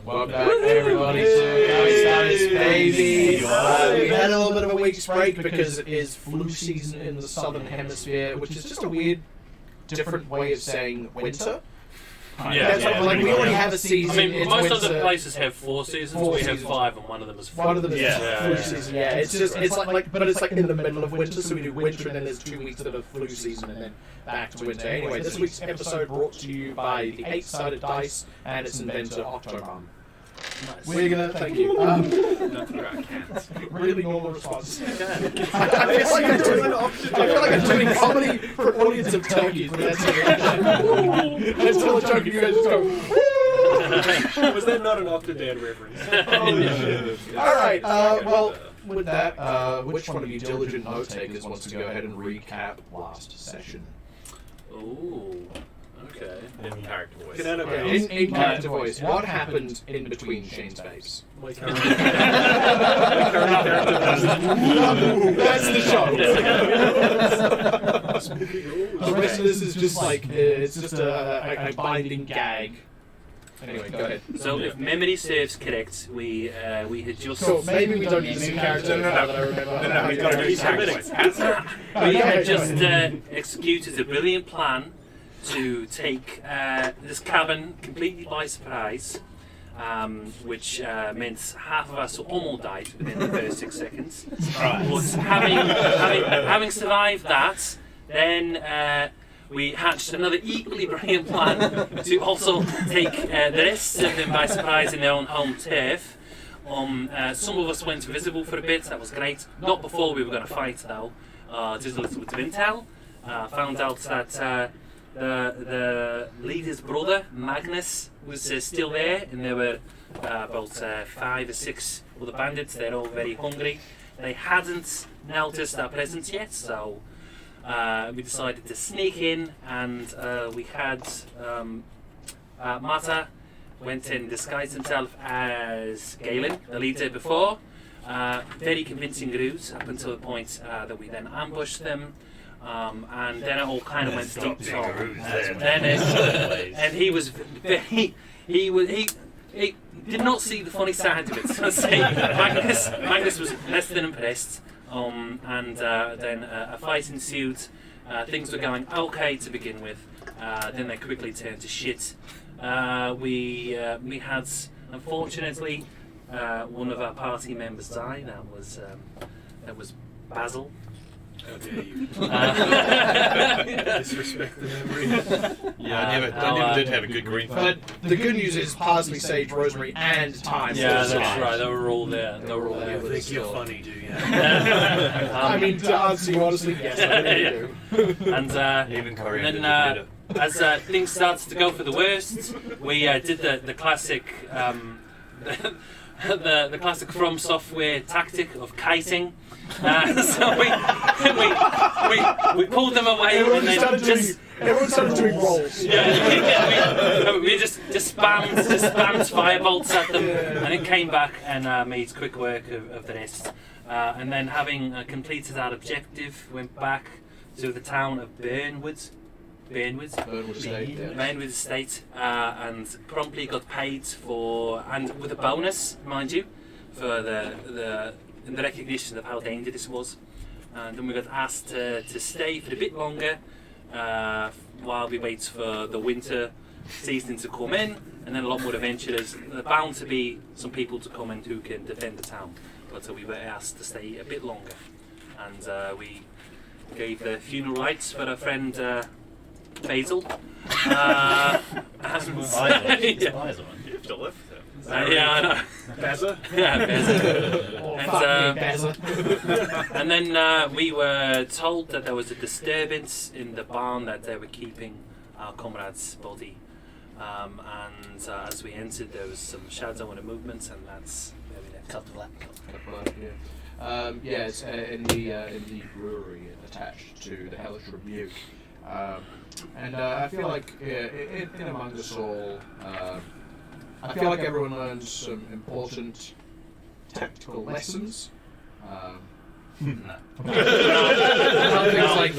Welcome back, everybody, to Status Baby. We had a little bit of a week's break because it is flu season in the southern hemisphere, which is just a weird, different way of saying winter. Like we already have a season. I mean, most winter. other places have 4 seasons. We have 5, and one of them is 4. One of them is flu season. Yeah, it's just it's like but it's like in the middle of winter, so we do winter, and then there's 2 weeks of the flu season, and then back to winter. Anyway, this week's episode brought to you by the 8-sided dice and its inventor Octobomb. Nice. We're gonna thank you. Really normal response. I feel like I'm doing comedy for an audience of turkeys, but that's it. I tell a joke and you guys just go. Was that not an Octodad reference? All right. Well, with that, which one of you diligent note takers wants to go ahead and recap last session? Ooh. Okay. In character voice. In character voice. What happened in between Shane's face? My current That's the show. The rest of this is just like it's just a binding gag. Anyway, go ahead. So, if memory serves correct, we had just. So maybe we don't need to character. No, we gotta do character. We had just executed a brilliant plan to take this cabin completely by surprise, which meant half of us almost died within the first 6 seconds. Right. But having survived that, then we hatched another equally brilliant plan to also take the rest of them by surprise in their own home turf. Some of us went visible for a bit, that was great. Not before we were going to fight though. Just a little bit of intel. Found out that the leader's brother, Magnus, was still there, and there were about 5 or 6 other bandits. They're all very hungry. They hadn't noticed our presence yet, so we decided to sneak in, and we had Mata went and disguised himself as Galen, the leader before. Very convincing ruse up until the point that we then ambushed them. And then it all kind of went deep talk. And he was very, he did not see the funny side of it. Let's say Magnus was less than impressed. And then a fight ensued. Things were going okay to begin with. Then they quickly turned to shit. We had, unfortunately, one of our party members die. That was Basil. How dare you? Disrespect the memory. I never did have a good green But the good news is parsley, sage, rosemary, and thyme. Yeah, that's right. They were all there. They were all there. You think you're funny, do you? I mean, to answer you honestly, yes, I really do. And Even then as things started to go for the worst, we did the classic the classic From Software tactic of kiting. So we pulled them away and then Everyone started doing rolls. we just spammed firebolts at them, and it came back and made quick work of the rest. And then having completed our objective, went back to the town of Burnwood Estate, and promptly got paid for, and with a bonus, mind you, for the recognition of how dangerous this was. And then we got asked to stay for a bit longer while we wait for the winter season to come in, and then a lot more adventurers. There are bound to be some people to come in who can defend the town, but we were asked to stay a bit longer, and we gave the funeral rites for our friend Basil. You have to live Yeah, I know. Beza? Yeah, Beza. And then we were told that there was a disturbance in the barn, that they were keeping our comrade's body. And as we entered, there was some shadow and a movement, and that's where we left. Cut to black. It's in the brewery attached to the Hellish Rebuke. And I feel like in among us all, I feel like everyone learns some important tactical lessons. Things like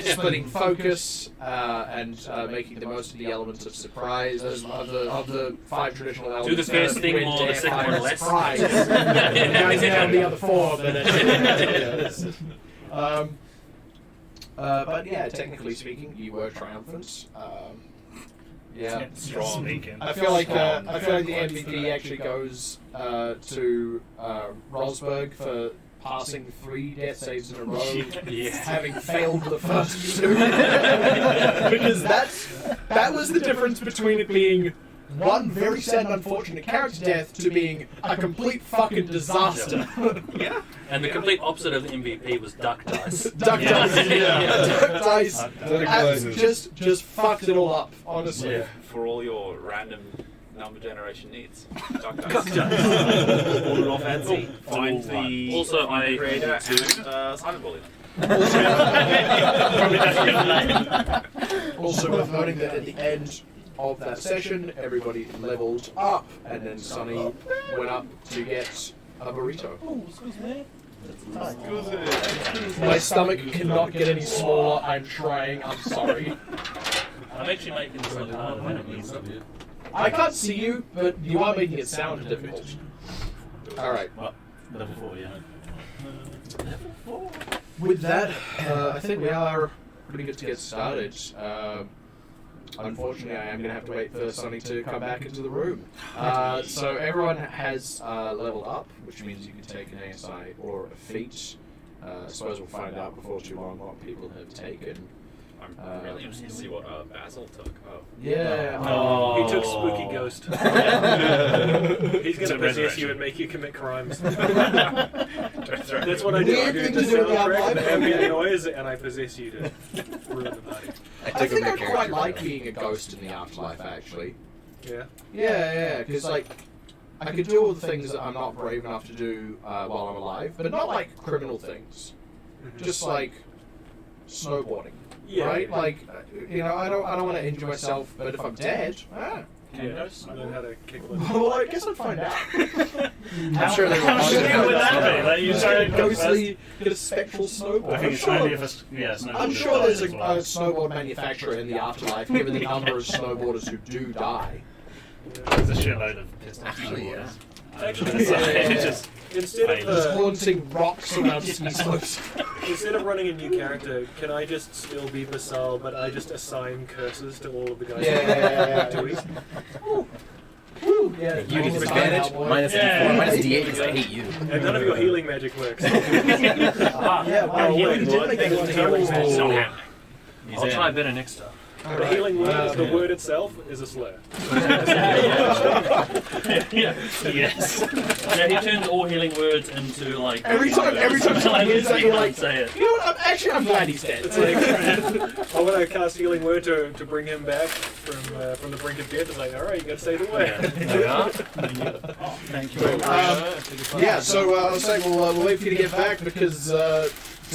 splitting focus and making the most of the elements of surprise. Those are the 5 traditional elements. Do the first thing win, more, the dare, second fight, one and less. surprise. Guys down the other 4. But yeah, technically speaking, you were triumphant. Yeah. Strong. I feel like the MVP actually goes to Rosberg for passing 3 death saves in a row, having failed the first 2. Because that was the difference between it being one very sad and unfortunate character death to being a complete fucking disaster. Yeah. And the complete opposite of the MVP was duck dice. Duck Dice, Duck Dice just fucked it all up, honestly. Yeah. For all your random number generation needs. Duck dice. Order off fancy. Find the Also, I creator and cyberbully them. Also worth noting that at the end of that session, everybody leveled up, and then Sonny went up to get a burrito. My stomach cannot get any smaller. I'm trying. I'm sorry. I'm actually making this look harder than it needs to be. I can't see you, but you are making it sound difficult. All right. Level 4, yeah. With that, I think we are pretty good to get started. Unfortunately, I am going to have to wait for Sonny to come back into the room. So everyone has leveled up, which means you can take an ASI or a feat. I suppose we'll find out before too long what people have taken. I'm really interested to see what Basil took. Oh. Yeah. He took Spooky Ghost. He's going to possess you and make you commit crimes. That's what I do. I Weird do thing the to do in soundtrack, the the ambient noise, and I possess you to ruin the party. I think I quite like being a ghost in the afterlife, actually. Yeah. Yeah, because like I could do all the things that I'm not brave enough to do while I'm alive, but not like criminal things. Just like snowboarding, Yeah. right? Like I don't want to injure myself, but if I'm dead, Yeah. Learn how to kick one. well, I guess I'd find out. I'm sure there I'm sure will there that be? Like, you try to go ghostly, get a spectral snowboard. I think it's only if it's, I'm sure there's a snowboard manufacturer in the afterlife, given the number of snowboarders who do die. There's a shitload of pistol Actually, yeah. Actually, It's just instead of Just haunting rocks around ski slopes. instead of running a new character, can I just still be Basal, but I just assign curses to all of the guys? Yeah. Do we? Woo, yeah. You get Almost disadvantage. died, Minus Yeah. D4, minus D8 because I hate you. And none of your healing magic works. Yeah, wow, Oh, you wait, did make that what? one healing magic. So, He's I'll in. try better next time. The healing word, the word itself, is a slur. Yes. Yeah, he turns all healing words into like. Every time like, someone hears that, you you're can't like, say it. you know what? I'm glad he's dead. It's like, I want to cast healing word to bring him back from the brink of death. It's like, all right, you got to say the word. There we are. Thank you. Yeah, so I was saying we'll wait for you to get back because to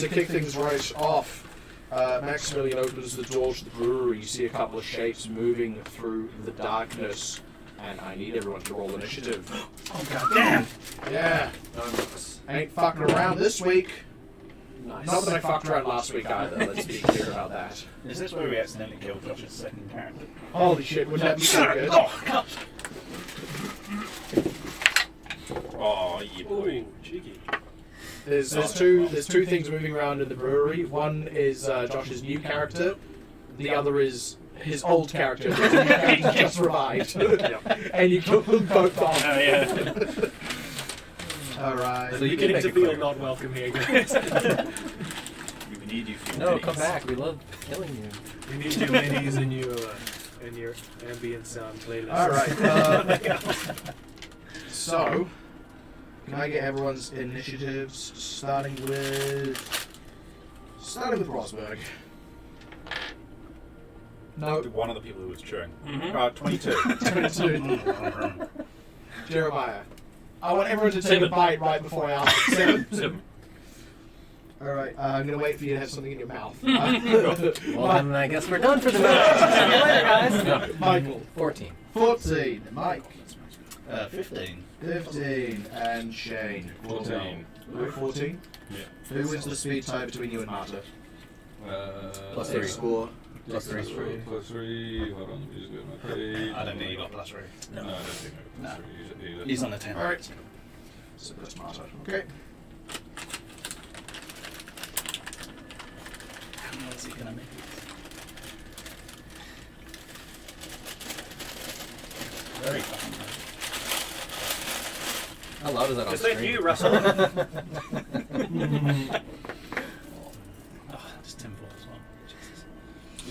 kick things right off, Maximilian opens the door to the brewery. You see a couple of shapes moving through the darkness, and I need everyone to roll initiative. Oh, god damn. Yeah, I ain't fucking around this week. Nice. Not that I fucked around last week either, let's be clear about that. Is this where we accidentally killed Josh's second character? Holy shit, wouldn't that be so good? Oh, god. Oh, you boy. Ooh, cheeky. There's two things moving around in the brewery. One is Josh's new character. The other is his old character that he just revived. And you kill them both off. Oh, yeah. Alright. So you can Beginning make to it feel clear. not welcome here, guys. We need you for your No, minis. come back. We love killing you. We need your minis and your ambient sound playlist. Alright. So, can I get everyone's initiatives starting with Rosberg? No, One of the people who was chewing. Mhm. 22. 22. Jeremiah. I want everyone to take a 7. bite right before I ask. 7. 7. Alright, I'm going to wait for you to have something in your mouth. Well, then I guess we're done for the night. See you later, guys. Michael. 14. 14. Mike. 15. 15. And Shane. 14. You're 14? Yeah. Who wins the speed tie between you and Marta? Plus Big 3. score. Plus 3. Plus 3. Hold on, let me just get my page. I don't think you got plus 3. No, I don't think I got plus 3 either. He's on the 10. Alright. So that's Marta. Okay. How is he going to make it? Very fucking low. How loud is that on Just like stream? you, Russell. Oh, just 10 as well. Jesus.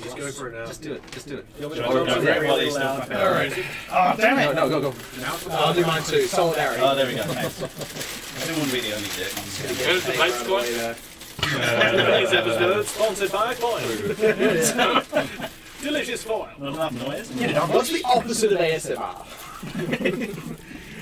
Just go for it now. Just do it. Just do it. You'll be Sure, able to go very, for it while very he's still loud. fucking Alright. Oh, damn it! No, go. I'll do mine too. Solidarity. Oh, there we go. Nice. I didn't want to be the only dick. Where's the pipe score? Today's episode sponsored by Foil. Delicious Foil. Not enough noise. What's the opposite of ASMR?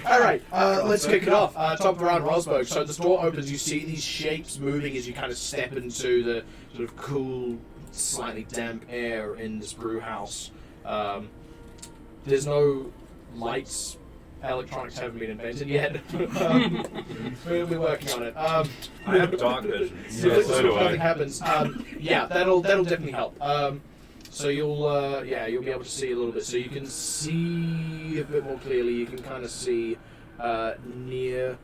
Alright, let's kick it off. Top of round, Rosberg. So the door opens, you see these shapes moving as you kind of step into the sort of cool, slightly damp air in this brew house. There's no lights. Electronics haven't been invented yet. We're working on it. I have dark vision. So so do I. nothing happens. Yeah, that'll definitely help. So you'll be able to see a little bit. So you can see a bit more clearly. You can kind of see near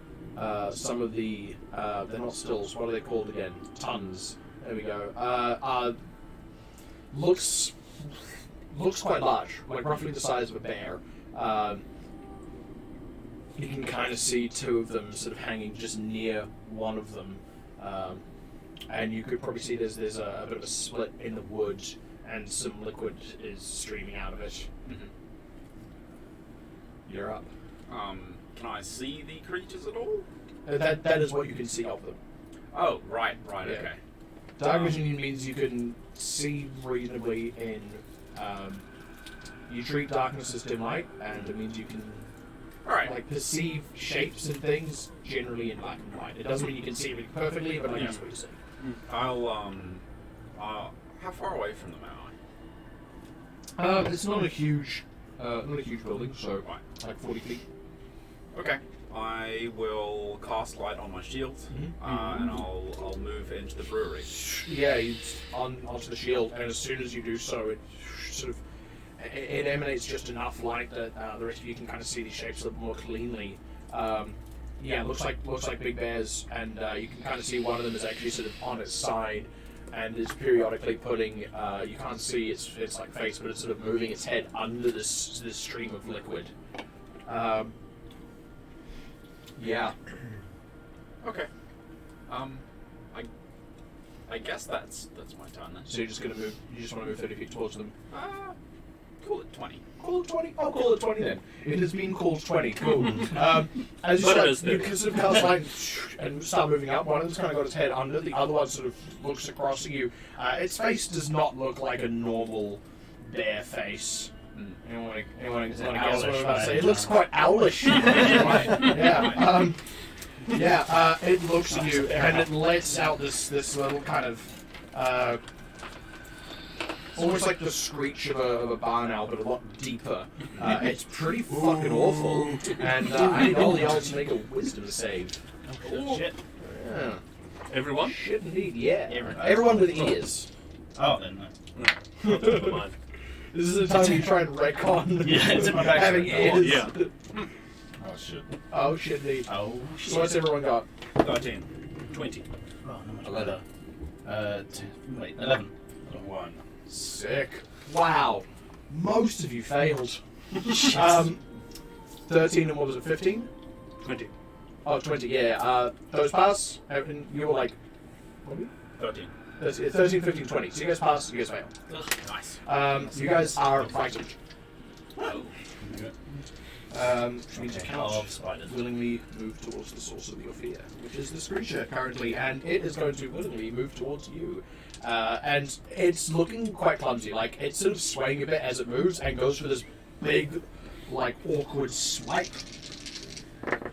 some of the they're not stills. What are they called again? Tons. There we go. Looks quite large, like roughly the size of a bear. You can kind of see two of them sort of hanging just near one of them, and you could probably see there's a bit of a split in the wood, and some liquid is streaming out of it. You're up. Can I see the creatures at all? That is what you can see of them. Oh, right, Yeah. okay. Dark vision means you can see reasonably in. You treat darkness as dim light, and it means you can Alright. perceive shapes and things generally in black and white. It doesn't mean you can see everything perfectly, but that's what you see. I'll, how far away from them am I? It's not a huge building, so Right. like 40 feet. Okay. I will cast light on my shield, and I'll move into the brewery. Yeah, you onto the shield, and as soon as you do so, it sort of it emanates just enough light that the rest of you can kind of see these shapes a little more cleanly. Yeah, it looks like big bears, and you can kind of see one of them is actually sort of on its side, and is periodically putting. You can't see its like face, but it's sort of moving its head under this stream of liquid. Yeah. Okay. I guess that's my turn then. So you're just gonna move. You just want to move 30 feet towards them. Call it 20. Call it 20. I'll call it 20 then. It has been called 20. Cool. As you But it start, is you 30. can sort of cast light and start moving up. One of them's kind of got its head under. The other one sort of looks across at you. Its face does not look like a normal bear face. Anyone want to guess what I'm about to say? It looks quite owlish. Yeah. It looks at you and it lets out this little kind of almost like the screech of a barn owl, but a lot deeper. It's pretty fucking awful. And I need all the owls to make a wisdom save. Oh, shit. Yeah. Everyone? Shit indeed, yeah. Everyone. Everyone with ears. Oh, then no. Come on. This is the time you try and retcon Yeah, it's in my bag. having ears. Yeah. Oh shit. Oh shit indeed. Oh, shit. So what's everyone got? 13. 20. Oh, not much 11. better. 11. 1. Sick. Wow. Most of you failed. 13 and what was it, 15? 20. Oh, 20, yeah. Those pass, and you were like, what were you? 13. 13, 15, 20. So you guys pass, you guys fail. Nice. You guys are frightened. Oh. Which means you Okay, cannot of spiders. willingly move towards the source of your fear, which is this creature currently, and it is going to willingly move towards you. And it's looking quite clumsy, like it's sort of swaying a bit as it moves and goes for this big, like awkward swipe.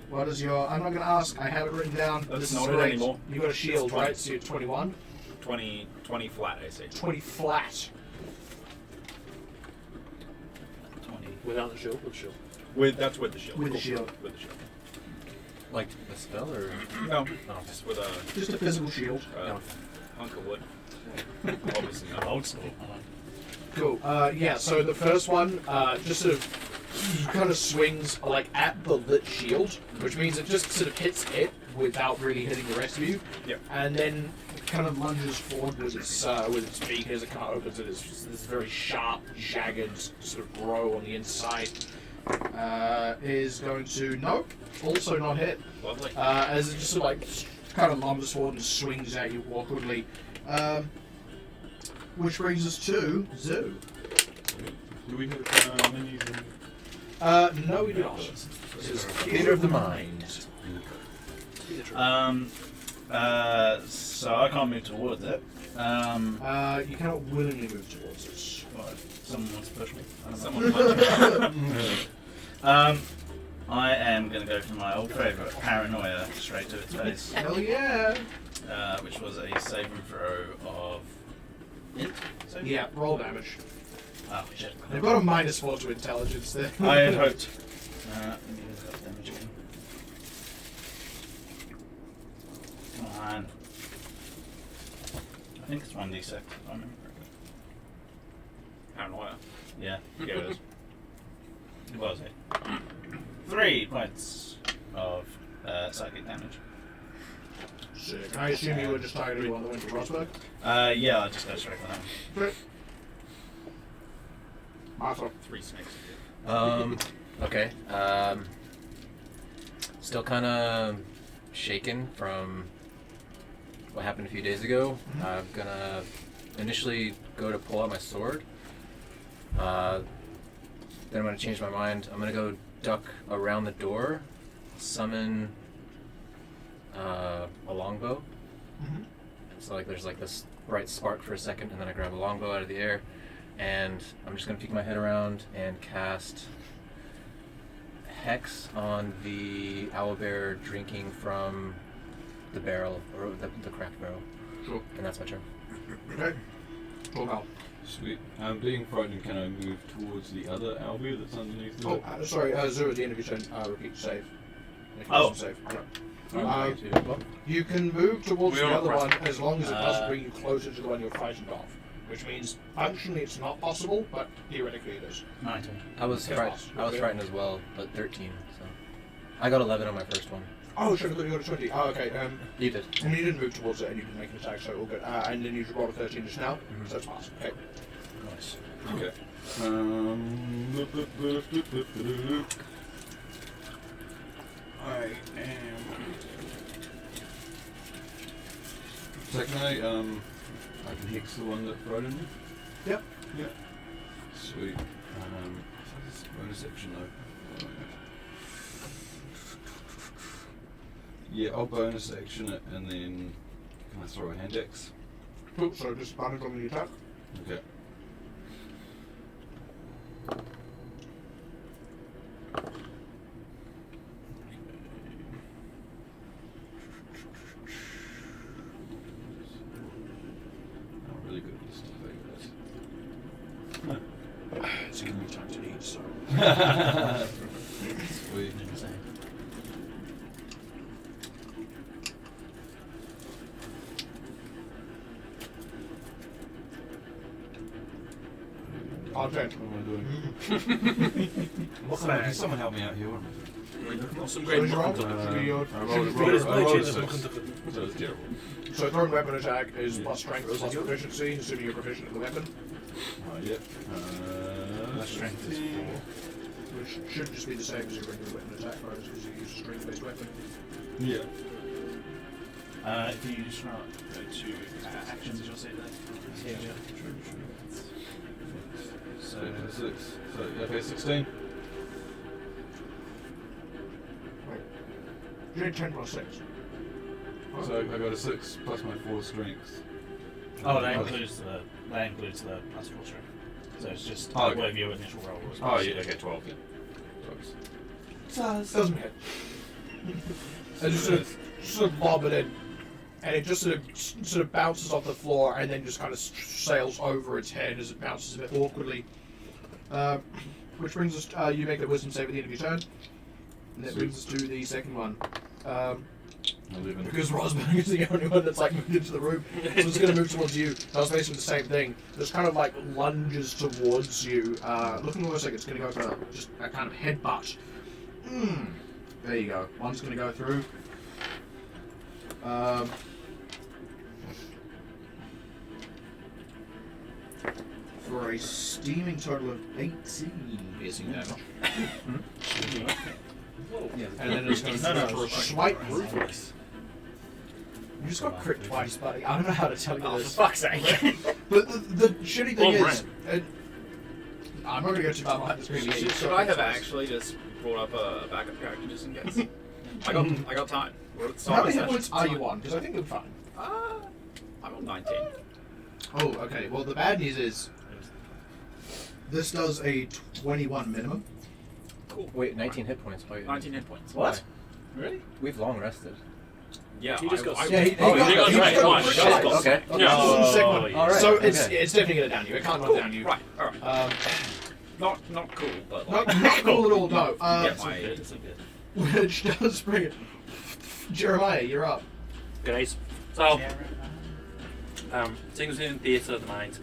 What is your? I'm not going to ask. I have it written down. That's This not is it great. anymore. You got a shield, It's 20. right? So you're 21, 20 flat AC. 20 flat. 20. Without the shield, with shield. That's with the shield. With the shield. With the shield. Like the spell or? No, just with a Just a physical shield. hunk of wood. Obviously not. Old school. Cool. Yeah. So the first one, just sort of kind of swings like at the lit shield, which means it just sort of hits it without really hitting the rest of you. Yep. And then kind of lunges forward with its beak as it kind of opens it. It's just this very sharp, jagged sort of grow on the inside. Is going to also not hit. Lovely. As it just sort of like kind of lumbers forward and swings at you awkwardly. Which brings us to Zoo. Do we have minis and... No, we do not. This is Theatre of the Mind. So I can't move towards it. You cannot willingly move towards it. Well, someone wants to push me. Someone I am going to go for my old favourite, Paranoia, straight to its face, Hell yeah! which was a saving throw of... Yeah, roll damage. Oh, shit. They've got a -4 to intelligence there. I had hoped. Let me use that damage again. Come on. I think it's 1d6, if I remember correctly. Paranoia. Yeah, Yeah, it is. it was it. 3 points of psychic damage. Sick. I assume you were just targeting one that went to Rosberg? Yeah, I'll just go straight for that. Great. Martha. 3 snakes. Okay. Still kind of shaken from what happened a few days ago. I'm gonna initially go to pull out my sword. Then I'm gonna change my mind. I'm gonna go duck around the door, summon a longbow. So like there's like this bright spark for a second, and then I grab a longbow out of the air, and I'm just gonna peek my head around and cast Hex on the owlbear drinking from the barrel, or the cracked barrel. Sure. And that's my turn. Okay. Roll now. Sweet. Being frightened, can I move towards the other Albion that's underneath the Oh, sorry, Zoo, at the end of your turn, repeat save. Make a Oh. save. Oh, You can move towards We the are other one present. as long as it doesn't bring you closer to the one you're fighting off. Which means functionally it's not possible, but theoretically it is. 19. I was Yeah, frightened as well, but 13. So I got 11 on my first one. Oh, sure, I thought you got a 20. Oh, okay. You did. And you didn't move towards it, and you didn't make an attack, so all good. And then you rolled a 13 just now, so it's passed. Okay. Nice. Okay. I am. So can I can hex the one that frightened me? Yep. Yeah. Sweet. This bonus action though. Yeah, I'll bonus action it and then can I throw a hand axe? Cool, so disadvantage on the attack. Okay. I'm really good at this stuff, It's giving me time to eat, so. Sweet. Okay. What am I doing? Can Someone help me out here. What am I doing? Some So great is your roll? muckle. Should be your- I rolled a But it's I rolled a budget, 6. So it's terrible. So thrown weapon attack is plus strength plus proficiency, assuming you're proficient in the weapon, Yep. Strength is 15. 4. which should just be the same as your regular weapon attack, right? Because you use a strength-based weapon. Yeah. If you just go to actions, you'll see that. So 6. So okay, 16. Wait. You need 10 plus 6. So I got a 6 plus my 4 strength. Oh, that includes the plus 4 strength. So it's just Oh, okay. whatever your initial roll was. Oh yeah, okay, 12. Yeah. Doesn't hit. And just sort of lob it in, and it just sort of bounces off the floor, and then just kind of sails over its head as it bounces a bit awkwardly. which brings us. You make a wisdom save at the end of your turn, and that brings us to the second one. 11. Because Rosberg is the only one that's like moved into the room, so it's going to move towards you. Does basically the same thing. Just kind of like lunges towards you, looking almost like it's going to go for just a kind of headbutt. There you go. One's going to go through. For a steaming total of 18 piercing damage. And then it's going to go for a slight ruthless. You just got crit twice, buddy. I don't know how to tell you Oh, for this. fuck's sake. But the shitty thing Well, is, I'm not going to go too far behind the screen. Should I have actually just brought up a backup character just in case? I got time. We're at the How start many of hit the points session. are you on? Because I think you're fine. I'm on 19. Oh, okay. Well, the bad news is this does a 21 minimum. Cool. Wait, 19 hit points. Wait, 19 hit points. What? Really? We've long rested. Yeah, He just got Yeah, he Oh, got you got he right. got Fine. crit Got twice. Okay. Okay, Yeah. this is the second one. Oh, All right. So okay. it's definitely going to down you. It can't knock down you. Right, alright. Not cool, but like... Not cool at all, no. Yeah, It's all my... good. It's all good. Which does bring it. Jeremiah, you're up. Guys, so things in theatre of the mind.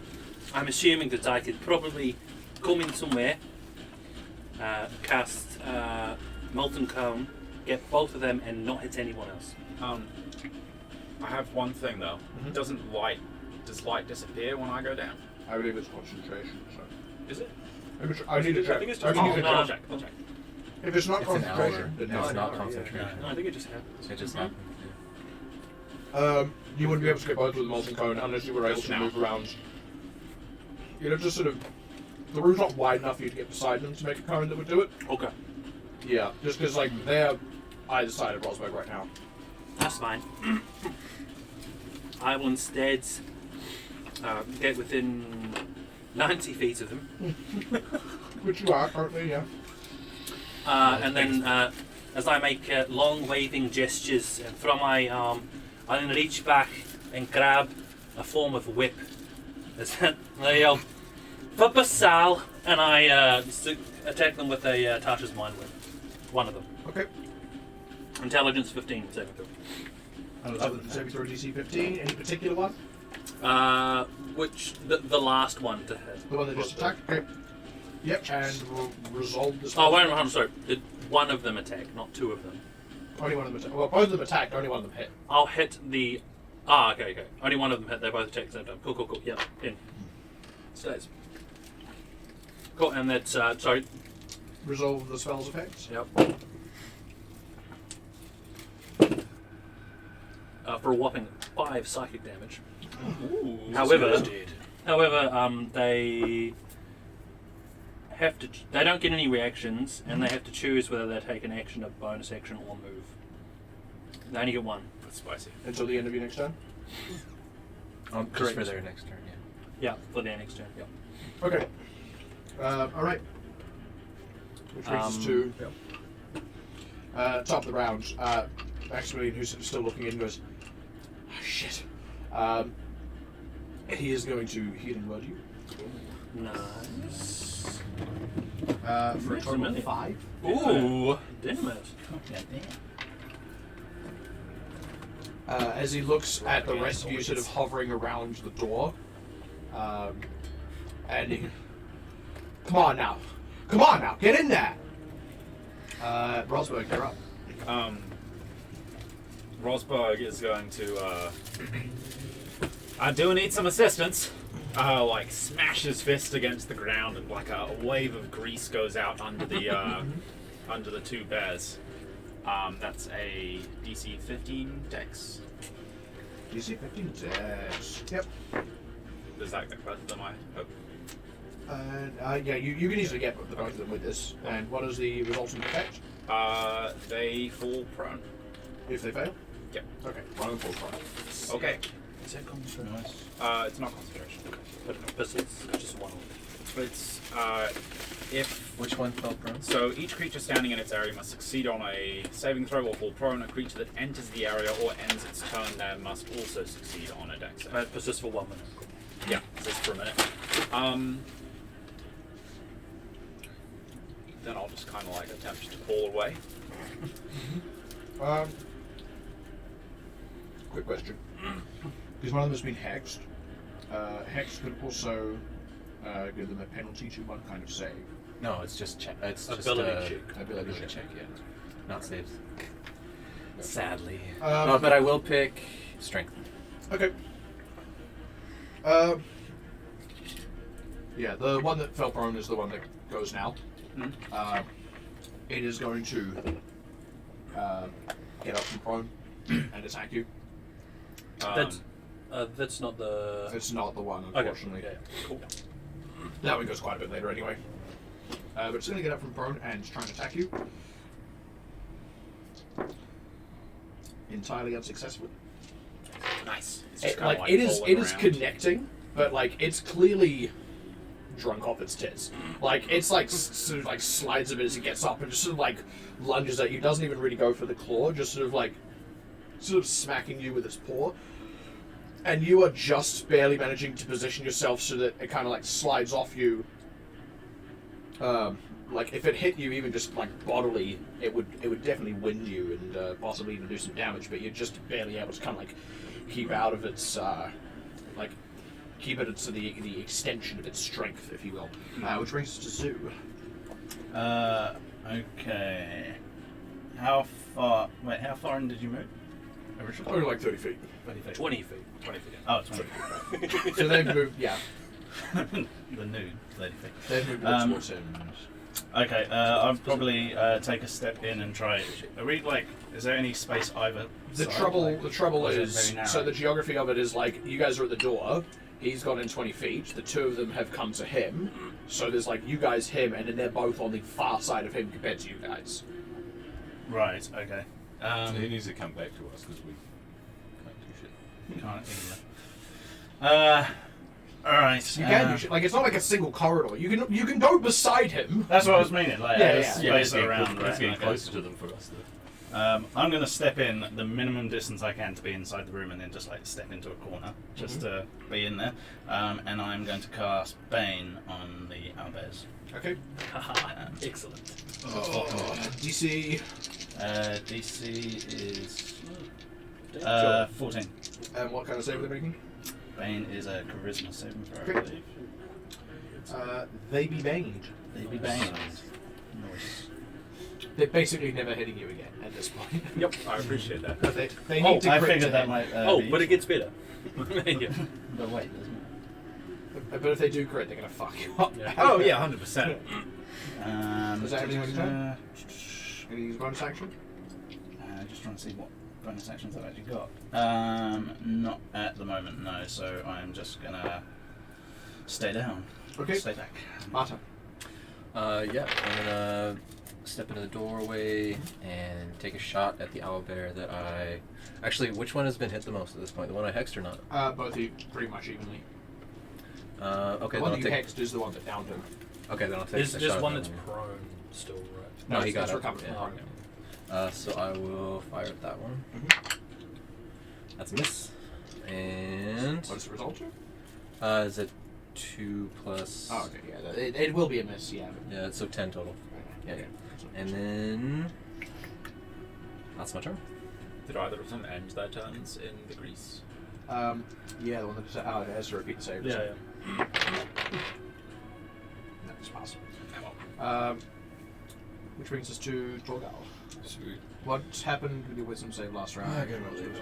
I'm assuming that I could probably come in somewhere, cast Molten Cone, get both of them, and not hit anyone else. I have one thing though. Does light disappear when I go down? I believe it's concentration. So. Is it? I need to check. I think it's I just... need to no. I'll check. check. I'll check. If it's not It's an concentration, hour. then It's no. not concentration. No, I think it just happens. It just happened. You wouldn't be able to get both with the molten cone unless you were able to move around. You'd have to sort of. The room's not wide enough for you to get beside them to make a cone that would do it. Okay, Yeah, just because like they're either side of Rosberg right now. that's fine. I will instead get within 90 feet of them, Which you are currently, yeah. and then as I make long waving gestures and throw my arm, I then reach back and grab a form of whip. I yell, "Papa Sal!" and I attack them with a Tasha's Mind Whip. One of them. Okay. Intelligence 15, saving throw. Other than saving throw DC 15, any particular one? Which the last one to hit. The one that just attacked? Okay. Yep, and we'll resolve this. Oh, wait, I'm sorry. Did one of them attack, not two of them? Only one of them attacked. Well, both of them attacked, only one of them hit. I'll hit the. Okay. Only one of them hit. They both attack at the same time. Cool. Yep, in. Stays. Cool, and that's sorry. Resolve the spell's effects. Yep. For a whopping 5 psychic damage. Ooh, However, dead. they have to. They don't get any reactions, and they have to choose whether they take an action, a bonus action, or move. They only get one. That's spicy. Until the end of your next turn. Just Correct. for their next turn, yeah. Yeah, for their next turn. Yeah. Okay. Alright. Which brings us to top of the round. Maximilian, who's still looking in, goes, oh, shit. He is going to healing word you. Nice. For a total of 5. Ooh, damn it. Yeah, damn. As he looks at the rest of you sort of hovering around the door. And he, come on now, get in there! Rosberg, you're up. Rosberg is going to, I do need some assistance. Like smash his fist against the ground and like a wave of grease goes out under the, under the two bears. That's a DC 15 dex. DC 15 dex. Yep. Does that get both of them, I hope? Yeah, you can easily get the both of them with this. And what is the resultant effect? They fall prone. If they fail? Yep. Okay, one of them falls prone. Okay. Is that concentration? Nice. It's not concentration. But it's just one. It's, if... Which one fell prone? So each creature standing in its area must succeed on a saving throw or fall prone. A creature that enters the area or ends its turn there must also succeed on a dex save. It persists for 1 minute. Yeah, just for a minute. then I'll just kind of like attempt to pull away. Quick question. Because one of them has been hexed. Hex could also give them a penalty to one kind of save. No, it's just check. It's just Ability check. Ability check, yeah. Not saves. Sadly. But I will pick strength. Okay. Yeah, the one that fell prone is the one that goes now. It is going to get up from prone and attack you. That's not the. It's not the one, Okay. unfortunately. Yeah, cool. That one goes quite a bit later anyway. But it's going to get up from prone and try and attack you. Entirely unsuccessful. Nice. It's It, just kinda it is rolling around. connecting, but like it's clearly drunk off its tits. Like it's like sort of like slides a bit as it gets up and just sort of like lunges at you. Doesn't even really go for the claw, just sort of smacking you with its paw. And you are just barely managing to position yourself so that it kind of like slides off you. Like if it hit you even just like bodily, it would definitely wind you and possibly even do some damage. But you're just barely able to kind of like keep out of its keep it to the extension of its strength, if you will. Which brings us to Zoo. Okay. How far in did you move? Originally? Only like 30 feet. 20 feet. 20 feet. 20 feet. Oh, 20 feet. So they've moved, yeah. The nude, 30 feet. They've moved towards him. Okay, I'll probably take a step in and try. Are we like? Is there any space either? The side? trouble Like, or it is, very narrow? so the geography of it is like, you guys are at the door, he's gone in 20 feet, the two of them have come to him, so there's like you guys, him, and then they're both on the far side of him compared to you guys. Right. Okay. So he needs to come back to us because we can't do shit. Can't either. All right. You can do shit. Like, it's not like a single corridor. You can go beside him. That's what I was meaning. Like, Yeah, there's yeah. space around. Let's get okay. closer to them for us. I'm going to step in the minimum distance I can to be inside the room, and then just like step into a corner, just to be in there. And I'm going to cast Bane on the owlbears. Okay. Excellent. DC. DC is Sure. 14. And what kind of save are they making? Bane is a charisma saving throw, I Okay. believe. They be banged. They be Bane. Nice. They're basically never hitting you again at this point. Yep, I appreciate that. They need to I crit figured to that hit. might. Oh, be but it useful. gets better. Yeah. But wait, doesn't it? But if they do crit, they're gonna fuck you up. Yeah. Oh yeah, 100%. Is that everything on your turn? Any use bonus action? Just trying to see what bonus actions I've actually got. Not at the moment, no. So I'm just gonna stay down. Okay. Stay back. Marta. Yeah, I'm gonna step into the doorway and take a shot at the owlbear that I... Actually, which one has been hit the most at this point? The one I hexed or not? Both of you pretty much evenly. Okay, The then one I'll that you take... hexed is the one that downed him. Okay, then I'll take There's a just shot one at that's that prone still, right? No, he got it's up. recovered from Yeah. prone. So I will fire at that one. That's a miss. And... What's the result? is it 2 plus... Oh, okay, yeah. It will be a miss, yeah. Yeah, so 10 total. Yeah, Okay. And then... That's my turn. Did either of them end their turns in the grease? Yeah, the one that it has to repeat the save. Yeah, yeah. No, it's possible. Which brings us to Torgal. Sweet. What happened with your wisdom save last round? I got no leave.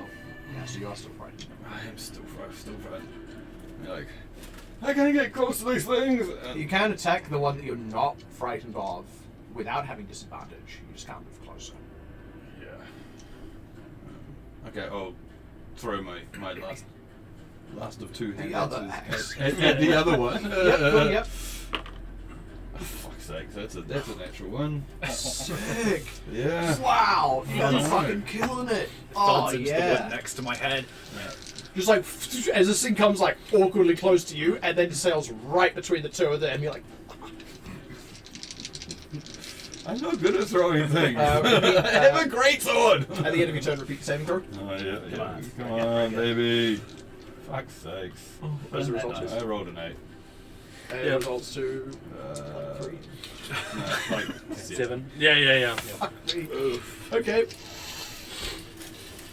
Yeah, so you are still frightened. I am still frightened. You're like, I can't get close to these things. You can attack the one that you're not frightened of without having disadvantage. You just can't move closer. Yeah. Okay, I'll throw my last of two The hands other axe. at the other one. Yep. For fuck's sake, that's a natural one. Sick. Yeah. Wow. You're Yeah. fucking killing it. Oh, Dodds into the wood yeah. next to my head. Just like, as this thing comes like awkwardly close to you and then sails right between the two of them, you're like, I'm not good at throwing things. Uh, I have a great sword. at the end of your turn, repeat the saving throw. Oh yeah, Come on. Come on, baby. Fuck's sakes. What is the result? I rolled an 8. And Yep. results to 3. No, like 7. Yeah. Fuck me. Okay.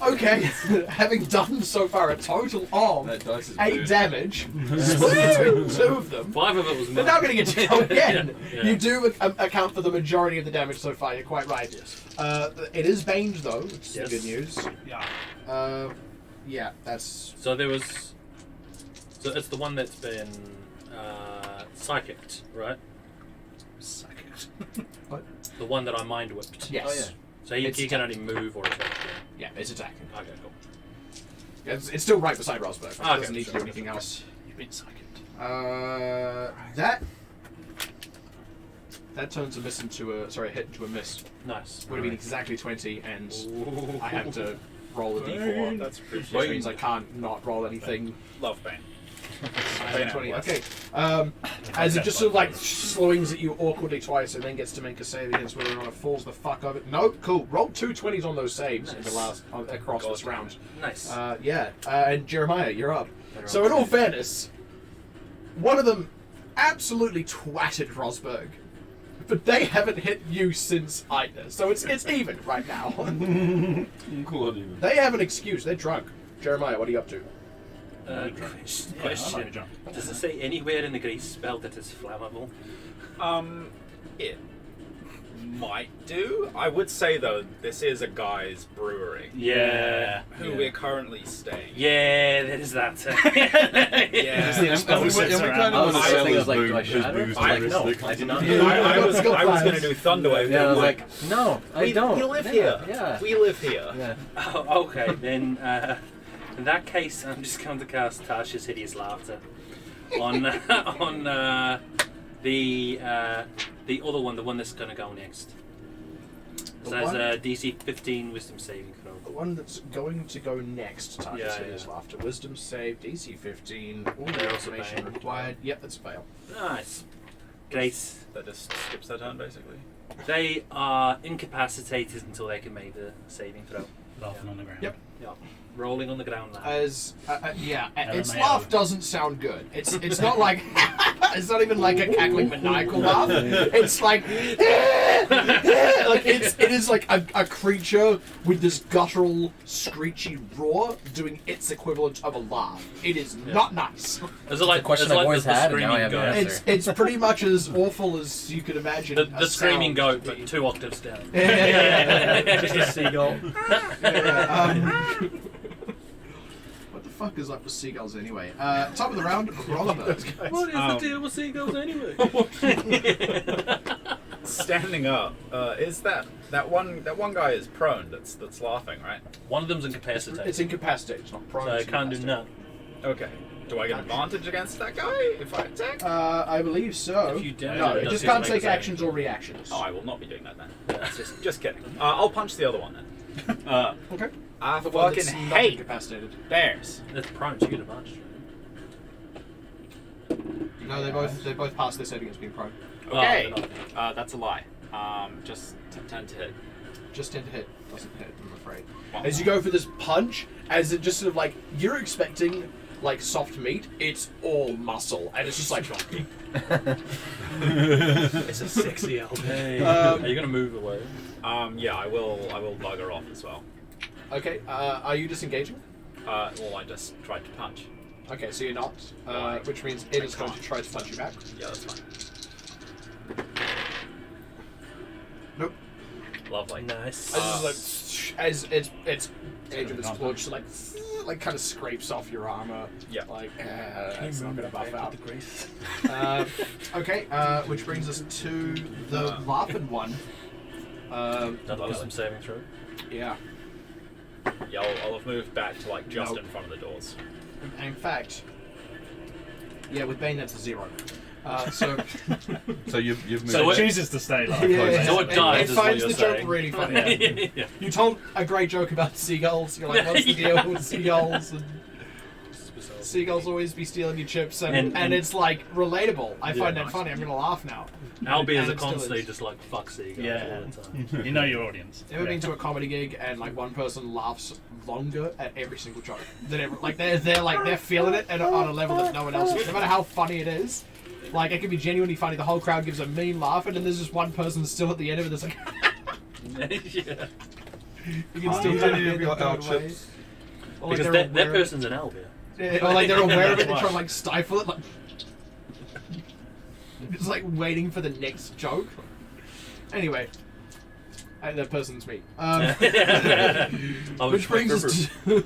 Okay. Having done so far a total of that dice is 8 weird. damage, split between 2 of them. 5 of it was They're mine. now going to get to go again. Yeah. You do account for the majority of the damage so far. You're quite right. Yes. It is Baned though, which is Yes. the good news. Yeah. Yeah, that's So there was. So it's the one that's been psychicked, right? Suck it. The one that I mind whipped. yes. Oh, yeah. So he It's can only move or attack. Yeah, it's attacking. Okay, cool. It's still right beside Rosberg. It Okay, doesn't need to sure, do anything else. You've been psychic. That turns a miss into a hit into a miss. Nice. Would have been exactly 20, and Ooh. I have to roll a d4, That's which appreciated. means I can't not roll anything. Love Bane. I have 20. Okay. As it just sort of like swings at you awkwardly twice, and then gets to make a save against whether or not it falls the fuck over. No, cool. Roll 2 20s on those saves in the last across this round. Nice. And Jeremiah, you're up. So in all fairness, one of them absolutely twatted Rosberg, but they haven't hit you since either. So it's even right now. Cool, even. They have an excuse. They're drunk. Jeremiah, what are you up to? Question. Does it say anywhere in the grease spell that it's flammable? It might do. I would say though, this is a guy's brewery Yeah. who we're currently staying. Yeah, there is that. Yeah. And we kind I of was want to thinking, sell I was his like, boot, do I his shatter? booze I was like, no, basically. I do not. I was Go I was fast. going to do Thunderwave. Yeah, I but was like, no, I don't. We live Yeah, here. Yeah. We live here. Yeah. Oh, okay, then in that case, I'm just going to cast Tasha's Hideous Laughter on the other one, the one that's going to go next. So The that's one? a DC 15 Wisdom saving throw. The one that's going to go next, targets Yeah, Hideous yeah. Laughter. Wisdom save, DC 15, all They're the also information banned. required. Yep, that's a fail. Nice. Great. That just skips their turn basically. They are incapacitated until they can make the saving throw. Laughing on the ground. Yep. Yeah. Rolling on the ground now. Its LMAO. laugh doesn't sound good. It's not like it's not even like a cackling maniacal laugh. It's like it is like a creature with this guttural screechy roar doing its equivalent of a laugh. It is not nice. Is it like, question is it I've like always the had, and now I screaming have goat? an answer. It's pretty much as awful as you could imagine. The a screaming sound goat, to but be. 2 octaves down. Just a seagull. What the fuck is up with seagulls anyway? Top of the round, Rosberg. What is Um, the deal with seagulls anyway? Standing up, is that one guy is prone that's laughing, right? One of them's incapacitated. It's incapacitated. It's not prone. So I it's can't do incapacitated. nothing. Okay. Do I get advantage against that guy if I attack? I believe so. If you damage no, it, it it just does can't make take a save. actions or reactions. Oh, I will not be doing that then. Yeah. Just kidding. I'll punch the other one then. Okay. I The one fucking that's not hate incapacitated. bears. That's prone, so you get advantage. No, they both pass their saving as being prone. Okay. Oh, That's a lie. Just 10 to hit. Just 10 to hit. Doesn't hit, I'm afraid. Wow. As you go for this punch, as it just sort of like, you're expecting like soft meat, it's all muscle. And it's just like, It's a sexy elf. Hey, Um, are you going to move away? Yeah, I will bugger off as well. okay, are you disengaging? Well, I just tried to punch. Okay, so you're not, No, which means it is going to try to punch you back. Yeah, that's fine. Nope. Lovely. Nice. As its edge of its claw just like kind of scrapes off your armor. Yeah. Like, it's not going to buff out. The grease. Okay, which brings us to the laughing one. Another wisdom saving throw. Yeah. Yeah, I'll have moved back to like just in front of the doors. And in fact, yeah, with Bane that's a 0. So So you've moved. So it- it chooses to stay like yeah, So it dies, it is what finds you're the joke saying. really funny. Yeah. You told a great joke about seagulls. You're like, what's the deal with seagulls? And seagulls always be stealing your chips, and it's like relatable. I find that nice. funny. I'm gonna laugh now. Albie is And a it still constantly is. just like fuck seagulls Yeah. all the time. You know your audience. Ever been to a comedy gig and like one person laughs longer at every single joke than ever? Like they're feeling it and on a level that no one else is. No matter how funny it is, Like, it can be genuinely funny. The whole crowd gives a mean laugh, and then there's just one person still at the end of it that's like, Yeah. you can still kind of any hear of them your going out away. chips? Or like Because they're that aware of it. person's an elf, yeah. Yeah, or like they're aware of it, they're trying to like stifle it, like just like waiting for the next joke. Anyway, that person's me. Which brings us to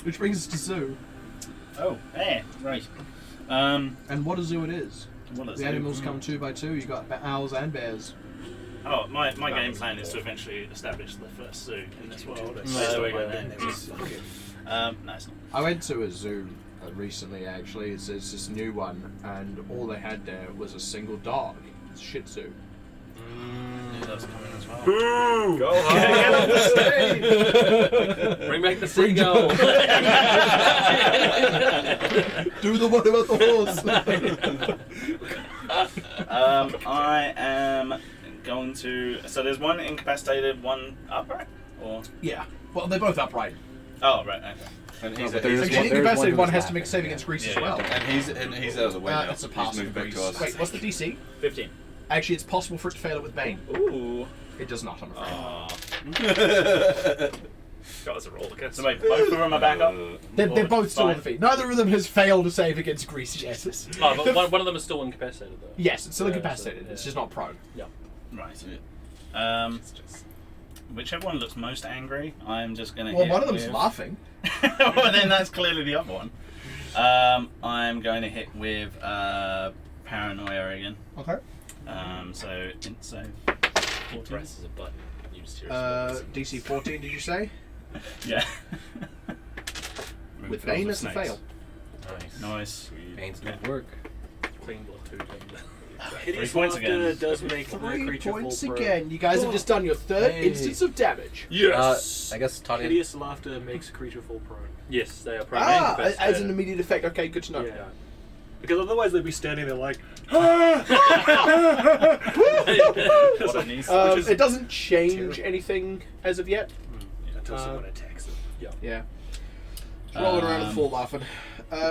which brings us to zoo. Oh, right. And what a zoo it is. What is The it? animals come 2 by 2. You got owls and bears. Oh, my game plan is to eventually establish the first zoo in this world. There we go. Nice. I went to a zoo recently. Actually, it's this new one, and all they had there was a single dog. It's a Shih Tzu. That's coming as well. Go on. Get off the stage. Bring back the seagull. Do the one about the horse. I am going to. So there's one incapacitated, one upright, or Yeah. Well, they're both upright. oh right. Okay. And he's, but he's, there's Actually, one- incapacitated one who's has to make a laughing, save yeah. against grease as Yeah, well. and he's out of the way now. It's a He's pass. moved back to us. Wait, what's the DC? 15. Actually, it's possible for it to fail it with Bane. Ooh. It does not, I'm afraid. God, it's a roller coaster. So wait, both of them are back up. They're both still on Fine. the feet. Neither of them has failed to save against grease yet. Oh, but one of them is still incapacitated, though. Yes, it's still Yeah, incapacitated. so, It's yeah. just not prone. Right. Whichever one looks most angry, I'm just gonna. Well, hit one of them's with... laughing. Well, then that's clearly the other one. I'm going to hit with paranoia again. Okay. So so. He presses a button. You just hear DC 14, did you say? Yeah. With Bane, that's a fail. Nice. Nice. Bane's good work. clean blood food. Hideous 3 points laughter again. does make the 3 creature points fall prone. again. You guys have just done your third Hey. instance of damage. Yes. I guess Tanya. Hideous laughter makes a creature fall prone. Yes, they are prone. Ah, Incapacitated. as an immediate effect. Okay, good to know. Yeah. Because otherwise they'd be standing there like, What a niece. Which is It doesn't change terrible. anything as of yet. until someone attacks them. Yeah. Rolling around on the floor laughing.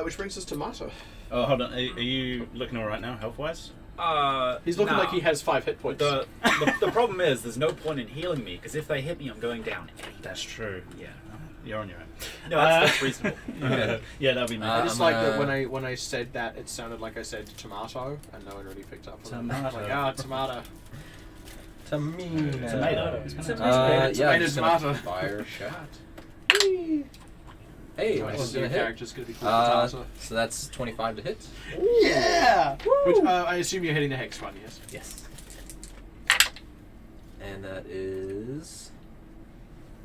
Which brings us to Mata. Oh, hold on. Are you looking all right now, health-wise? He's looking like he has 5 hit points. The problem is there's no point in healing me because if they hit me, I'm going down. That's true. Yeah. You're on your own. No, that's reasonable. Yeah, that'd be I nice. just like that when I said that, it sounded like I said tomato, and no one really picked up on it. Tomato. Like, ah, tomato. Tomato. Tomato. Yeah, I'm just gonna Tomato. fire a shot. Hey, Nice. this is Your gonna hit. character's gonna be called Tomato. So that's 25 to hit. Yeah! Which, I assume you're hitting the hex one, yes? Yes. And that is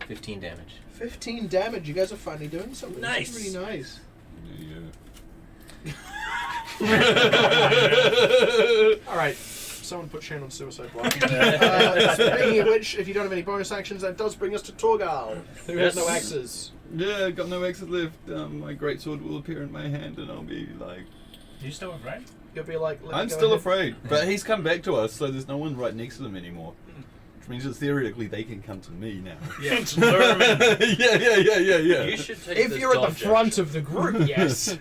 15 damage. 15 damage. You guys are finally doing something. Nice. This is really nice. Alright. Someone put Shane on suicide block. Speaking of which, if you don't have any bonus actions, that does bring us to Torgal, who has no axes. Yeah, I've got no axes left. My greatsword will appear in my hand, and I'll be like, You still afraid? You'll be like, let me I'm go still ahead. afraid. But he's come back to us, so there's no one right next to them anymore. Which means that theoretically they can come to me now. Yeah. yeah. You should take If the you're at the dodge front action. of the group, yes.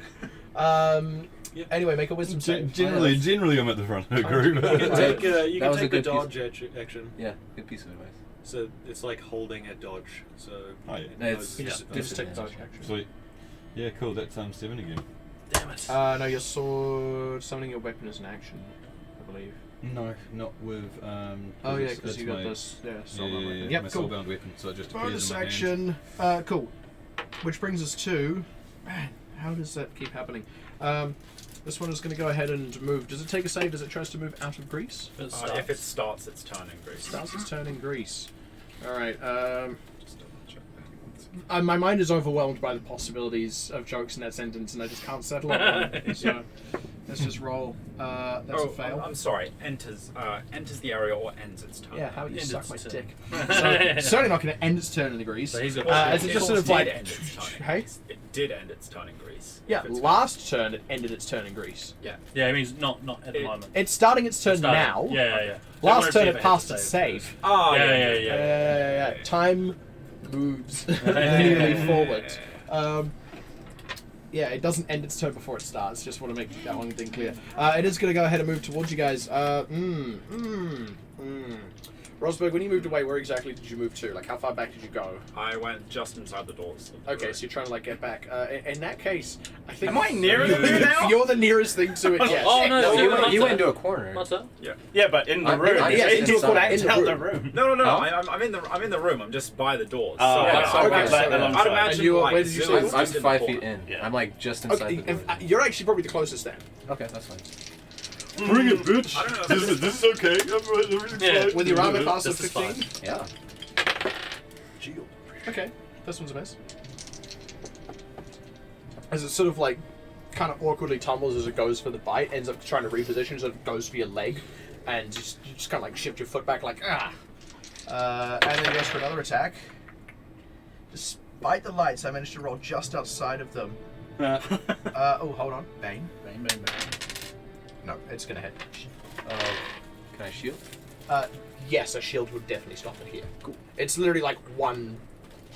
Anyway, make a wisdom save. Generally, I'm at the front of the group. You can take, you That can was a take the good piece. dodge action. Yeah, good piece of advice. So it's like holding a dodge. So Oh, yeah. No, it's You just, yeah, you just take the dodge disadvantage. action. Sweet. Yeah, cool. That's 7 again. Damn it. No, your sword, summoning your weapon is an action, I believe. No, not with. Oh yeah, it's because you got my- this. Yeah, Yeah, soul yeah, weapon. yeah, Yep, my cool. soulbound weapon, so it just appears Bonus in my hand. action. Cool. Which brings us to. Man, how does that keep happening? This one is going to go ahead and move. Does it take a save as it tries to move out of grease? If it starts its turn in grease. Starts its turn in grease. Alright, my mind is overwhelmed by the possibilities of jokes in that sentence, and I just can't settle on one. So let's just roll. That's a fail. I'm sorry. Enters the area or ends its turn. Yeah, how you End suck its my turn. dick. So it's certainly not going to end its turn in the grease. So he's got As it just sort of did like, end its turn. hey, It did end its turn in grease. yeah, If it's- last turn it ended its turn in grease. Yeah, it means not at the moment. It's starting its turn Starting. now. Yeah. Last turn it passed its save. Oh, Yeah. Time moves immediately forward. Yeah, it doesn't end its turn before it starts. Just want to make that one thing clear. It is going to go ahead and move towards you guys. Rosberg, when you moved away, where exactly did you move to? Like, how far back did you go? I went just inside the doors. Okay, so you're trying to like get back. In that case, I think. Am I nearer than you now? You're the nearest thing to it. Yes. Oh, no, you went into a corner. What's that? Yeah, but in the I'm- room. I'm yes, just into a inside. corner, In into the out the room. room. No. Huh? I'm in the room. I'm just by the doors. Yeah, so okay, so, so yeah. I'd imagine And you- like where did you say Zill's I'm just in the 5 corner. feet in. Yeah. I'm like just inside Okay, the door. you're actually probably the closest then. Okay, that's fine. Bring it, bitch. I don't know. This is okay. Everything's Yeah. fine. With your armor class of This is 15. Yeah. Okay, this one's a miss. As it sort of like kind of awkwardly tumbles as it goes for the bite, ends up trying to reposition, so it goes for your leg, and you just kind of like shift your foot back, like ah. And then goes for another attack. Despite the lights, I managed to roll just outside of them. Oh, hold on, bang. No, it's gonna hit. Can I shield? Yes, a shield would definitely stop it here. Cool. It's literally like one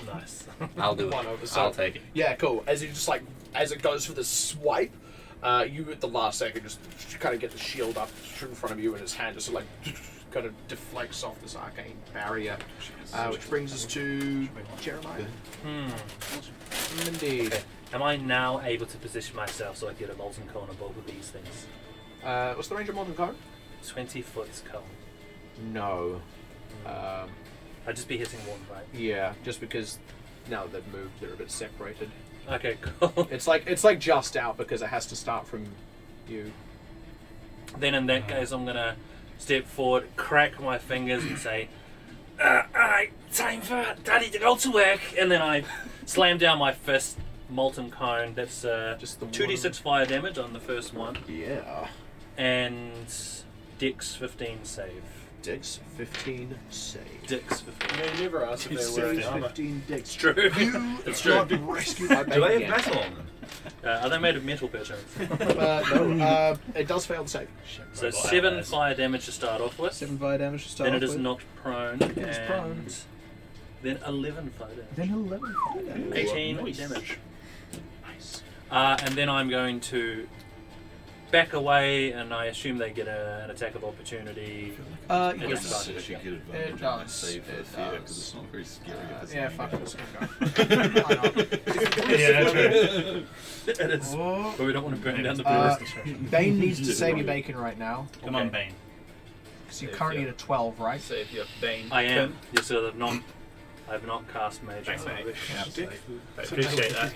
Nice. I'll do it. One over, I'll take it. Yeah, cool. As you just like, as it goes for the swipe, you at the last second just kind of get the shield up in front of you, and his hand just like kind of deflects off this arcane barrier, which brings us to Jeremiah. Indeed. Okay. Am I now able to position myself so I get a molten cone on both of these things? What's the range of Molten Cone? 20 foot cone. No. I'd just be hitting one, right? Yeah, just because now they've moved, they're a bit separated. Okay, cool. It's like just out because it has to start from you. Then in that case, I'm gonna step forward, crack my fingers, and say, "Alright, time for Daddy to go to work." And then I slam down my first molten cone. That's Just the 2d6 fire damage on the first one, Yeah. and Dex 15 save. Dex 15 save. Dex 15. You never asked if they were wearing armor. 15 Dex. It's true. It's true. Rescued by Do they have Bacon. metal on them? Are they made of metal, perchance? No, it does fail the save. So 7 fire damage to start off with. 7 fire damage to start Then off it is with. knocked prone. is and prone. Then 11 fire damage. Then 11 fire damage. 18 Nice. damage. Nice. And then I'm going to back away, and I assume they get an attack of opportunity. Yes. Yes. If you get It advantage on the does. save for It fear, does. because it's not very scary. if it's Yeah, not fuck it, let's mean. go. Why not? Yeah, true. It is. But we don't want to burn down the brewery. Bane needs to save your bacon right now. Come on, Bane. Because you're currently at a 12, right? Say if you have Bane. I am. Yes, so I've not cast Mage. Thanks, mate. Yeah. I appreciate that.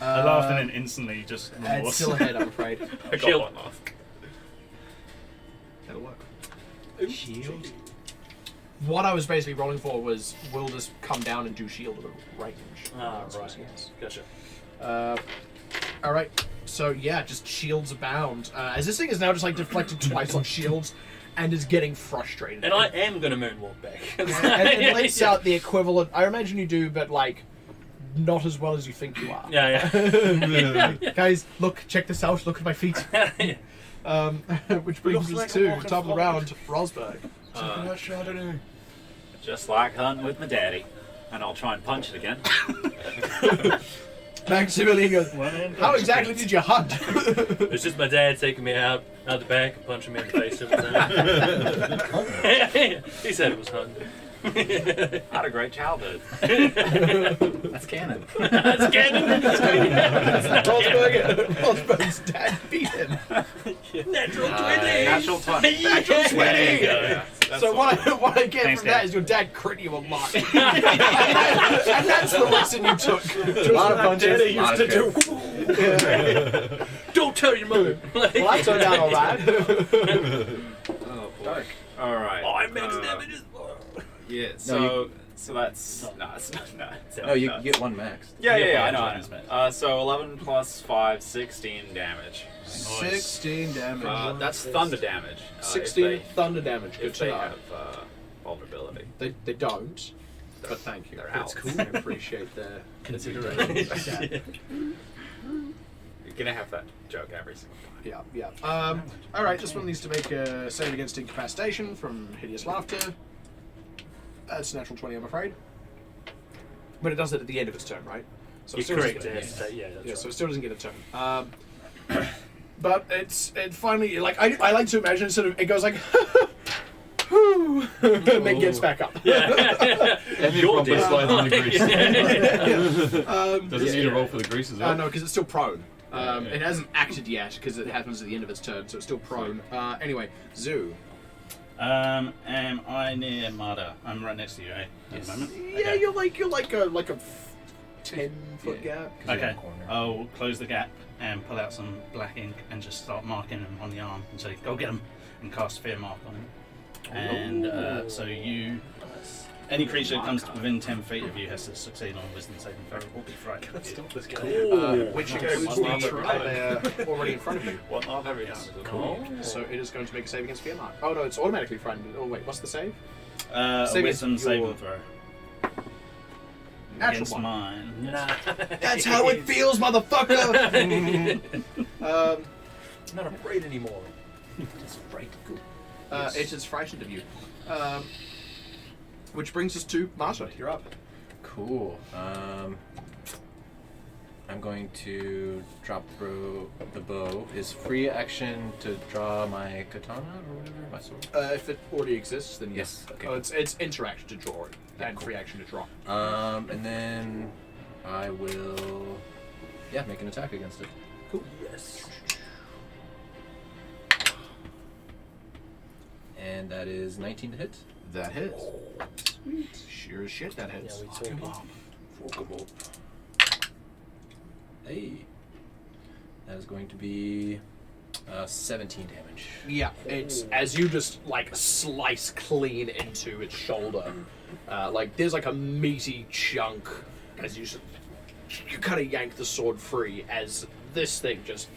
I laughed and then instantly just It's remorse. still ahead, I'm afraid. I got Shield. one laugh. That'll work. Shield. What I was basically rolling for was, will this come down and do shield at a range? Ah, The answer right. is yes. Gotcha. Alright, so yeah, just shields abound. As this thing is now just like deflected twice on shields and is getting frustrated. And I am going to moonwalk back. and it lets out the equivalent, I imagine you do, but like, not as well as you think you are. Yeah. Guys, look, check this out, look at my feet. Which brings us to the top of the round, Rosberg. Just like hunting with my daddy. And I'll try and punch it again. Maximilian goes, how exactly did you hunt? It's just my dad taking me out the back and punching me in the face every time. He said it was fun. I had a great childhood. That's canon. That's canon. Rosberg's dad beat him. Natural 20. Natural 20. Natural 20. Yeah, So what I get Thanks, from that Dad. is your dad crit you a lot. And that's the lesson you took. A lot of punches. Daddy used to do. Don't tell your mother. Well, that turned out alright. Oh boy. Alright. Oh, I max damage as well. Yeah, No, so that's no, it's not. No, you get one max. Yeah, I Yeah, know. it's So 11 plus 5, 16 damage. 16 damage. That's thunder damage. 16 thunder damage. Good If to they know. have vulnerability. They don't. But thank you. They're That's out. cool. I appreciate the consideration. You're gonna have that joke every single time. Yeah. Alright, this one needs to make a save against incapacitation from hideous laughter. That's a natural 20, I'm afraid. But it does it at the end of its turn, right? So You're it still doesn't correct. get a- Yes. Yeah, that's Yeah, right. so it still doesn't get a turn. But it finally, like, I like to imagine sort of, it goes like, whew, and then gets back up. Yeah. And You're then dead. slide on the grease. Does it Yeah. need a roll for the grease as well? No, because it's still prone. Yeah. It hasn't acted yet because it happens at the end of its turn, so it's still prone. Anyway, Zoo. Am I near Marder? I'm right next to you, eh? At the moment. Yeah, Okay. you're like a 10-foot gap. Okay. I'll close the gap and pull out some black ink and just start marking him on the arm and say, "Go get him," and cast Fear Mark on him. And so any creature that comes within 10 feet of you has to succeed on a Wisdom saving throw or be frightened. Let's stop this guy. Which Okay, includes one the arm they're already in front of you. One arm every time. Cool. So it is going to make a save against Fear Mark. Oh no, it's automatically frightened. Oh wait, what's the save? A Save Wisdom your- saving throw. Natural Against one. mine. Nah. That's how it feels, motherfucker! Not afraid anymore. Just frightened. It is frightened of you. Which brings us to Marta. You're up. Cool. I'm going to drop the bow. Is free action to draw my katana or whatever, my sword? If it already exists, then Yes, okay. Oh, it's interaction to draw it, and free action to draw. And then I will, make an attack against it. Cool. Yes. And that is 19 to hit. That hits. Sweet. Sure as shit, that hits. Yeah, we talking. Hey. That is going to be 17 damage. Yeah, it's as you just like slice clean into its shoulder. Like there's like a meaty chunk as you kind of yank the sword free as this thing just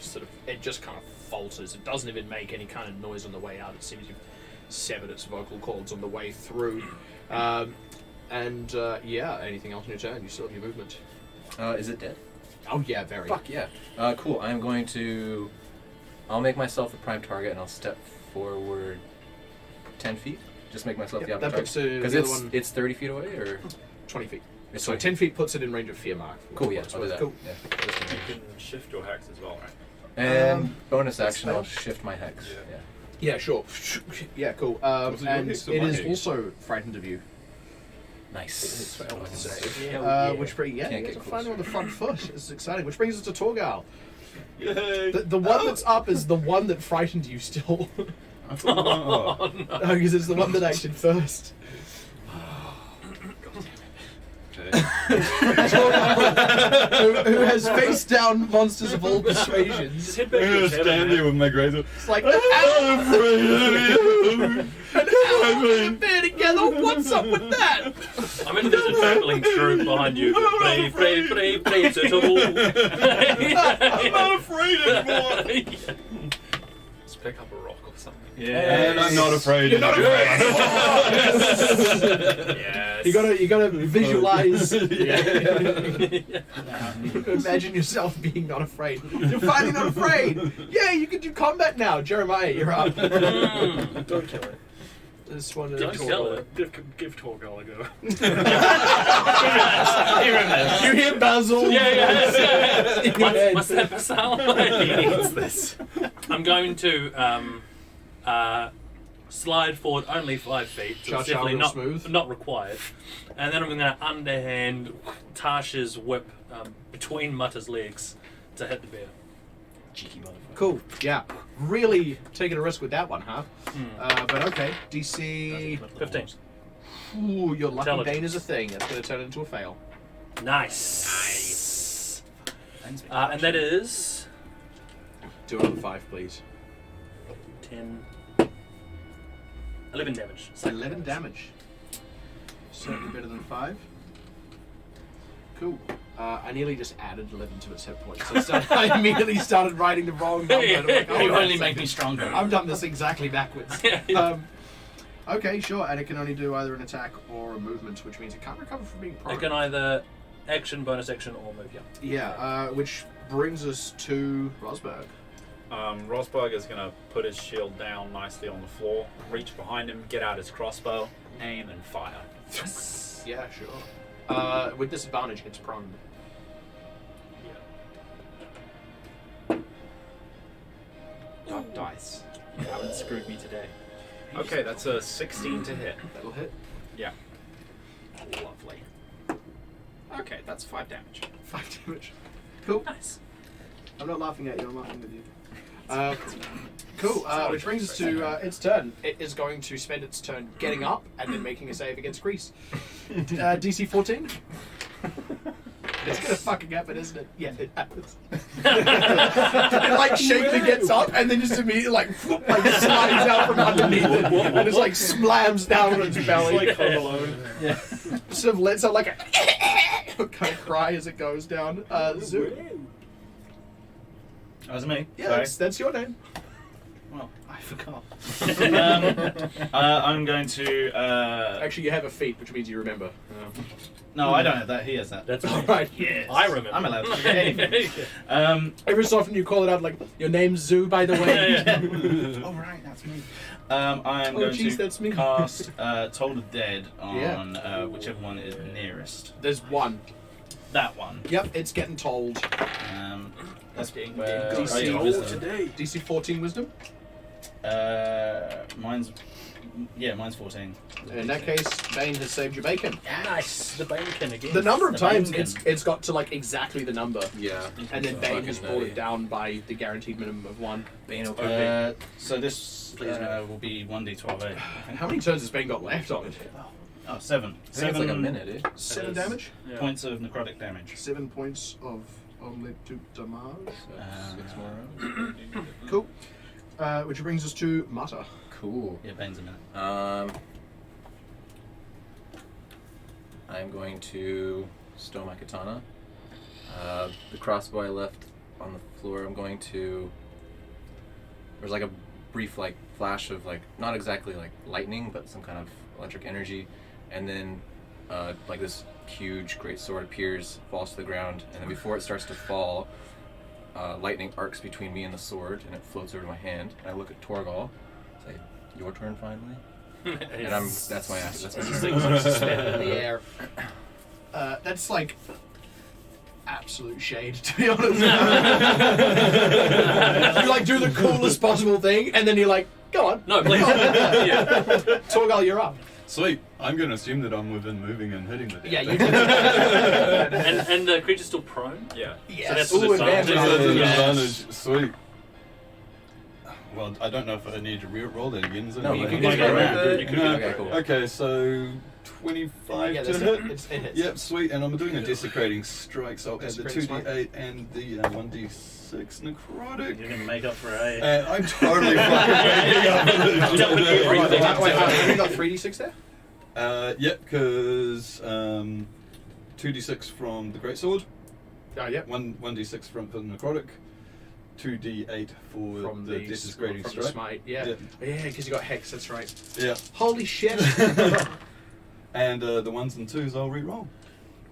kind of falters. It doesn't even make any kind of noise on the way out. It seems you've severed its vocal cords on the way through. Anything else on your turn? You still have your movement. Is it dead? Oh yeah, very. Fuck yeah. Cool. I'll make myself a prime target and I'll step forward 10 feet. Just make myself the Yep, that opportunity. puts Because the other one it's 30 feet away, or 20 feet. it's So 20 10 feet puts it in range of Fear Mark. Cool. Yeah, I'll do that. Cool. Yeah. You can shift your hex as well, right? And bonus that's action, I'll shift my hex. Yeah. Yeah. Yeah, sure. Yeah, cool. Was it your And haste or it my is haste? also frightened of you. Nice. I would say. Hell yeah. Which brings Can't you get guys are finally on the front foot. This is exciting. Which brings us to Torgal. Yay! The one that's up is the one that frightened you still. Oh, No, because it's the one that acted first. okay. who has faced down monsters of all persuasions. Just hit back I'm your gonna head stand and here with my greater. It's like, I'm afraid of you. they're together. What's up with that? I'm in the traveling troop behind you. Brave, brave, brave, brave, turtle. I'm not afraid anymore. Let's pick up a rock or something. And I'm not afraid. You're not anymore. Yes. You gotta visualize. Imagine yourself being not afraid. You're finally not afraid. Yeah, you can do combat now. Jeremiah, you're up. don't kill it. This one Don't is. kill it. Give Torgal a go. You hear Basil? Yeah. In your head. What's that sound? He needs this. I'm going to slide forward only 5 feet. So Cha-cha it's definitely real not smooth. not required. And then I'm going to underhand Tasha's whip between Muta's legs to hit the bear. Cheeky motherfucker. Cool. Yeah. Really taking a risk with that one, huh? But okay. DC. 15. Ooh, your lucky Intelligence. bane is a thing. That's going to turn into a fail. Nice. And that is Do another 5, please. 10, 11 damage. 11 damage. Certainly better than 5. Cool. I nearly just added 11 to its hit points. So I immediately started writing the wrong number. And I'm like, oh, You only that's- make me stronger. I've done this exactly backwards. Okay, sure. And it can only do either an attack or a movement, which means it can't recover from being prone. It can either action, bonus action, or move. Yeah. Yeah, which brings us to Rosberg. Rosberg is going to put his shield down nicely on the floor, reach behind him, get out his crossbow, aim, and fire. Yeah, sure. With disadvantage, it's prone. dice. You haven't screwed me today. Okay, that's a 16 to hit. That'll hit. Yeah. Lovely. Okay, that's 5 damage. 5 damage. Cool. Nice. I'm not laughing at you, I'm laughing with you. Cool, which brings us to its turn. It is going to spend its turn getting up and then making a save against Grease. DC 14? It's gonna fucking happen, isn't it? Yeah, it happens. It like shakily gets up and then just immediately like slides out from underneath it and just like slams down on its belly. Like Home Alone. Yeah. Sort of lets out like a kind of cry as it goes down. Zoo. That was me. Yeah, Sorry. that's your name. Well, I forgot. I'm going to. Actually, you have a feat, which means you remember. No, I don't have that. He has that. That's All right. Yes. I remember. I'm allowed to forget anything. Every so often you call it out like, your name's Zoo, by the way. Oh right, that's me. I'm Oh, going jeez, to that's me. cast Toll the Dead on Yeah. whichever one is nearest. There's one. That one. Yep, it's getting told. That's DC DC 14 Wisdom. Mine's 14. In that case, Bane has saved your bacon. Nice. The bacon again. The number of The times bacon. it's got to like exactly the number, Yeah. and then Bane has Fucking brought nutty. it down by the guaranteed minimum of 1. Bane okay. So this will be 1d12. And how many turns has Bane got left on it? Oh, 7. I think it's like a minute, eh? 7 damage. Yeah. Points of necrotic damage. 7 points of only 2 damage. So 6 more rounds. Cool. Which brings us to Mata. Cool. Yeah, Bane's a minute. I'm going to stow my katana. The crossbow I left on the floor, I'm going to... There's like a brief like flash of like, not exactly like lightning, but some kind of electric energy. And then like this huge great sword appears, falls to the ground, and then before it starts to fall, lightning arcs between me and the sword, and it floats over to my hand. And I look at Torgal, say, "Your turn finally." And that's my action. That's my Things are suspended in the air. That's like absolute shade, to be honest. You like do the coolest possible thing, and then you're like, "Go on." No, please. Yeah. Torgal, you're up. Sweet. I'm going to assume that I'm within moving and hitting the damn Yeah, thing. you did. And the creature's still prone? Yeah. Yes. So that's Ooh, an advantage. That's an Yes. advantage. Sweet. Well, I don't know if I need to re-roll that again. Is it? No, You but can you go can right go there. right No. Okay, cool. Okay, so 25 Yeah, to that's hit. it. It hits. Yep, sweet. And I'm doing a desecrating strike, so I'll add the Desecrating 2d8 and the 1d6 necrotic. You're gonna make up for A. And I'm totally fucking making up for this. Wait, have you got 3d6 there? Yep, because 2d6 from the greatsword, Oh, yep. 1d6 from the necrotic, 2d8 for From the desecrating from the strike. smite. Yeah, yeah, because you got hex. That's right. Yeah, Holy shit! and the ones and twos I'll re-roll.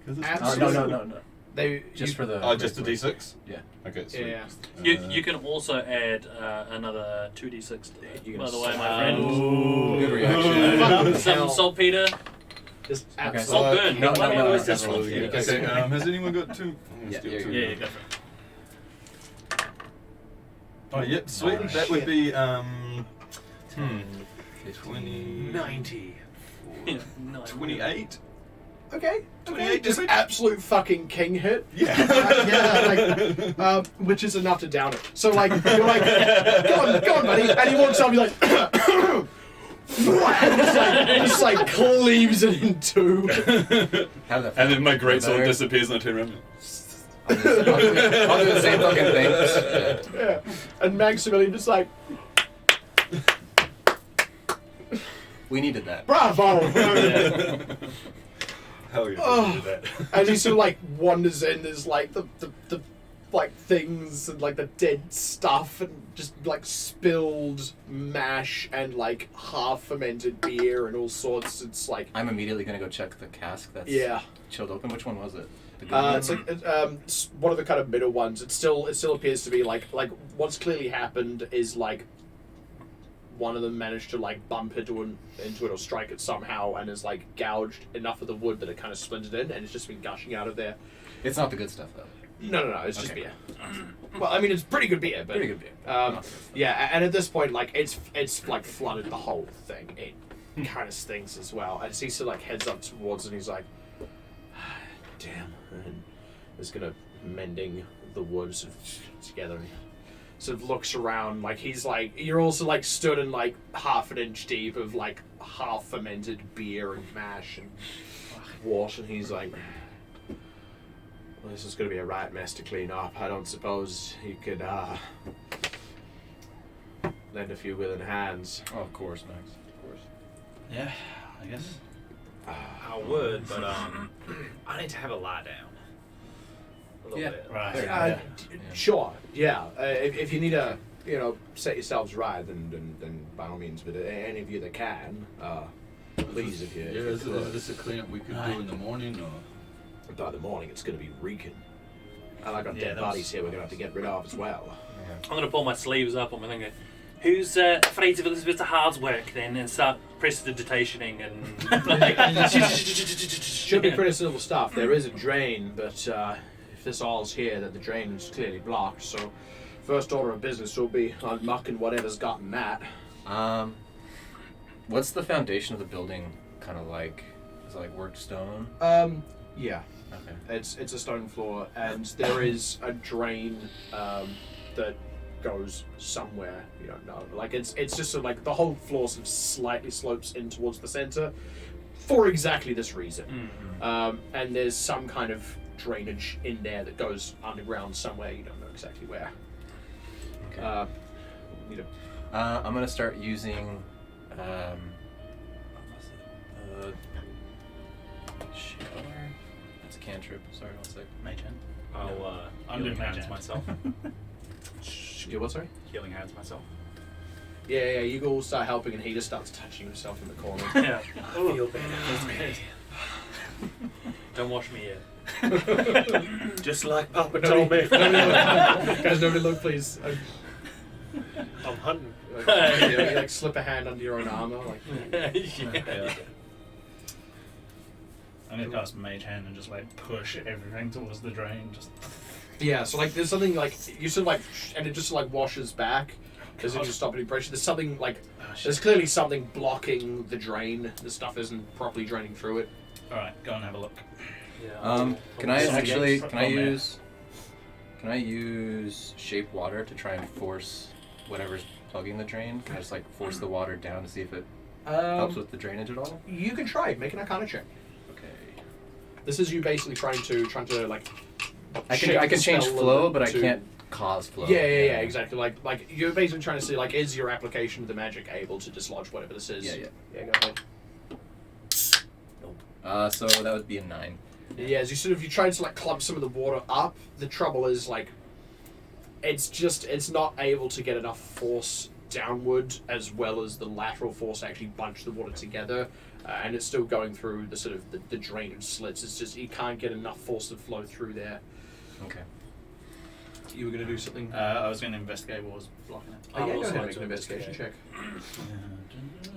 'Cause it's Absolutely. No. They Just for the... Oh, just a d6? Yeah. Okay, sweet. Yeah. You can also add another 2d6 to that, You by can the way, my say- friend. Good reaction. Some saltpeter. Just Okay. absolutely. Salt burn. No, Why do you always that's this what one? we Yeah. get. Okay, has anyone got two? I'm gonna Yeah, steal yeah, two. Yeah, go for it. Oh, yep, sweet. Nice. That would be 20... 90. Yeah, no. 28. Okay. 28 Just damage? absolute fucking king hit. Yeah. Which is enough to down it. So like you're like, go on, buddy, and he walks up, he's like, just like cleaves it in two. How did that And then my greatsword Better. disappears and I turn around. I'll do the same fucking thing. Yeah. And Maximilian just like, We needed that. bravo. Hell yeah. Oh. I did that. As he sort of like wanders in, there's like the like things and like the dead stuff and just like spilled mash and like half fermented beer and all sorts. It's like, I'm immediately gonna go check the cask that's yeah. chilled open. Which one was it? The good one? It's like it's one of the kind of middle ones. It still appears to be like what's clearly happened is like one of them managed to like bump into it or strike it somehow and has like gouged enough of the wood that it kind of splintered in and it's just been gushing out of there. It's not the good stuff though. No, it's just Okay. beer. Well, I mean, it's pretty good beer, but Pretty good beer. yeah, and at this point, like it's like flooded the whole thing. It kind of stinks as well. And he sort of like heads up towards it, and he's like, "Damn!" And is gonna mending the wood sort of together. And he sort of looks around, like he's like, you're also like stood in like half an inch deep of like half fermented beer and mash and water, and he's like, well, this is going to be a right mess to clean up. I don't suppose you could lend a few willing hands. Oh, of course, Max. Of course. Yeah, I guess. I would, but I need to have a lie down. A little Yeah. bit. Right. Yeah. Sure, yeah. If you need to, set yourselves right, then by all means. But any of you that can, please, if you. Yeah, if you is could. this a cleanup we could do in the morning, or? By the morning, it's going to be reeking. And I got Yeah, dead that bodies was- here we're going to have to get rid of as well. I'm going to pull my sleeves up on my thing. Who's afraid of Elizabeth Hard's work then, and start prestidigitationing and like. Should be pretty simple stuff. There is a drain, but if this all's here, then the drain is clearly blocked. So, first order of business will be unmucking whatever's gotten that. What's the foundation of the building kind of like? Is it like worked stone? Yeah. Okay. It's a stone floor, and there is a drain that goes somewhere. You don't know. Like it's just sort of like the whole floor sort of slightly slopes in towards the center, for exactly this reason. And there's some kind of drainage in there that goes underground somewhere. You don't know exactly where. Okay. I'm gonna start using. Shower. That's a cantrip. Sorry, one sec. Mage hand. I'm doing healing mage hands hand. myself. You what? Sorry. Healing hands myself. Yeah. You all start helping, and he just starts touching himself in the corner. Yeah. I feel better. Don't wash me yet. Just like Papa told me. Guys, nobody look, please. I'm hunting. You like slip a hand under your own armor, like. Yeah. I'm gonna cast Mage Hand and just like push everything towards the drain. Just Yeah, so like there's something like you sort of like, and it just like washes back because it just stops any pressure. There's something like there's clearly something blocking the drain. The stuff isn't properly draining through it. all right, go and have a look. Can I Something actually? against- Can I oh, man. use? Can I use shape water to try and force whatever's plugging the drain? Can I just like force the water down to see if it helps with the drainage at all? You can try make an Arcana check. Okay. This is you basically trying to like. I shape can the change spell a flow, little but I to- can't cause flow. Yeah, exactly. Like you're basically trying to see like is your application of the magic able to dislodge whatever this is? Yeah. Yeah, go ahead. So that would be a 9. Yeah, as you try to like clump some of the water up, the trouble is like it's not able to get enough force downward as well as the lateral force to actually bunch the water together, and it's still going through the sort of the drainage slits. It's just you can't get enough force to flow through there. Okay. You were going to do something? I was gonna investigate what was blocking it. Yeah, go also ahead and like make to an investigation check.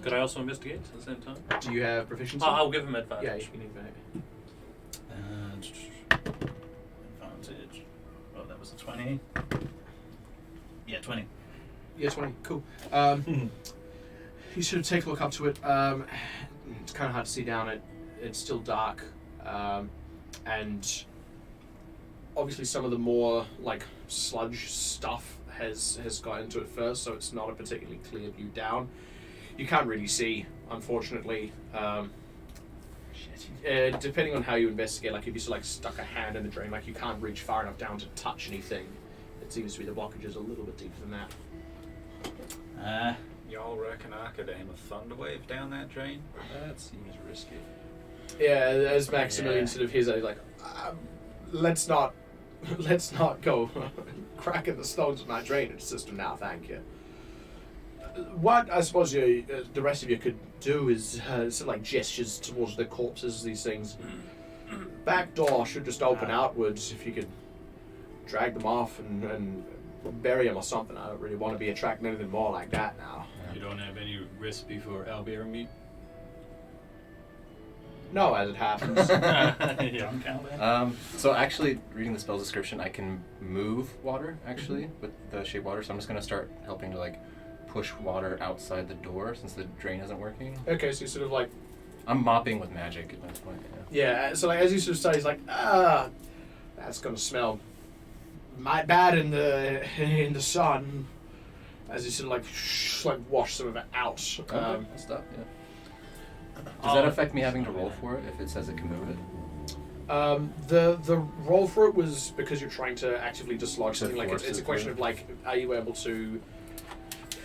Could I also investigate at the same time? Do you have proficiency? I'll give him advantage. Yeah, you can advantage. Advantage. Oh, that was a 20. Yeah, 20. Yeah, 20. Cool. You sort of take a look up to it. It's kind of hard to see down it. It's still dark. And obviously some of the more like sludge stuff has got into it first, so it's not a particularly clear view down. You can't really see, unfortunately. Depending on how you investigate, like if you like stuck a hand in the drain, like you can't reach far enough down to touch anything. It seems to be the blockage is a little bit deeper than that. Y'all reckon I could aim a thunder wave down that drain? That seems risky. Yeah, as Maximilian Yeah. sort of hears that, he's like, let's not go cracking the stones of my drainage system now, thank you. What I suppose the rest of you could do is sort of like gestures towards the corpses, these things. Back door should just open outwards. If you could drag them off and bury them or something. I don't really want to be attracting anything more like that now. You don't have any recipe for albert meat? No, as it happens. Drunk out there. So actually, reading the spell description, I can move water actually with the shape water. So I'm just gonna start helping to like push water outside the door since the drain isn't working. Okay, so you sort of like, I'm mopping with magic at this point. Yeah. yeah. So like as you sort of start, he's like, that's gonna smell might bad in the sun. As you sort of like wash some of it out. Okay, that's stuff. Yeah. Does that affect me having to roll for it if it says it can move it? The roll for it was because you're trying to actively dislodge To something. Like force it's a it question through. of like, are you able to?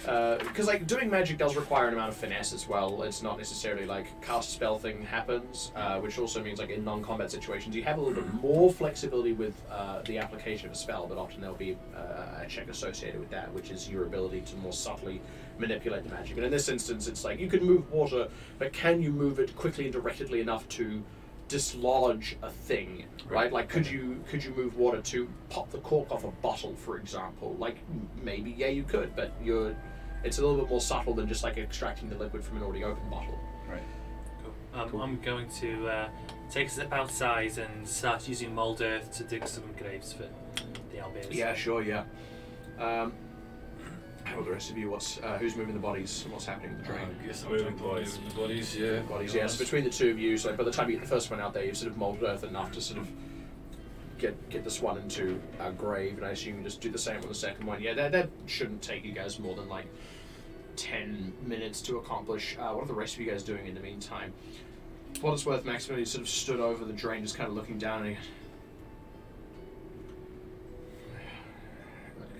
Because like doing magic does require an amount of finesse as well. It's not necessarily like cast a spell thing happens, which also means like in non-combat situations you have a little bit more flexibility with the application of a spell, but often there'll be a check associated with that, which is your ability to more subtly manipulate the magic. And in this instance, it's like you can move water, but can you move it quickly and directly enough to dislodge a thing, right? Like, could you move water to pop the cork off a bottle, for example? Like, maybe, yeah, you could, but it's a little bit more subtle than just like extracting the liquid from an already open bottle. Right. Cool. I'm going to take a step outside and start using mould earth to dig some graves for the Albiers. Yeah, sure, yeah. How about the rest of you? Who's moving the bodies and what's happening with the drain? I guess I'm moving the bodies, yeah. Bodies, yeah. So between the two of you, so by the time you get the first one out there, you've sort of moulded earth enough to sort of get this one into a grave, and I assume you just do the same on the second one. Yeah, that shouldn't take you guys more than like 10 minutes to accomplish. What are the rest of you guys doing in the meantime? For what it's worth, Maximilian sort of stood over the drain, just kind of looking down, and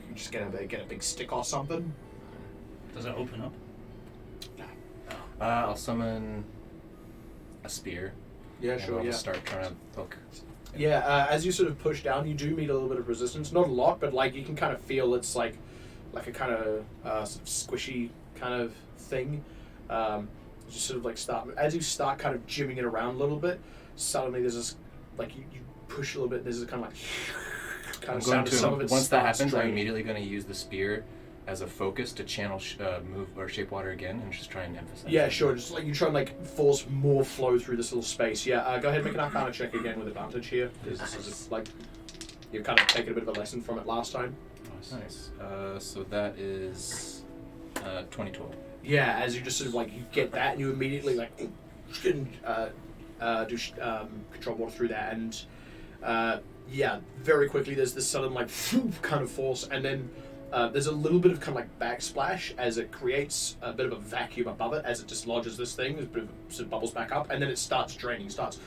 you just get a big stick or something. Does it open up? I'll summon a spear. Yeah, and sure, I'll yeah. just start trying to poke. Yeah, as you sort of push down, you do meet a little bit of resistance. Not a lot, but like you can kind of feel it's like a kind of sort of squishy kind of thing. Just sort of like as you start kind of jimming it around a little bit, suddenly there's this like you push a little bit. There's this kind of like kind I'm of going sound. Some of to it once that starts happens, I'm draining. immediately going to use the spear as a focus to channel move or shape water again and just try and emphasize. Yeah, it. sure. Just like you try and like force more flow through this little space. Yeah, go ahead and make an Arcana check again with advantage here, because this is like you've kind of taken a bit of a lesson from it last time. Nice. So that is 2012. Yeah, as you just sort of like you get that, and you immediately like do control water through that, and yeah, very quickly there's this sudden like kind of force, and then there's a little bit of kind of like backsplash as it creates a bit of a vacuum above it as it dislodges this thing. There's a bit of sort of bubbles back up, and then it starts draining, starts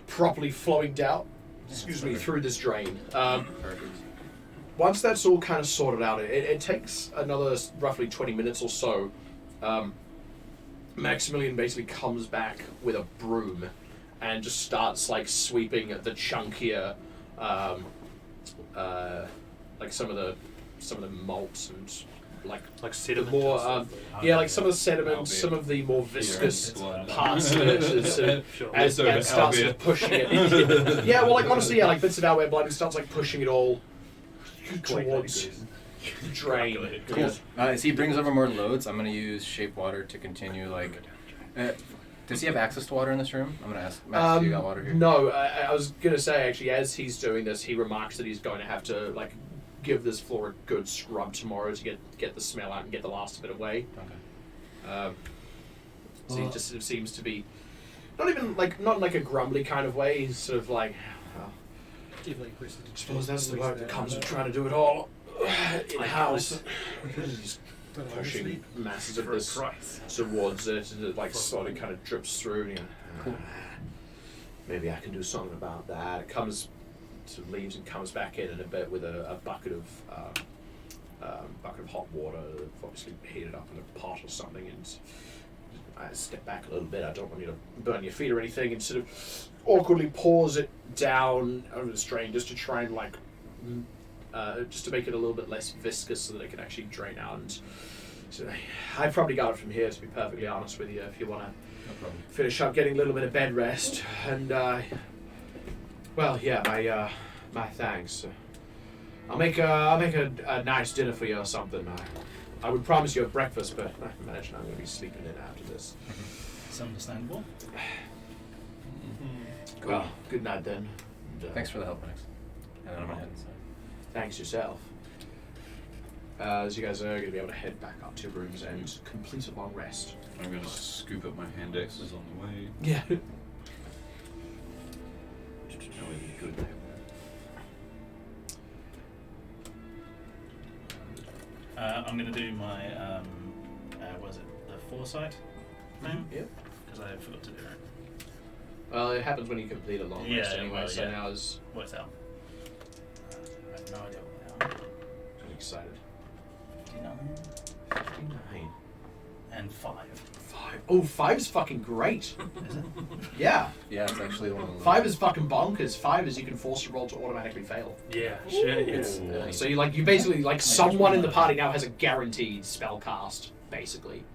properly flowing down. Excuse me, through this drain. Perfect. Once that's all kind of sorted out, it takes another roughly 20 minutes or so. Maximilian basically comes back with a broom and just starts like sweeping the chunkier, like some of the malts and like the sediment. more and stuff. yeah, like some of the sediment, Albeit. some of the more viscous Blood. parts of it Sure. as Also it starts albeit. pushing it. Yeah, well, like honestly, yeah, like bits of Albeit blood, and starts like pushing it all towards the drain. Cool. As he brings over more loads, I'm going to use shape water to continue like. Does he have access to water in this room? I'm going to ask Max, do you got water here? No, I was gonna say actually, as he's doing this, he remarks that he's going to have to like give this floor a good scrub tomorrow to get the smell out and get the last of it away. Okay. So he just sort of seems to be not in like a grumbly kind of way. He's sort of like, I suppose that's the work that comes with trying to do it all in house. He's pushing masses of this towards it, and it like slowly kind of drips through. And Cool. maybe I can do something about that. It comes, sort of leaves and comes back in a bit with a bucket of hot water, obviously heated up in a pot or something. And I step back a little bit. I don't want you to burn your feet or anything, and sort of awkwardly pours it down over the drain just to try and like. Just to make it a little bit less viscous so that it can actually drain out. And so I probably got it from here, to be perfectly honest with you, if you want to No problem. finish up getting a little bit of bed rest. And, well, yeah, my thanks. I'll make a nice dinner for you or something. I would promise you a breakfast, but I imagine I'm going to be sleeping in after this. It's understandable. Well, good night then. And, Thanks for the help, Max. And then I'm gonna head inside. Thanks yourself. As you guys are going to be able to head back up to your rooms and complete a long rest. I'm going to scoop up my hand axes on the way. Yeah. That would be good. I'm going to do my, what is it, the foresight thing? Yep. Because I forgot to do it. Well, it happens when you complete a long Yeah, rest anyway, well, so yeah. now is... What's out? I have no idea what they are. I'm excited. 59 59. and 5. 5. Oh, 5 is fucking great. Is it? Yeah. Yeah, it's actually one of the 5 is fucking bonkers. 5 is you can force a roll to automatically fail. Yeah, shit. Yes. So you basically, someone in the party now has a guaranteed spell cast, basically.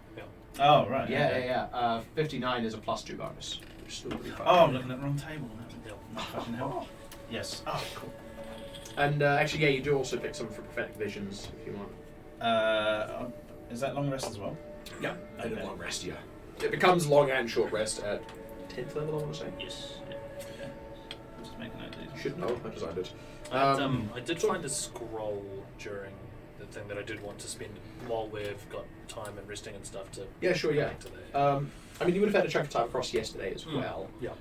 Oh, right. Yeah, okay. yeah. 59 is a +2 bonus. Which is still pretty fun. Oh, I'm looking at the wrong table. Not fucking hell. Yes. Oh, cool. And actually, yeah, you do also pick some for prophetic visions if you want. Is that long rest as well? Yeah, I did Okay. long rest, yeah. It becomes long and short rest at 10th level, I want to say. Yes. Yeah. Okay. I'm just making note of You these. should know, I designed it. I did find a scroll during the thing that I did want to spend while we've got time and resting and stuff to. Yeah, sure, yeah. connect to the- I mean, you would have had to track of time across yesterday as well. Yeah.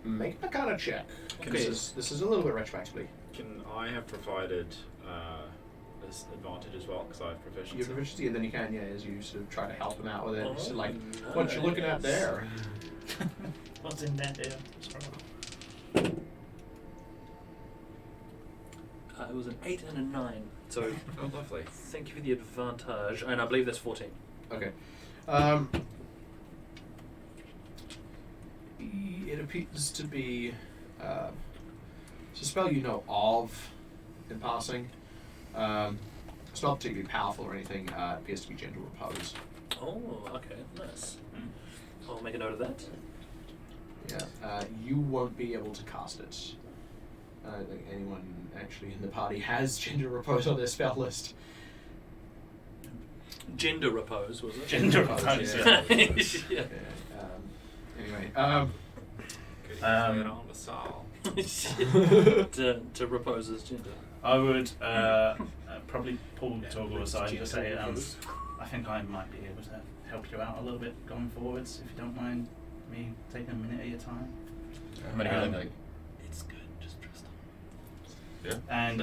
Make a kind of check. Okay. This is a little bit retroactively. Can I have provided this advantage as well because I have proficiency? Your proficiency, and then you can, yeah, as you sort of try to help him out with it. Oh, So, like, what you looking at there? What's in that there? It was an 8 and a 9. So Oh, lovely. thank you for the advantage, and I believe that's 14. Okay. It appears to be it's a spell you know of in passing. It's not particularly powerful or anything. It appears to be gentle repose. Oh, okay, nice. I'll make a note of that. Yeah. You won't be able to cast it. I don't think anyone actually in the party has gentle repose on their spell list. Gender repose, was it? Gender repose, yeah. Yeah. Anyway. Could you play it on the Sal? to repose as gender. I would probably pull Torgal aside and just say, I think I might be able to help you out a little bit going forwards, if you don't mind me taking a minute at your time. I'm gonna go and like, It's good, just trust him. And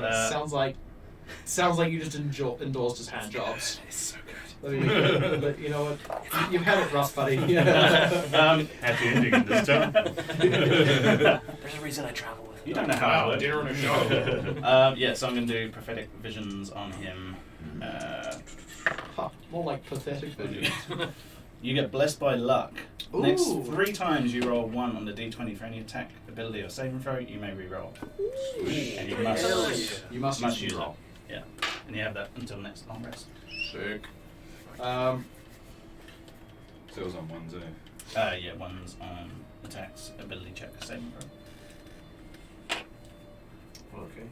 Sounds like you just endorsed his hand jobs. It's so good. You know what? You've had it rough, buddy. happy ending this time. There's a reason I travel with You don't know how I work. dinner and a show. Yeah, so I'm going to do prophetic visions on him. More like pathetic vision. You get blessed by luck. Ooh. Next 3 times you roll 1 on the d20 for any attack, ability, or saving throw, you may re-roll. And you must, Hell yeah. You must use roll. it. Yeah. And you have that until next long rest. Sick. So it was on ones, Yeah, 1's on attacks, ability check, saving throw. Okay.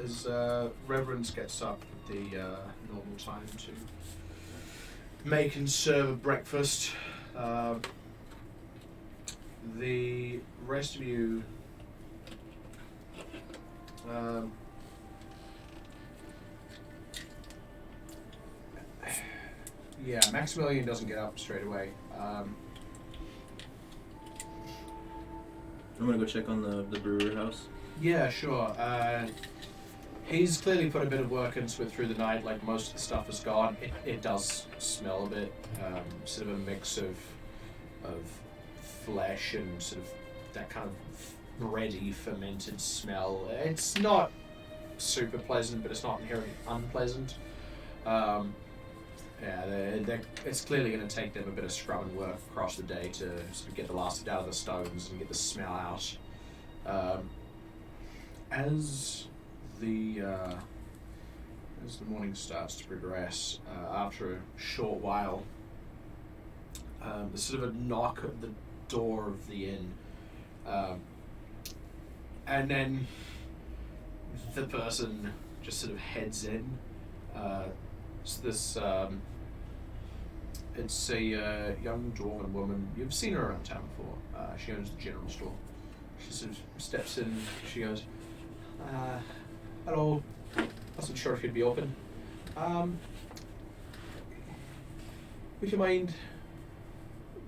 As Reverence gets up at the normal time to make and serve a breakfast, the rest of you yeah, Maximilian doesn't get up straight away. I'm gonna go check on the brewer house. Yeah, sure. He's clearly put a bit of work into it through the night. Like, most of the stuff is gone. It does smell a bit, sort of a mix of flesh and sort of that kind of bready, fermented smell. It's not super pleasant, but it's not inherently unpleasant. It's clearly going to take them a bit of scrubbing work across the day to sort of get the last out of the stones and get the smell out. As the morning starts to progress, after a short while, there's sort of a knock at the door of the inn, and then the person just sort of heads in. It's this It's a young dwarven woman. You've seen her around town before. She owns the general store. She sort of steps in. She goes, "Hello. Wasn't sure if you'd be open. Would you mind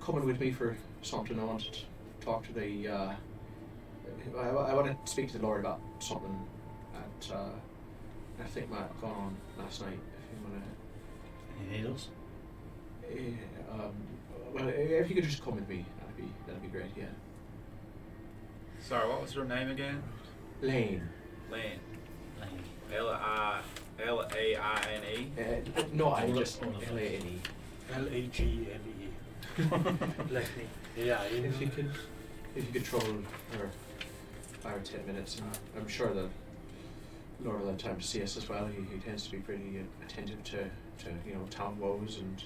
coming with me for something? I wanted to talk to the. I want to speak to the lawyer about something that I think might have gone on last night. If you want to." Any needles? Well, if you could just come with me, that'd be great. Yeah. Sorry, what was your name again? Lane. Lane. L-A-I-N-E? No, I just L-A-N-E. L-A-G-N-E. Lechny. Yeah, If you could trouble her 5 or 10 minutes, I'm sure the Lord will have time to see us as well. He tends to be pretty attentive to town woes, and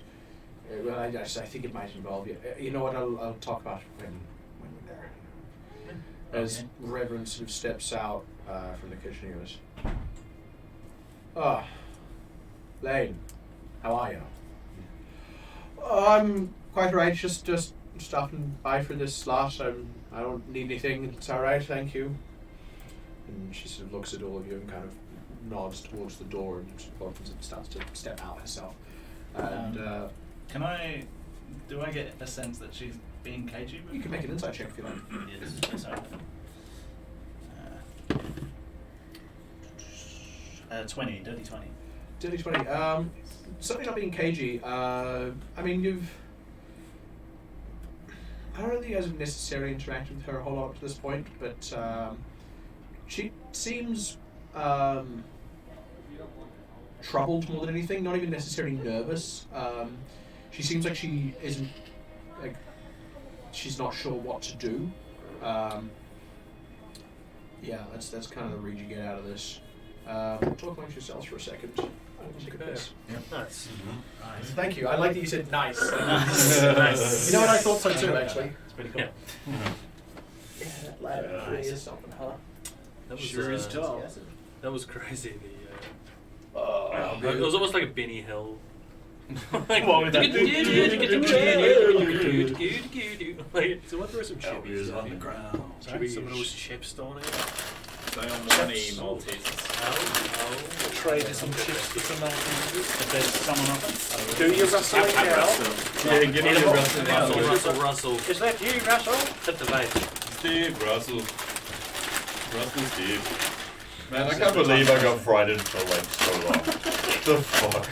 well, I think it might involve you. You know what? I'll talk about it when we're there. As Reverend sort of steps out from the kitchen, he goes, Lane, how are you? I'm quite right. Just stopping by for this slot. I don't need anything. It's all right, thank you. And she sort of looks at all of you and kind of nods towards the door and opens it and starts to step out herself. And do I get a sense that she's being cagey? you can make an insight check if you like. Yes. 20, dirty 20. Dirty 20. Certainly not being cagey. I mean, I don't know that you guys have necessarily interacted with her a whole lot up to this point, but she seems troubled more than anything, not even necessarily nervous. She seems like she isn't, like, she's not sure what to do. Yeah, that's kind of the read you get out of this. Talk amongst yourselves for a second. Look at this. Nice. Nice. Thank you. I like that you said nice. Nice. You know what? I thought so too, actually. It's pretty cool. Yeah. Yeah, that ladder really is something, huh? That was, Sure is tall. That was crazy. Oh, It was almost like a Benny Hill. Like, What with that? So what, there were some chips on the ground. Sorry? Some of those chips down here. So I'm money Maltesers. Trade some chips for some Maltesers. If there's someone up Do you Russell now? Yeah, give me the Russell. Is that you, Russell? Hit the vape. Steve, Russell, Steve. Man, I can't believe I got frightened for like so long. The fuck?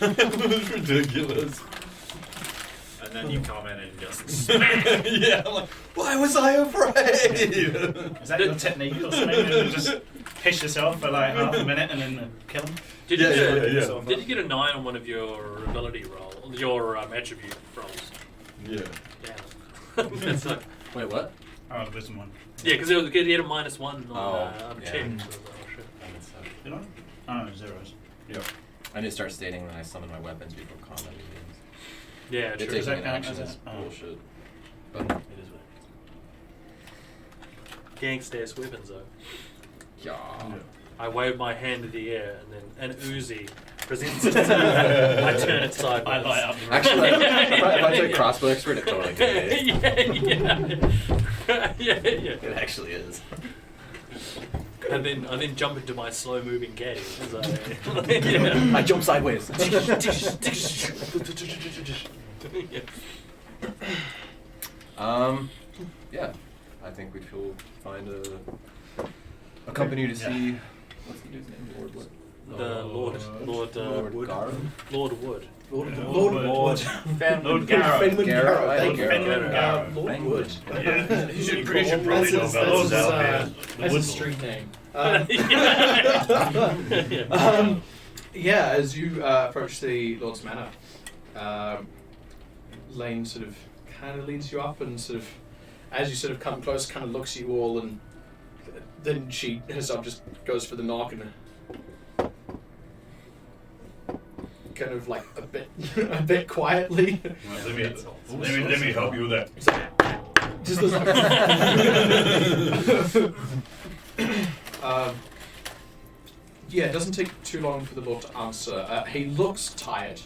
It was ridiculous. And then you come in and just Yeah, I'm like, why was I afraid? Is that your technique or something? You just piss yourself for like half a minute and then kill them? Did Yeah. you get a 9 on one of your ability roll, your attribute rolls? Yeah. Yeah. That's like, Wait, what? Oh, the wisdom one. yeah, because he had a -1 on yeah. check. Mm. So, oh, shit. Did I? Oh, zeros. Yep. I need to start stating when I summon my weapons before combat begins. Yeah, It true. takes that an count action. as That's a- bullshit. But It is what Gangsta-ass weapons though. yeah. I wave my hand in the air, and then an Uzi presents itself. I turn it sideways. I light up the room. Actually, if I took crossbow expert, it totally could be. yeah. It actually is. And then jump into my slow moving game. As I I jump sideways. Yeah. I think we should find a company to see. What's the dude's name? Lord what? The Lord Lord Garrow? Lord Wood. Lord Lord Garrow. Garrow. Garrow. Thank you. Garrow. Lord Wood. You should probably know about those out there. That's his street name. Yeah, as you approach the Lord's Manor, Lane sort of kind of leads you up and sort of, as you sort of come close, kind of looks at you all, and then she herself just goes for the knock and kind of like a bit quietly. Let me help you with that. Just looks like yeah, it doesn't take too long for the Lord to answer. He looks tired.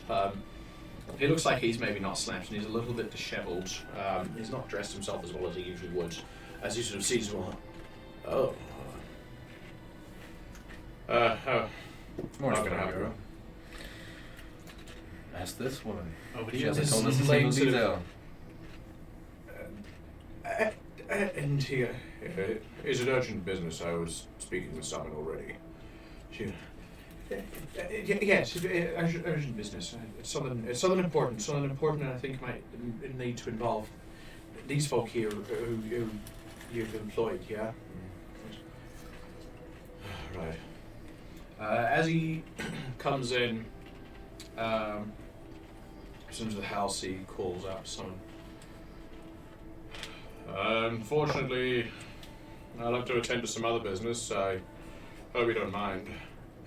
He looks like he's maybe not slept, and he's a little bit dishevelled. He's not dressed himself as well as he usually would. As he sort of sees one. Oh. Morning, How can I help you? Ask this woman. Over She to you. hasn't told us a Lane single sort of- detail. And here, is it urgent business? I was speaking with someone already. She. Yes, urgent business. It's something important. Something important, I think might need to involve these folk here who you've employed. Yeah. Right. As he comes in, into the house, he calls out someone. Unfortunately, I'll have to attend to some other business. I hope you don't mind.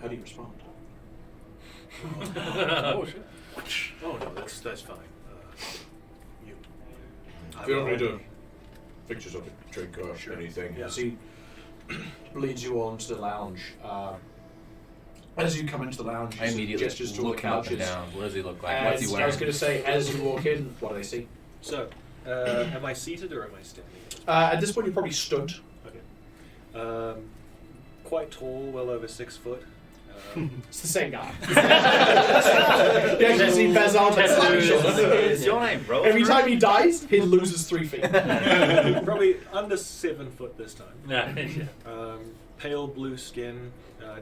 How do you respond? Oh shit. Oh no, that's fine. You. If you don't need to fix yourself a drink or anything. Yeah. As he leads you all into the lounge. As you come into the lounge, I he immediately gestures to all the look up and couches. down. What does he look like? What's he I wearing? was going to say, as you walk in, what do they see? So, am I seated or am I standing? At this point, you're probably stood. Okay. Quite tall, well over 6 foot. It's the same guy. You actually see Bezalt and Is your name Rose? Every time he dies, he loses 3 feet. Probably under 7 foot this time. Yeah. Pale blue skin,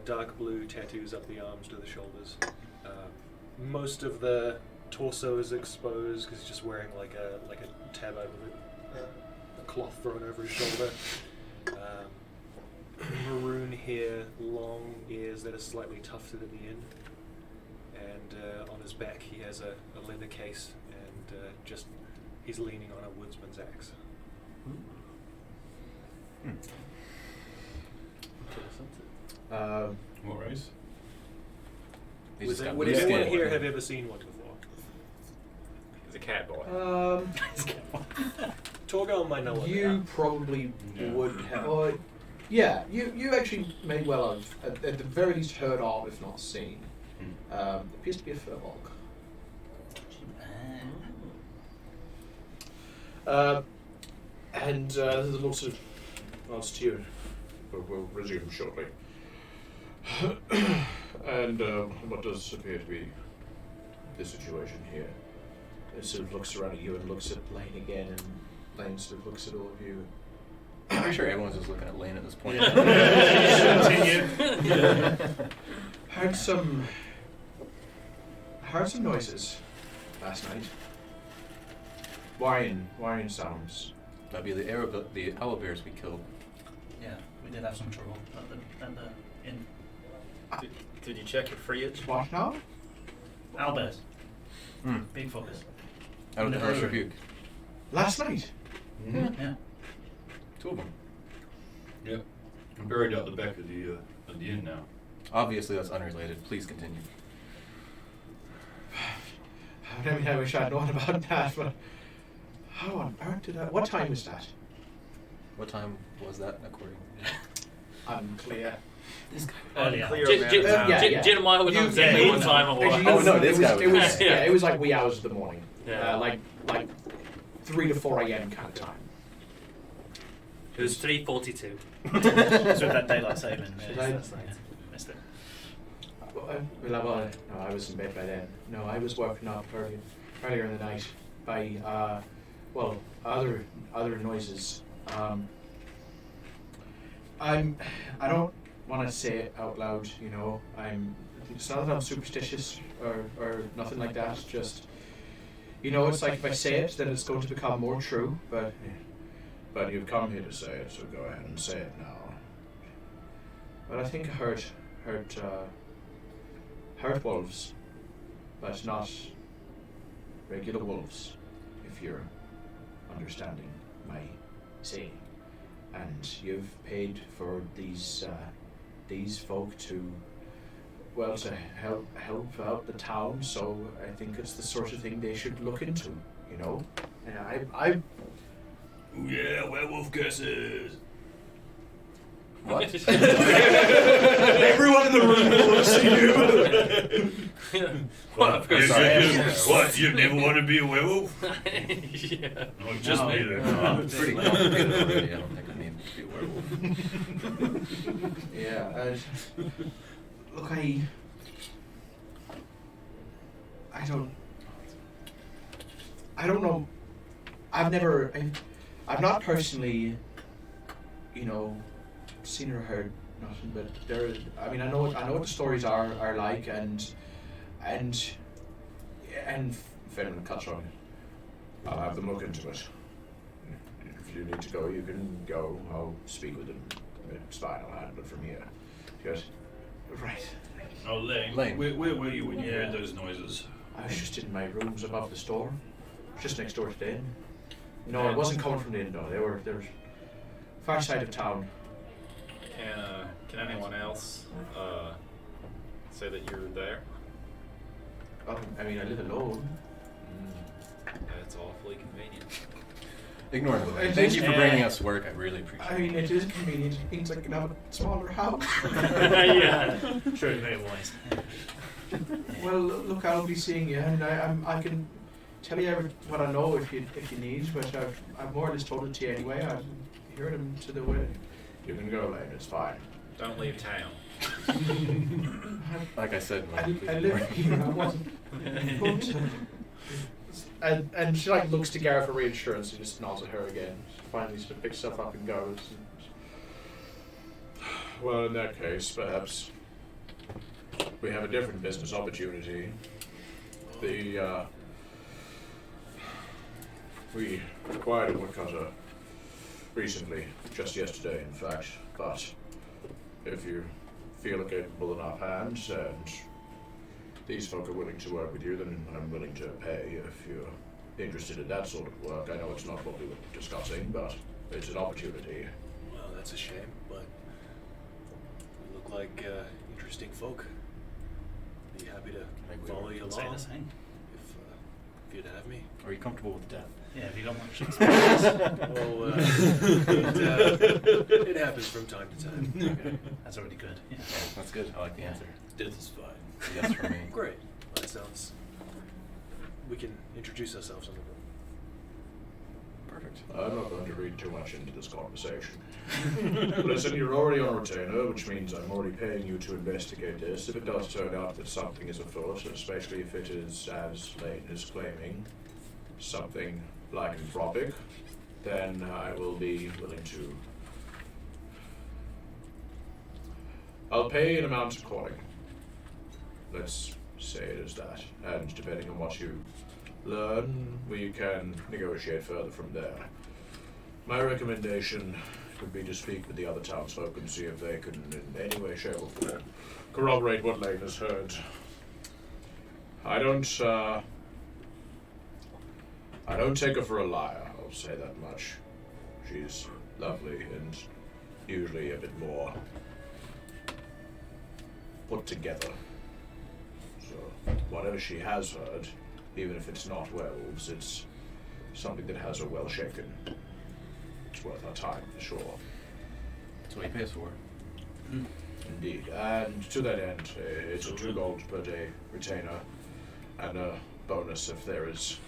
dark blue tattoos up the arms to the shoulders. Most of the torso is exposed because he's just wearing like a tab over a cloth thrown over his shoulder. Maroon hair, long ears that are slightly tufted at the end, and on his back he has a leather case, and he's leaning on a woodsman's axe. What race? He's just got Would blue anyone skin. here have ever seen one before? He's a cat boy. Torgal might know what they You are. probably Yeah. would have. Or, yeah, you actually may well have, at the very least, heard of, if not seen. Appears to be a furbolg. And there's a little sort of nods to you. We'll resume shortly. And what does appear to be the situation here? It sort of looks around at you and looks at Lane again, and Lane sort of looks at all of you. I'm pretty sure everyone's just looking at Lane at this point. Heard some noises last night. Worrying sounds. That'd be the owl bears we killed. Yeah, we did have some trouble at the inn. Did you check your fridge? What now? Owlbears. Hmm. Big fuckers. Out of the No. harsh rebuke. Last night? Yeah. 2 of them. Yep. I'm buried out the back of the inn now. Obviously, that's unrelated. Please continue. I mean, I wish I'd known about that, but how on earth did I? What time is that? What time was that, according? Unclear. Earlier. Clear Jim, amount Jim, of time. yeah, Jim, yeah. Jim and I would know You- exactly yeah, what time it was. Actually, Oh, no, it this was, guy it was, was- yeah, it was like wee hours of the morning. Yeah. Like 3 to 4 a.m. kind of time. It was 3:42. So with that daylight saving, Daylight missed it. No, I was in bed by then. No, I was woken up earlier in the night by other noises. I don't want to say it out loud, you know. It's not that I'm superstitious or nothing like that. Just, you know, it's like if I say it, then it's going to become more true. But you've come here to say it, so go ahead and say it now. But I think I heard wolves, but not regular wolves, if you're understanding my saying. And you've paid for these folk to help out the town. So I think it's the sort of thing they should look into, you know. And I Ooh, yeah, werewolf curses. What? everyone in the room looks at you. What? course You- I am. you- What? You never want to be a werewolf? Yeah. Oh, just No. me then. I'm pretty complicated already. I don't think I need to be a werewolf. Yeah. Look, I don't know. I've not personally, seen or heard nothing, but I know what the stories are like, and Fenton cuts on it. I'll have them look into it. If you need to go, you can go. I'll speak with them. It's fine. I'll handle it from here. Good. Right. Oh, Lane. Lane. Where were you when you heard those noises? I was just in my rooms above the store, just next door to the inn. No, it wasn't coming from the inn. No, they were far side of town. Can anyone else say that you're there? I live alone. That's awfully convenient. Ignore him. Thank you for bringing us work. I really appreciate it. It is convenient. It means I can have a smaller house. Yeah. Sure, very wise. Well, look, I'll be seeing you, and I can tell you what I know if you need, but I've more or less told it to you anyway. I've heard him to the way. You can go, Lane. It's fine. Don't leave town. Like I said, I please live ignore here. I wasn't. And she looks to Gareth for reassurance and just nods at her again. She finally sort of picks herself up and goes. Well, in that case, perhaps we have a different business opportunity. We acquired a woodcutter recently, just yesterday, in fact. But if you feel capable enough hands and these folk are willing to work with you, then I'm willing to pay if you're interested in that sort of work. I know it's not what we were discussing, but it's an opportunity. Well, that's a shame, but you look like interesting folk. Be happy to follow you Say along the same. if you'd have me. Are you comfortable with death? Yeah, have you got much experience? Oh, it happens from time to time. Okay, that's already good. Yeah. That's good. I like the answer. Death is fine. Yes for me. Great. That sounds. We can introduce ourselves on the road. Perfect. I'm not going to read too much into this conversation. Listen, you're already on retainer, which means I'm already paying you to investigate this. If it does turn out that something is afoot, especially if it is, as Lane is claiming, something lycanthropic, then I will be willing to. I'll pay an amount according. Let's say it as that. And depending on what you learn, we can negotiate further from there. My recommendation would be to speak with the other townsfolk and see if they can in any way, shape or form corroborate what Lane has heard. I don't take her for a liar, I'll say that much. She's lovely and usually a bit more put together. So, whatever she has heard, even if it's not werewolves, it's something that has her well shaken. It's worth our time, for sure. That's what he pays for. Indeed. And to that end, it's a 2 gold per day retainer, and a bonus if there is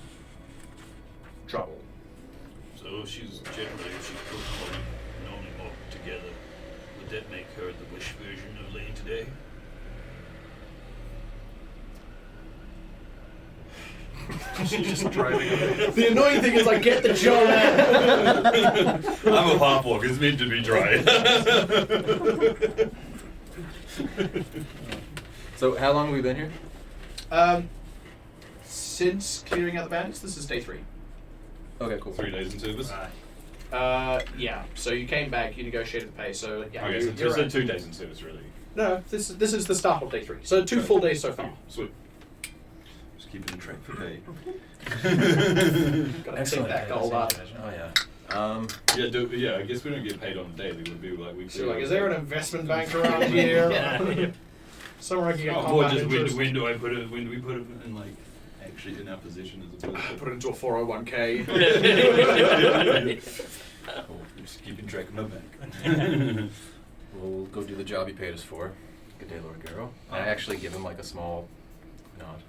trouble. So she's generally, if she's put normally more together, would that make her the wish version of Lane today? She's just driving away. The annoying thing is I get the joke. I'm a pop walk, it's meant to be dry. So, how long have we been here? Since clearing out the bandits, this is day 3. Okay, cool. 3 days in service? Yeah. So you came back, you negotiated the pay, so yeah. Okay, so you're right. 2 days in service, really. No, this is the start of day 3. So 2 full days so far. Sweet. Just keeping the track for pay. Gotta take that gold up. Oh yeah. Yeah, I guess we don't get paid on a daily. It would be like we. So like, is there an investment bank around here? Yeah. Somewhere I can get Oh, combat boy, just interest. when do we put it in like actually in our position as opposed to Put it into a 401k. just keeping track of my bank. We'll go do the job he paid us for. Good day, Lord Garrow. I actually give him like a small nod.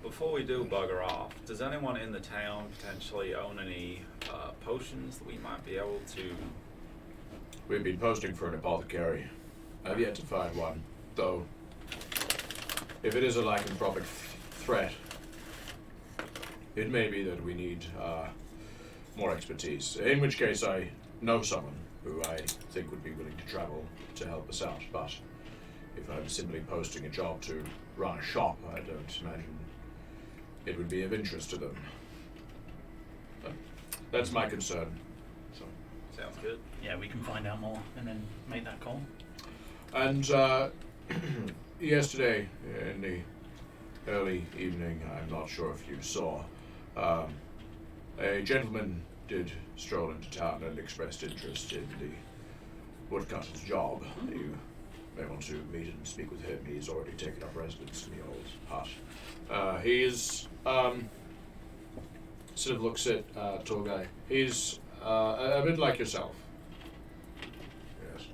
Before we do bugger off, does anyone in the town potentially own any potions that we might be able to? We've been posting for an apothecary. I've yet to find one, though. If it is a lycanthropic threat, it may be that we need more expertise. In which case, I know someone who I think would be willing to travel to help us out. But if I'm simply posting a job to run a shop, I don't imagine it would be of interest to them. But that's my concern. So. Sounds good. Yeah, we can find out more and then make that call. And yesterday in the early evening, I'm not sure if you saw, a gentleman did stroll into town and expressed interest in the woodcutter's job. You may want to meet and speak with him. He's already taken up residence in the old hut. He is, sort of looks at tall guy. He's a bit like yourself. Yes.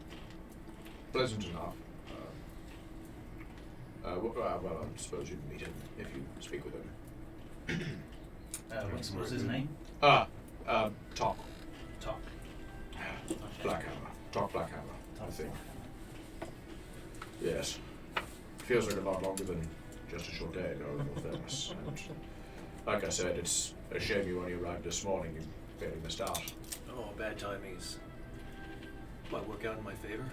Pleasant enough. Well, I suppose you can meet him if you speak with him. What's his name? Talk. Talk. Blackhammer. Talk Blackhammer, I think. Yes. Feels like a lot longer than just a short day ago, in all fairness. And like I said, it's a shame you only arrived this morning. You barely missed out. Oh, bad timing is. Might work out in my favor.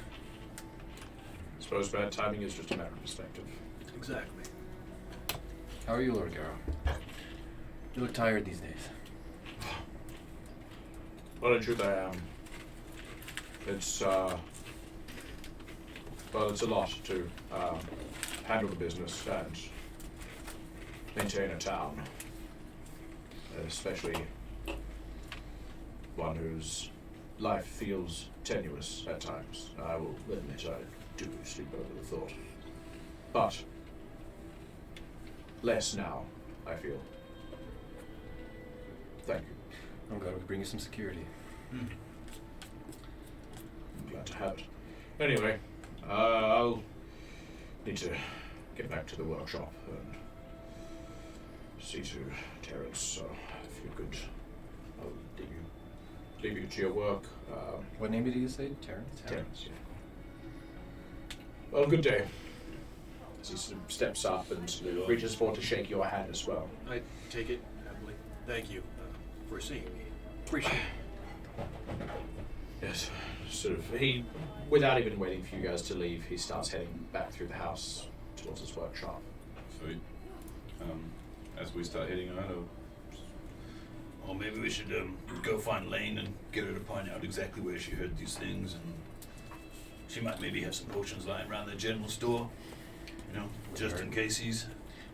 I suppose bad timing is just a matter of perspective. Exactly. How are you, Lord Garrow? You look tired these days. Well, in truth, I am. It's, well, it's a lot to handle the business and maintain a town. Especially one whose life feels tenuous at times. I will admit I do sleep over the thought. But less now, I feel. Thank you. I'm glad we could bring you some security. I'm glad to have it. Anyway, I'll need to get back to the workshop and see to Terrence, so if you could, I'll leave you to your work. What name did you say? Terrence? Terrence, yeah. Well, good day. As he sort of steps up and reaches forward to shake your hand as well. I take it happily. Thank you for seeing me. Appreciate it. Yes, sort of. He, without even waiting for you guys to leave, he starts heading back through the house towards his workshop. Sweet. As we start heading out, Or maybe we should go find Lane and get her to point out exactly where she heard these things, and she might maybe have some potions lying around the general store, you know, just in case he's.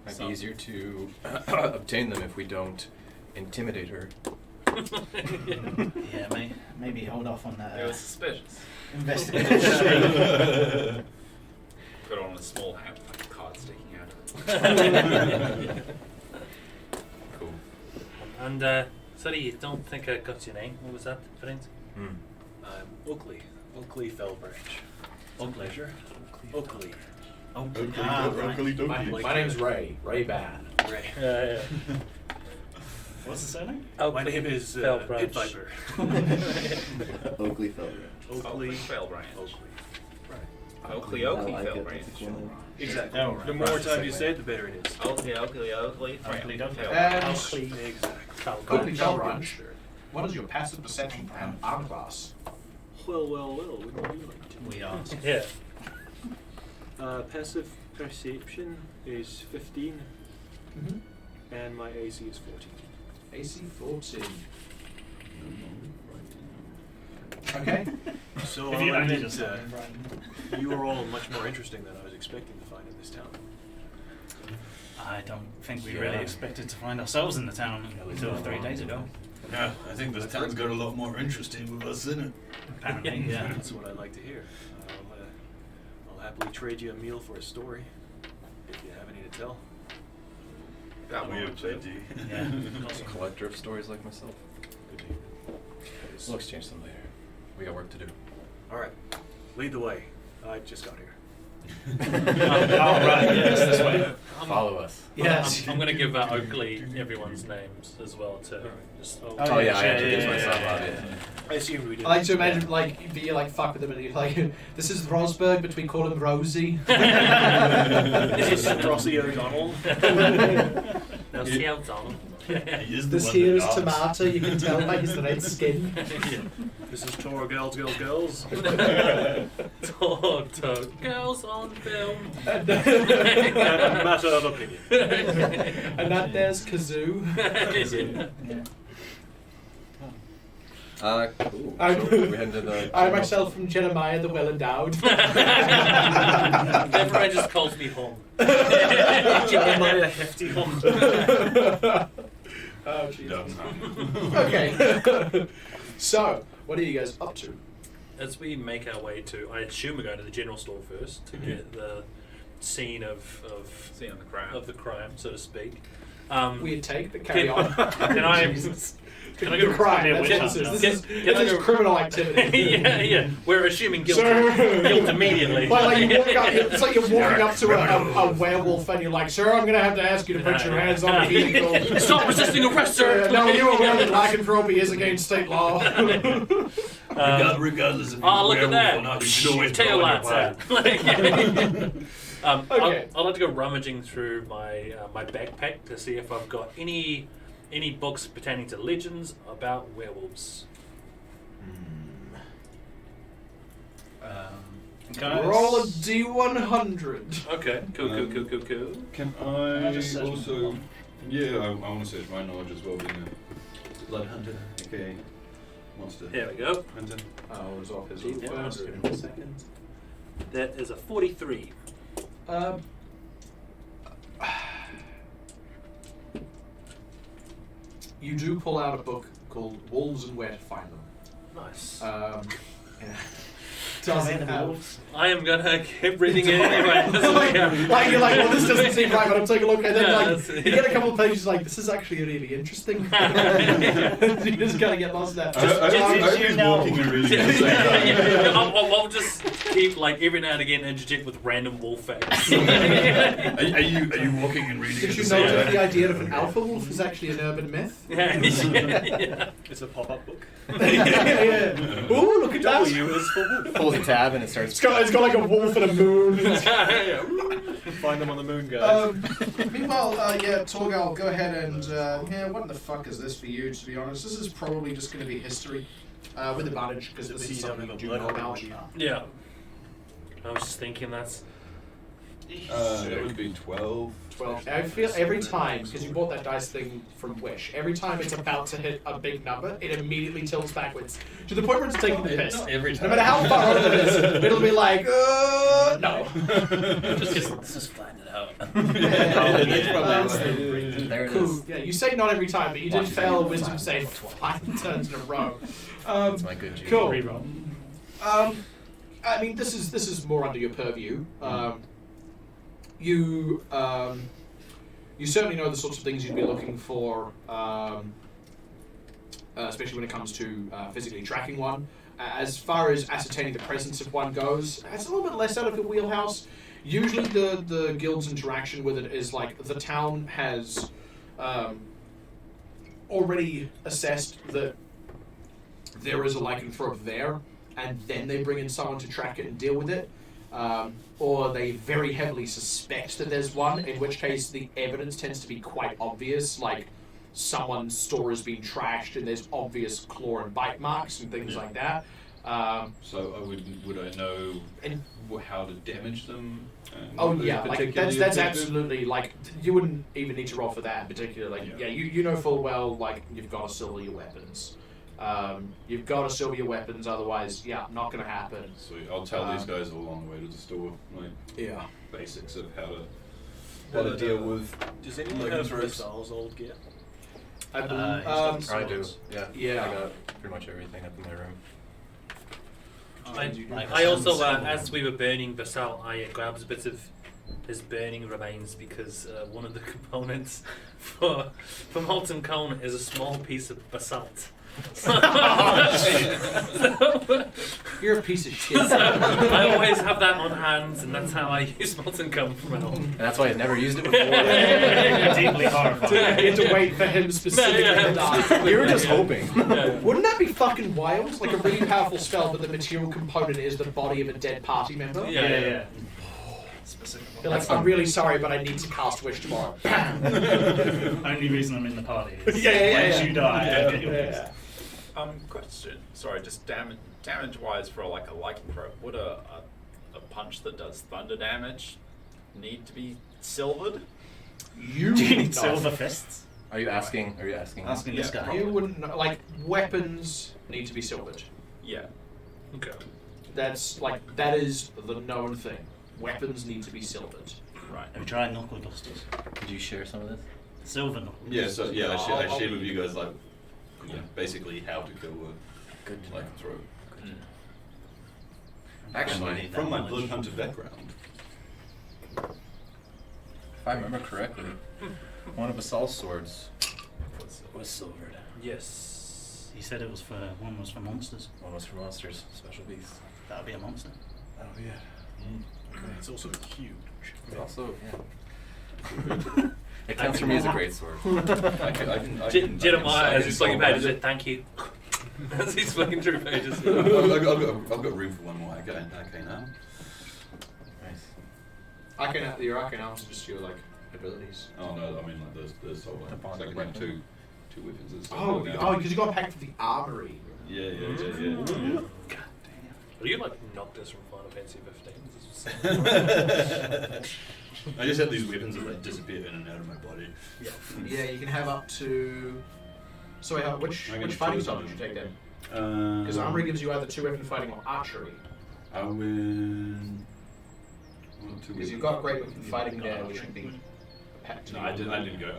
Might be easier to obtain them if we don't intimidate her. Yeah, maybe hold off on that. They were suspicious. Investigation. Put on a small hat, like a card sticking out. cool. And, sorry, you don't think I got your name. What was that, friend? I'm Oakley. Oakley Fellbranch. Pleasure. Oakley. Oakley, right. Oakley, Oakley. My name's Ray. Ray Ban. Ray. Yeah. What's the surname? My name is Pit Viper. Oakley Feldran. Oakley Fellbranch. Oakley. Oakley, I Oakley, like it. Fellbranch. That's a cool name. Exactly. Oh, right. The more Right. times you say it, the better it is. Oakley, Oakley, Oakley, Oakley, Oakley. And Exactly. Oakley Fellbranch, what is your passive perception and armor class? Well, what would you like to? We asked. Yeah. Passive perception is 15, and my AC is 14. AC 14. Okay. So If you I'll manage admit, you are all much more interesting than I was expecting to find in this town. I don't think we really expected to find ourselves in the town until 3 days ago. Yeah, I think this town's got a lot more interesting with us in it. Apparently, yeah. That's what I like to hear. I'll happily trade you a meal for a story, if you have any to tell. Got We one or have two. plenty. Yeah. A collector of stories like myself. Good to hear. We'll exchange them later. We got work to do. All right, lead the way. I just got here. right, yes, this way. Follow us. Yes. I'm going to give Oakley everyone's names as well too. Just, Oh yeah, I introduced yeah, myself. yeah, obviously. I assumed we did. I like to imagine, like, be like, fuck with them, and you're like, this is Rosberg, but we call him Rosie. This is Rossi O'Donnell. Now see how Donald. He is the This one here that is asks. Tomato, you can tell by his red skin. This is Tora Girls. Toto. Girls on film. And a matter of opinion. And that there's Kazoo. Cool. I'm- So we head to the. I myself from Jeremiah the Well Endowed. Everyone just calls me home. Jeremiah Hefty Home. Oh, jeez. No. Okay. So, what are you guys up to? As we make our way to, I assume we're going to the general store first to get the scene of See on the crowd. of the crime, so to speak. Weird take, but carry on. Can I? Jesus. Can I go crime? yeah, That's which- what this can- is. can This I is go- criminal activity. yeah. We're assuming guilt. Sir. Guilt immediately. Well, like you walk up, it's like you're walking up to a werewolf and you're like, sir, I'm going to have to ask you to put your hands on the vehicle. Stop resisting arrest, sir. No, you're aware that lycanthropy is against state law. Regardless of Oh, look at werewolf that! or not, you should always Tail go on lights your out. way. Okay. I'd like to go rummaging through my my backpack to see if I've got any books pertaining to legends about werewolves. Guys, Roll a D100. Okay, cool. Can I I just search also? them Yeah, I want to search my knowledge as well, being a blood hunter, aka monster Here we go. hunter. I was off his D100. first. Give me a second. That is a 43. You do pull out a book called Wolves and Where to Find Them. Nice. Yeah. Doesn't have. I am gonna keep reading it anyway. Like you're like, well, this doesn't seem right, but I'll take a look. And then Yeah, like that's- you get a couple of pages, like this is actually really interesting. You just gotta get lost there. just you know. Walking and reading at the same time. I'll just keep like every now and again interject with random wolf facts. Are you walking and reading? Did at you the know same that time? the idea of an alpha wolf is actually an urban myth? Yeah. It's a pop-up book. Yeah. Ooh, look at that! W is for wolf. Pull the tab and it starts. It's got like a wolf and a moon. Find them on the moon, guys. Meanwhile, yeah, Torgal, go ahead and yeah, what the fuck is this for you? To be honest, this is probably just going to be history with advantage because this is something you do know about. Yeah. I was just thinking that's. That would be 12. 12. I feel every time, because you bought that dice thing from Wish, every time it's about to hit a big number, it immediately tilts backwards. To the point where it's taking the piss. Every No matter how far over it is, it'll be like, no. Just flatten it out. There it Cool. is. Yeah, you say not every time, but you did fail a wisdom save 5 turns in a row. That's my good G. Cool. I mean, this is more under your purview. You certainly know the sorts of things you'd be looking for, especially when it comes to physically tracking one. As far as ascertaining the presence of one goes, it's a little bit less out of your wheelhouse. Usually the guild's interaction with it is like the town has already assessed that there is a lycanthrope there, and then they bring in someone to track it and deal with it. Or they very heavily suspect that there's one, in which case the evidence tends to be quite obvious, like someone's store has been trashed and there's obvious claw and bite marks and things like that. So would I know And- how to damage them? Oh Are they yeah, like particularly that's effective? absolutely like you wouldn't even need to roll for that in particular. Like Yeah. you know full well like you've got to silver your weapons. You've got to silver your weapons, otherwise not gonna happen. So I'll tell these guys all on the way to the store, like Yeah. basics of how to deal with. Does anyone have Missile's old gear? I he's believe, got I do. Yeah. Yeah. I got pretty much everything up in my room. I also, as we were burning Basal, I grabbed a bit of his burning remains because one of the components for molten cone is a small piece of basalt. You're a piece of shit. I always have that on hand, and that's how I use molten gum from now on. And that's why I've never used it before. Deeply horrified. You had to wait for him specifically to die. We were just hoping. Wouldn't that be fucking wild? Like a really powerful spell, but the material component is the body of a dead party member? Yeah. You're like, I'm really sorry, but I need to cast Wish tomorrow. Only reason I'm in the party is Yeah. once you die, I get your wish. Question. Sorry, just damage-wise for like a lightning throw, would a punch that does thunder damage need to be silvered? You Do you would need not. silver fists? Are you asking? Asking this guy. You wouldn't know. Like, weapons need to be silvered. Yeah. Okay. That's, like, that is the known thing. Weapons need to be silvered. Right. Have you tried knuckle dusters? Could you share some of this? Silver knuckle. Yeah, so yeah, I I'll shared with you guys like, basically how to kill a Good to like know. throw. Actually, From my blood hunter background. if I remember correctly, one of Basal's swords was silvered. Yes. He said one was for monsters. One was for monsters, special beasts. That would be a monster. Oh yeah. It's also huge. But also, yeah. It counts for me as a great sword. I can Jeremiah, as he's flicking pages, I've said thank you. As he's flicking through pages. got room for one more. Okay, now. Nice. Your arcane arms are just your, like, abilities. Oh no, I mean like there's whole The bond so I can weapon. have two weapons. It's Oh, because you got packed for the armory. yeah. Are you like knocked us from Final Fantasy 15? I just have these weapons that like disappear in and out of my body. Yeah, you can have up to. So wait, which I'm gonna fighting choose style one. did you take then? Because armory gives you either 2 weapon fighting or archery. I win. Because you've got great weapon fighting there, which would be packed. No, I didn't go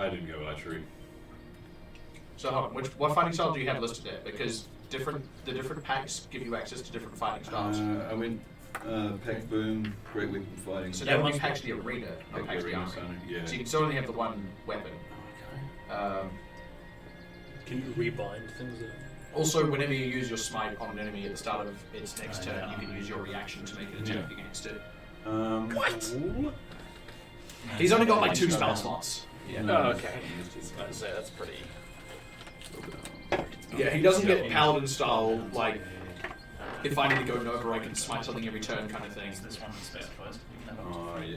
archery. So hold on, what fighting style do you have listed there? Because the different packs give you access to different fighting styles. I went pack boom, great weapon fighting. So that one packs the arena, not Pack packs the arena, armory. so, yeah. So you can still only have the one weapon. Can you rebind things? Also, whenever you use your smite on an enemy at the start of its next turn, you can use your reaction to make an attack against it. What? He's only got like 2 spell slots. Yeah. Oh, okay. I was about to say that's pretty. Yeah, he doesn't get paladin style, like, if I need to go Nova, I can smite something every turn kind of thing. This one is first. Oh, yeah.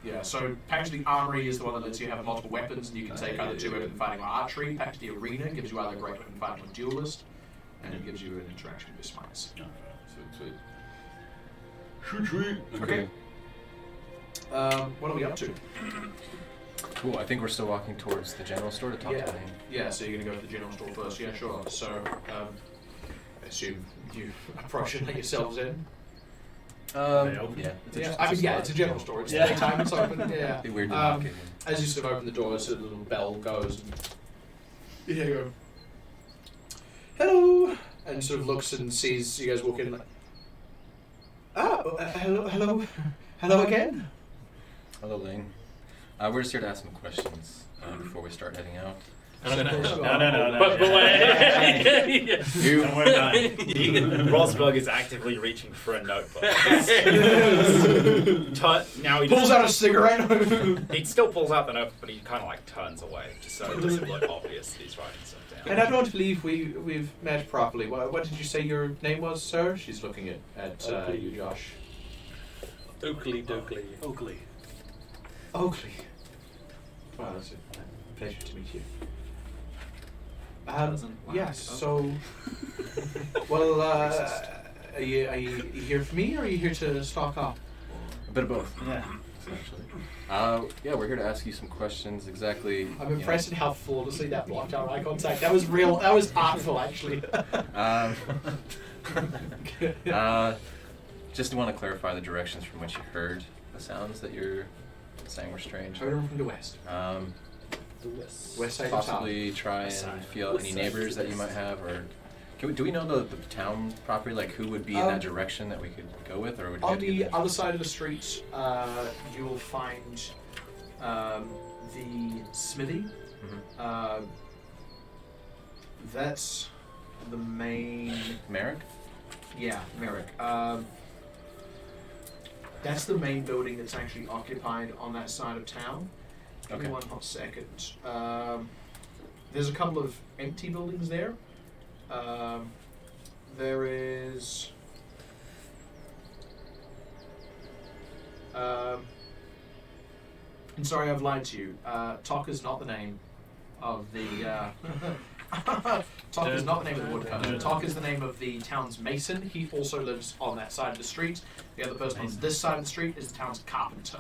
Yeah, so Pact of the Armory is the one that lets you have multiple weapons, and you can take either 2 weapon fighting or archery. Pact of the Arena gives you either great weapon fighting or duelist, and it gives you an interaction with smites. Sweet. Okay. What are we up to? Cool. I think we're still walking towards the general store to talk to Lane. Yeah, so you're going to go to the general store first. Yeah, sure. So, I assume you approach and let yourselves in. Yeah. It's a general store. It's daytime, it's open. Yeah. It'd be weird to knock it. As you sort of open the door, so the little bell goes, and you go, hello, and sort of looks and sees you guys walk in. Like, hello again. Hello, Lane. We're just here to ask some questions before we start heading out. No. But wait. You. And we're done. Rosberg is actively reaching for a notebook. Now he Pulls out a cigarette. He still pulls out the notebook, but he kind of like turns away, just so it doesn't look obvious that he's writing stuff down. And I don't believe we've met properly. What did you say your name was, sir? She's looking at you, Josh. Oakley. Oakley. Wow, that's a pleasure to meet you. Yes, so... Well, are you here for me, or are you here to stock up? A bit of both. Yeah. Actually. Yeah, we're here to ask you some questions. Exactly. I'm impressed at how flawlessly that blocked our eye contact. That was real. That was artful, actually. Just want to clarify the directions from which you heard the sounds that you're saying were strange. Heard them from the west. West side of town. Possibly try and feel any neighbors that you might have, or do we know the town properly? Like who would be in that direction that we could go with, or would we On have to get the there? other side of the street, you will find the smithy. That's the main. Merrick? Yeah, Merrick. That's the main building that's actually occupied on that side of town. Give me Okay. 1 hot second. There's a couple of empty buildings there. There is. And sorry, I've lied to you. Tok is not the name of the. Tok is not the name of the woodcutter. Tok is the name of the town's mason. He also lives on that side of the street. The other person on this side of the street is the town's carpenter.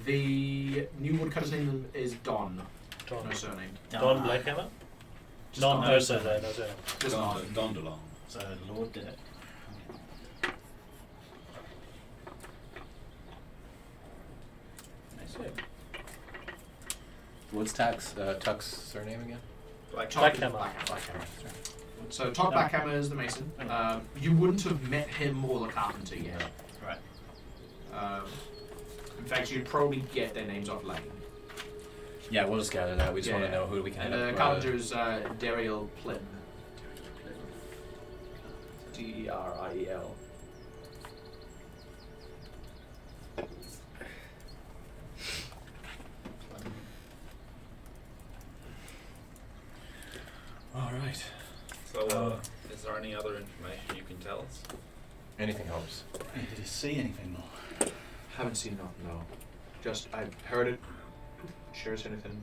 The new woodcutter's name is Don. Don. No surname. Don Blackhammer? Just No Don. surname, no surname. Just Don. Don DeLong. So Lord did it. What's Tuck's surname again? Blackhammer. So Tok Blackhammer is the mason. You wouldn't have met him or the carpenter yet. Right. In fact, you'd probably get their names off Lane. Yeah, we'll just gather that. We just want to know who we can And end the up carpenter is Dariel Plym. D-E-R-I-E-L. All right. So, is there any other information you can tell us? Anything helps. Hey, did you see anything more? Haven't seen nothing, no. Just, I heard it. Sure as anything.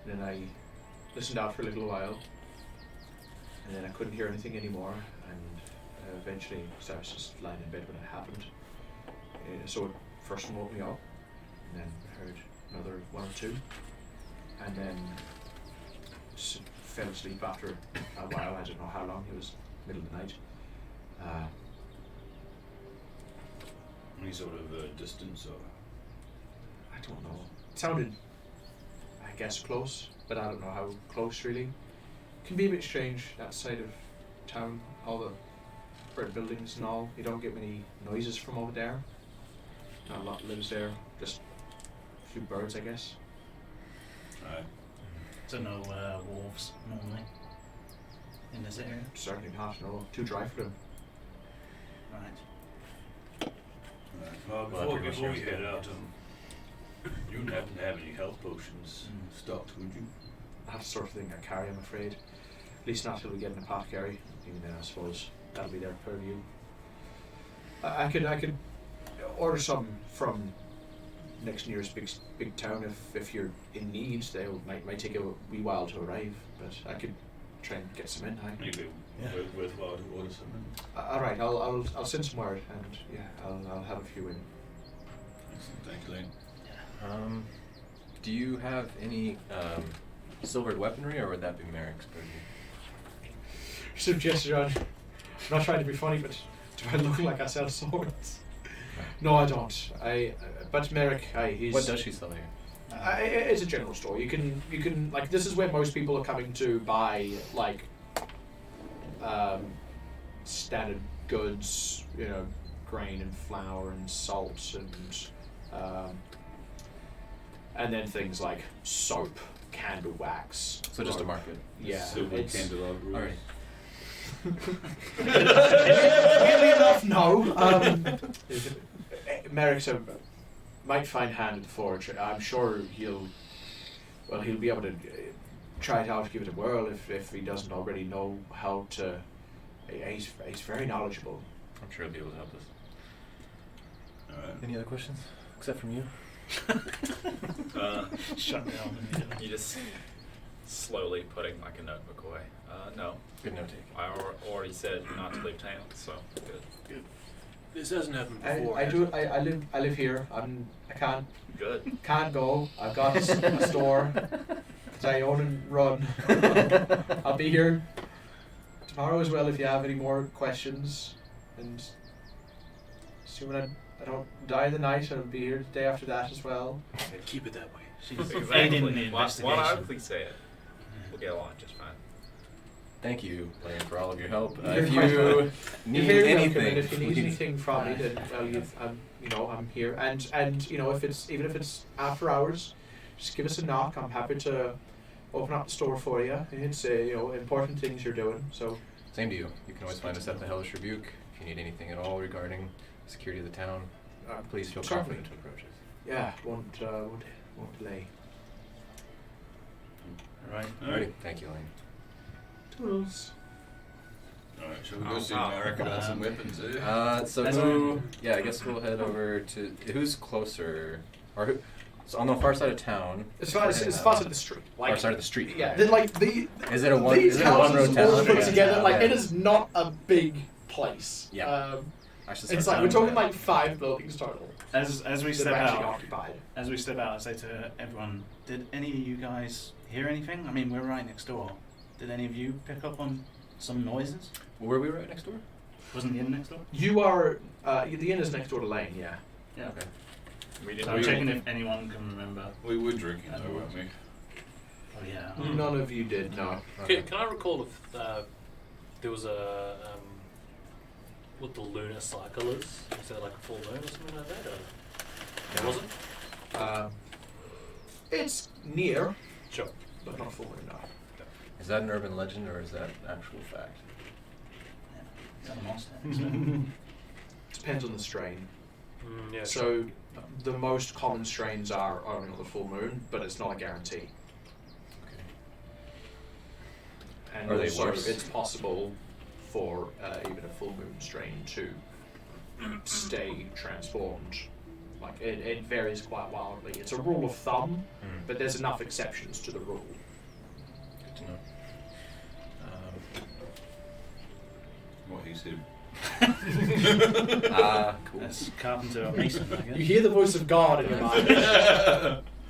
And then I listened out for a little while. And then I couldn't hear anything anymore. And eventually, so I was just lying in bed when it happened. So it first woke me up. And then I heard another one or two. And then fell asleep after a while. I don't know how long. It was middle of the night. Any sort of distance or? I don't know. It sounded, I guess, close, but I don't know how close really. Can be a bit strange that side of town, all the brick buildings and all. You don't get many noises from over there. Not a lot lives there. Just a few birds, I guess. Right. So no wolves normally in this area. Certainly not. No, too dry for them. Right. Well, Well, before we head out, you wouldn't happen to have any health potions stocked, would you? Not the sort of thing I carry, I'm afraid. At least not till we get an apothecary. Even then, I suppose that'll be their purview. I could order some from next nearest big town if you're in need. They might take a wee while to arrive, but I could try and get some in. Maybe worthwhile to order some. All right, I'll send some word, and yeah, I'll have a few in. Excellent. Thank you, Lane. Do you have any silvered weaponry, or would that be Merrick's purview? Suggestion. I'm not trying to be funny, but do I look like I sell swords? No, I don't. But Merrick, he's. What does she sell here? It's a general store. You can like, this is where most people are coming to buy like standard goods, grain and flour and salt and then things like soap, candle wax. So just a market. Yeah. Silver it's- candelabra. All right. Weirdly enough, no. Merrick's might find hand at the forge. I'm sure he'll be able to try it out, give it a whirl if he doesn't already know how to. He's very knowledgeable. I'm sure he'll be able to help us. All right. Any other questions, except from you? Shut down immediately. You just slowly putting like a notebook away. No, Good note taking. I already said not to leave town, so good. This hasn't happened before. I live here. I Good. can't go. I've got a store that I own and run. I'll be here tomorrow as well if you have any more questions. And assuming I don't die the night, I'll be here the day after that as well. Keep it that way. She's Exactly. aiding the Why investigation. not quickly say it? We'll get along just fine. Thank you, Lane, for all of your help. You're If quite you welcome. need You're very welcome, anything, and if you need please- anything from me, then I'm here. And if it's even if it's after hours, just give us a knock. I'm happy to open up the store for you. It's important things you're doing. So Same to you. You can always find us at the Hellish Rebuke. If you need anything at all regarding security of the town, please feel certainly. confident to approach us. Yeah, won't delay. Right. Alrighty, thank you, Lane. Toodles. Alright, shall we go see America about some weapons, eh? I guess we'll head over to who's closer, or who? So on the far side of town. It's far side of the street. Far side of the street. Yeah, right. then like the Is it a one? these Is it a one road houses all town? put Yeah. together. Like Yeah. it is not a big place. Yeah. I should It's start like we're counting talking that. like 5 buildings total As we that step are actually out, occupied. I say to everyone, did any of you guys hear anything? I mean, we're right next door. Did any of you pick up on some noises? Were we right next door? Wasn't the inn next door? You are the inn is next door to Lane. Yeah. Yeah. Okay. So I'm checking if anyone can remember. We were drinking though, weren't we? Oh yeah. None of you did. No. Okay. Can I recall if there was a what the lunar cycle is? Is there like a full moon or something like that? Or it wasn't? It's near, Sure. but not full enough. Is that an urban legend or is that actual fact? Is that a monster? Depends on the strain. Yeah. So the most common strains are only on the full moon, but it's not a guarantee. And Are they also worse? it's possible for even a full moon strain to stay transformed. Like it varies quite wildly. It's a rule of thumb, but there's enough exceptions to the rule. Good to know. What he said. Cool. That's carpenter or mason, I guess. You hear the voice of God in your mind.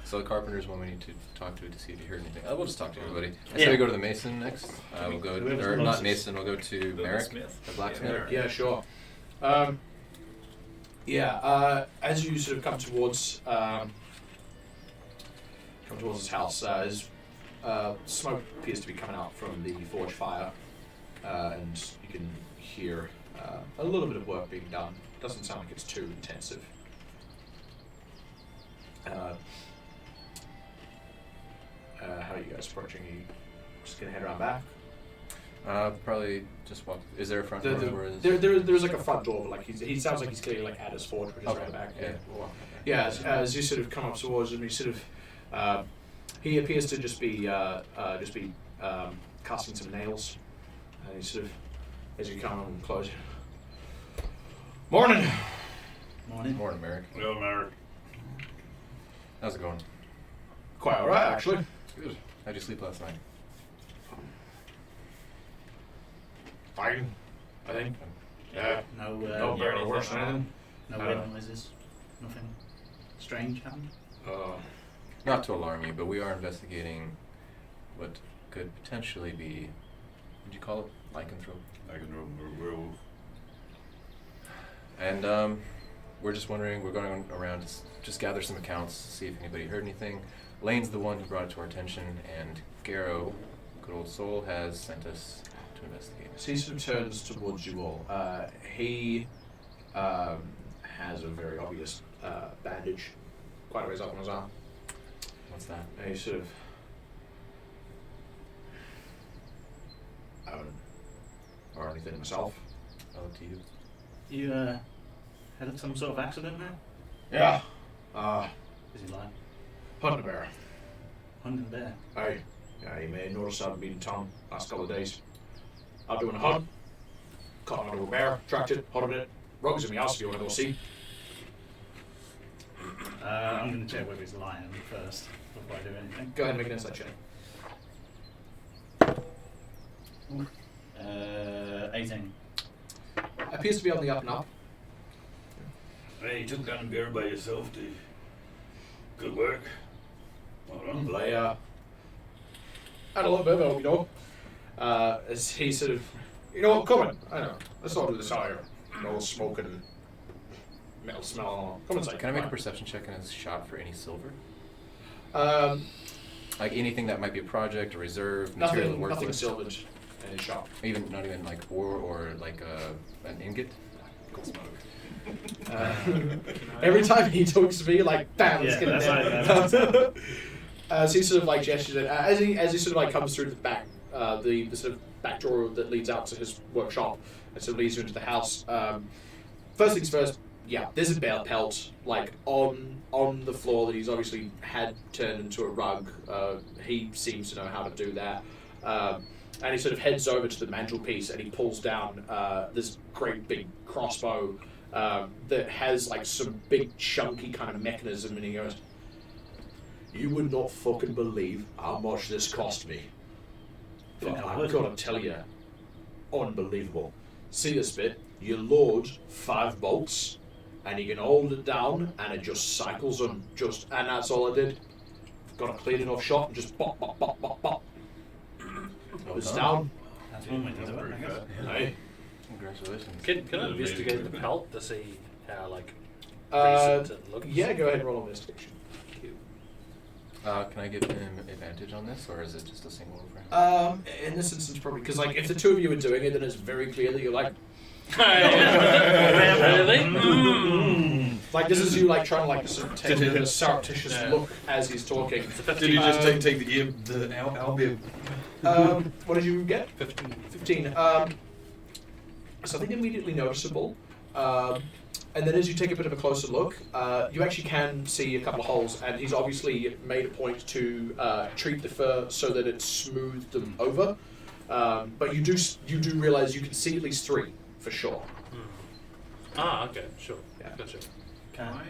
So the carpenter's one we need to talk to see if you heard anything. We'll just talk to everybody. I Yeah. say we go to the mason next. We'll go, Whoever's or not closest. mason. We'll go to Merrick, Blacksmith. the blacksmith. Yeah, sure. As you sort of come towards his house, smoke appears to be coming out from the forge fire, and you can hear a little bit of work being done. Doesn't sound like it's too intensive. How are you guys approaching? Are you just gonna head around back? Probably just walk. Is there a front The- door? the- Where is There's like a front door, but like he sounds like he's clearly like at his forge, which is Okay, right back. yeah. Yeah. As you sort of come up towards him, he sort of he appears to just be casting some nails, and he sort of as you come and close. Morning. Morning. Morning, Merrick. Well, Merrick. How's it going? Quite all right, actually. Good. How'd you sleep last night? Fine, I think. Yeah. No. No better or worse than anything. No No. weird noises. Nothing strange happened. Not to alarm you, but we are investigating what could potentially be. What'd you call it? Lycanthrope. I can remember werewolf. And we're just wondering. We're going around to just gather some accounts, see if anybody heard anything. Lane's the one who brought it to our attention, and Garrow, good old soul, has sent us to investigate. So he sort of turns towards you all. He has a very obvious bandage, quite a ways up on his arm. What's that? And he sort of, I haven't or anything myself. Oh, to you. You had some sort of accident there? Yeah. Is he lying? Hunting a bear. Hunting bear. Aye. Yeah, you may notice I've been in town last couple of days. Out doing a hunt. Caught onto a bear, tracked it, hunted it. Rogues in my house if you want to go see. I'm going to check whether he's lying first before I do anything. Go ahead and make an insight check. 18. Appears to be on the up and up. Hey, you took down a bear by yourself, Dave. Good work. Well done. Well, I had a little bit of help, you know. As he sort of, you know, come on, I know. Let's not do this out here. No smoke and metal smell and all. Come inside. Can I make a perception check and a shot for any silver? Um, Like anything that might be a project, a reserve, material nothing, worth nothing it. silvered in his shop. Even not even like ore or like an ingot. Every time he talks to me, like, bam, it's Yeah, gonna that's hit. right, as he sort of like gestures it, as he sort of like comes through the back, the sort of back door that leads out to his workshop and sort of leads you into the house. First things first, yeah, there's a bear pelt like on the floor that he's obviously had turned into a rug. He seems to know how to do that. And he sort of heads over to the mantelpiece and he pulls down this great big crossbow that has like some big chunky kind of mechanism, and he goes, "You would not fucking believe how much this cost me. But I've got to tell you, unbelievable. See this bit? You load 5 bolts and you can hold it down and it just cycles them, and that's all I did. Got a clean enough shot and just bop, bop, bop, bop, bop. It's down. That's one way to do it, I guess. Hey. Congratulations. Can I investigate the pelt to see how like Uh, recent it looks? yeah, go ahead and roll investigation. Can I give him advantage on this, or is it just a single roll for him? In this instance, probably because like if the two of you are doing it, then it's very clear that you're like, Really? like this is you like trying to like sort of take a surreptitious look as he's talking. Did you just take the album? What did you get? 15. 15. Something immediately noticeable. And then as you take a bit of a closer look, you actually can see a couple of holes, and he's obviously made a point to treat the fur so that it's smoothed them over. But you do realize you can see at least 3 for sure. Ah, okay, sure. Yeah. Gotcha. Can I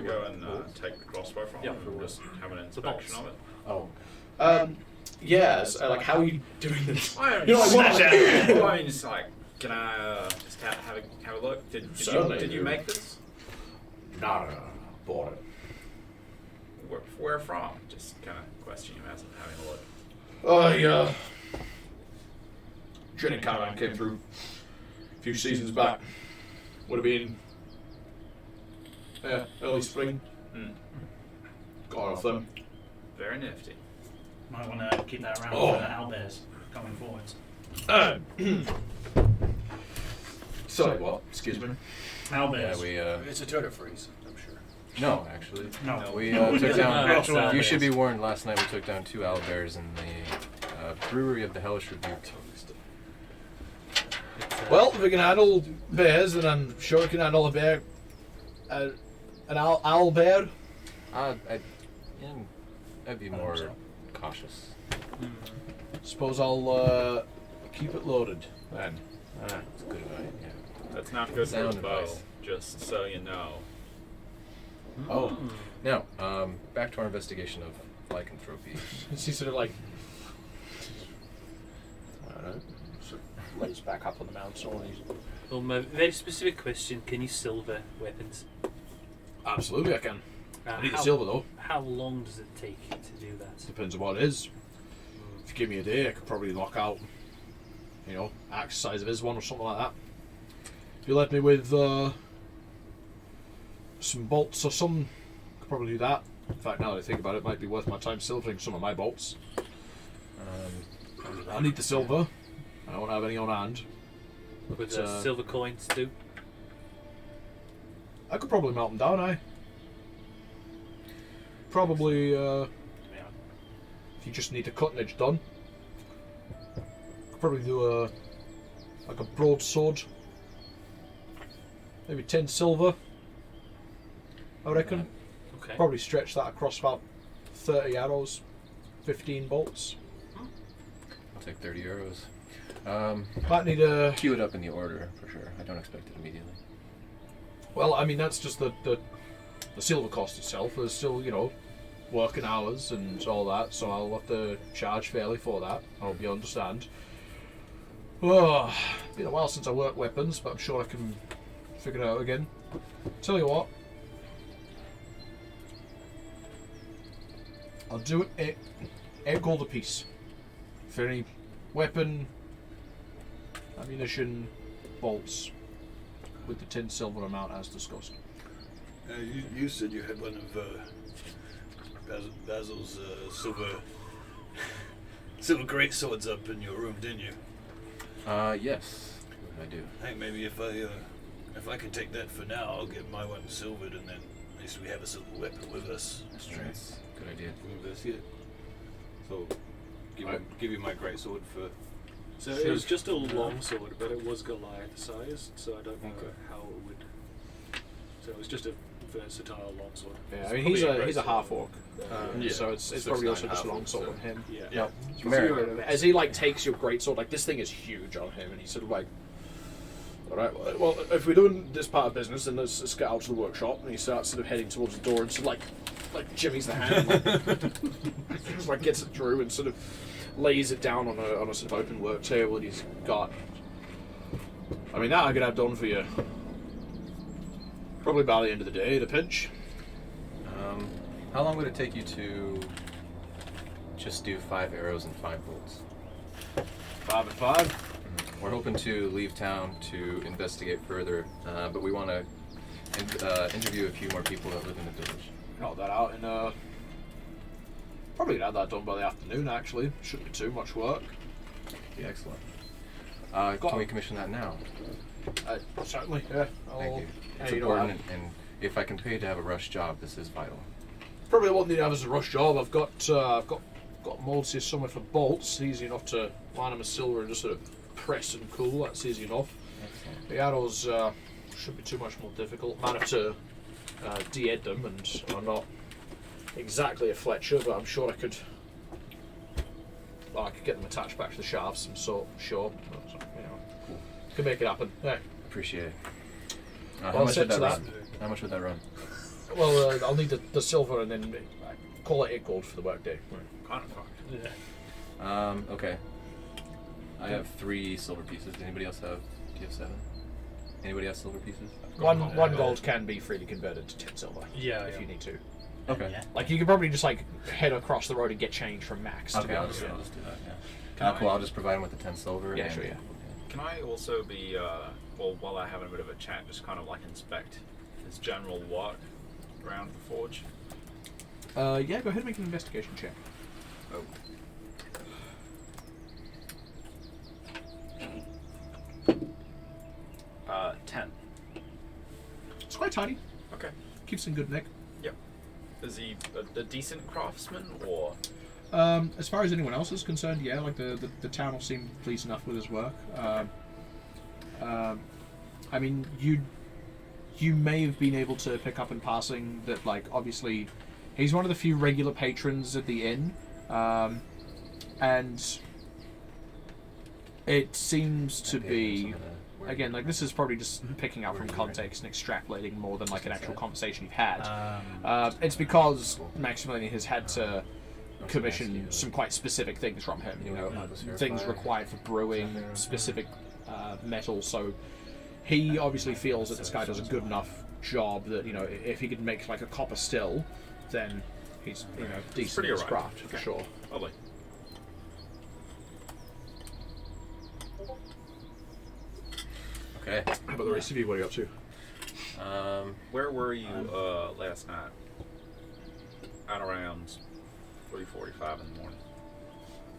go and take the crossbow from Yeah. him and just have an The inspection bolts. of it? Yes. Like how are you doing this? I You're like, smash what? it. I mean, just like, can I just have a look? Certainly. Did you make this? No, bought it. Where from? Just kind of question you as I'm having a look. Oh yeah. Jenny Caravan came through a few seasons back. Would have been early spring. Got off them. Very nifty. Might want to keep that around Oh. for the owlbears coming forwards. Sorry, what? Excuse me. Owlbears. Yeah, we It's a turtle freeze, I'm sure. no, actually. No. We took down. Actual You owlbears. should be warned. Last night we took down 2 owlbears in the brewery of the Hellish Rebuke. Well, if we can handle bears, then I'm sure we can handle a bear. An owl bear. I'd be more cautious. Suppose I'll keep it loaded then. It's a good advice. Yeah. That's not good for Sound the bow, advice. just so you know. Oh, now back to our investigation of lycanthropy. She's sort of like, I don't know, sort of lays back up on the mountain. Well, my very specific question: can you silver weapons? Absolutely, I can. I need the how- silver though. How long does it take you to do that? Depends on what it is. If you give me a day, I could probably lock out, axe size of his one or something like that. If you left me with some bolts or something, I could probably do that. In fact, now that I think about it, it might be worth my time silvering some of my bolts. I need the silver. I don't have any on hand. With But, silver coins too? I could probably melt them down, Probably, if you just need the cutting edge done, could probably do like a broadsword. Maybe 10 silver, I reckon. Okay. Probably stretch that across about 30 arrows, 15 bolts. I'll take 30 euros. Might need a... Queue it up in the order for sure. I don't expect it immediately. Well, I mean, that's just the silver cost itself. There's still, working hours and all that, so I'll have to charge fairly for that. I hope you understand. Oh, been a while since I worked weapons, but I'm sure I can figure it out again. Tell you what, I'll do it 8 gold apiece for any weapon, ammunition, bolts, with the 10 silver amount as discussed. You said you had one of Basil's silver great swords up in your room, didn't you? Yes, I do. I think maybe if I can take that for now, I'll get my one silvered and then At least we have a silver weapon with us. That's true. Good idea. With us, yeah. So, give you my great sword for. So it was just a long sword, but it was Goliath sized, so I don't know how it would. So it was just a versatile long sword. Yeah, I mean he's a half orc, so it's probably also just a long sword on him. Yeah. As he like takes your great sword, like this thing is huge on him, and he's sort of like, all right, well, if we're doing this part of business, then let's get out to the workshop. And he starts sort of heading towards the door and sort of like jimmies the hand, like, just like gets it through and sort of lays it down on a sort of open work table that he's got. I mean that I could have done for you. Probably by the end of the day, the pinch. How long would it take you to just do 5 arrows and 5 bolts? 5 and 5. We're hoping to leave town to investigate further, but we want to interview a few more people that live in the village. Knock that out in probably have that done by the afternoon. Actually, shouldn't be too much work. Be excellent. Can we commission that now? Certainly, yeah. Thank you. It's important, and if I can pay to have a rush job, this is vital. Probably won't need to have as a rush job. I've got molds here somewhere for bolts. Easy enough to line them with silver and just sort of press and cool. That's easy enough. Excellent. The arrows shouldn't be too much more difficult. Might have to de-ed them, and I'm not exactly a Fletcher, but I'm sure I could. Well, I could get them attached back to the shafts. I'm sure. Cool. Can make it happen. Yeah. Appreciate it. Well, how much would that that. run? How much would that run? Well, I'll need the silver and then call it 8 gold for the workday. Kind of fucked. Yeah. Okay. I have 3 silver pieces. Does anybody else have? Do you have 7? Anybody have silver pieces? One gold can be freely converted to 10 silver. If you need to. Okay. Like you can probably just like head across the road and get change from Max. Okay, I'll just do that. Yeah. Cool. I'll just provide him with the 10 silver. Yeah, sure. Yeah. Can I also be, well, while I have a bit of a chat, just kind of like inspect his general work around the forge? Yeah, go ahead and make an investigation check. Oh. Uh, 10. It's quite tiny. Okay. Keeps in good nick. Yep. Is he a decent craftsman, or? As far as anyone else is concerned, yeah, like the town will seem pleased enough with his work. I mean, you may have been able to pick up in passing that, like, obviously, he's one of the few regular patrons at the inn, and it seems to be, again, like, this is probably just picking up from context and extrapolating more than, like, an actual conversation you've had. It's because Maximilian has had to commission some quite specific things from him, you know, things required for brewing, specific metal, so he obviously feels that this guy does a good enough job that, you know, if he could make like a copper still, then he's, you know, decent in his craft, for sure. Lovely. Okay. How about the rest of you? What are you up to? Where were you last night? At around 3:45 in the morning.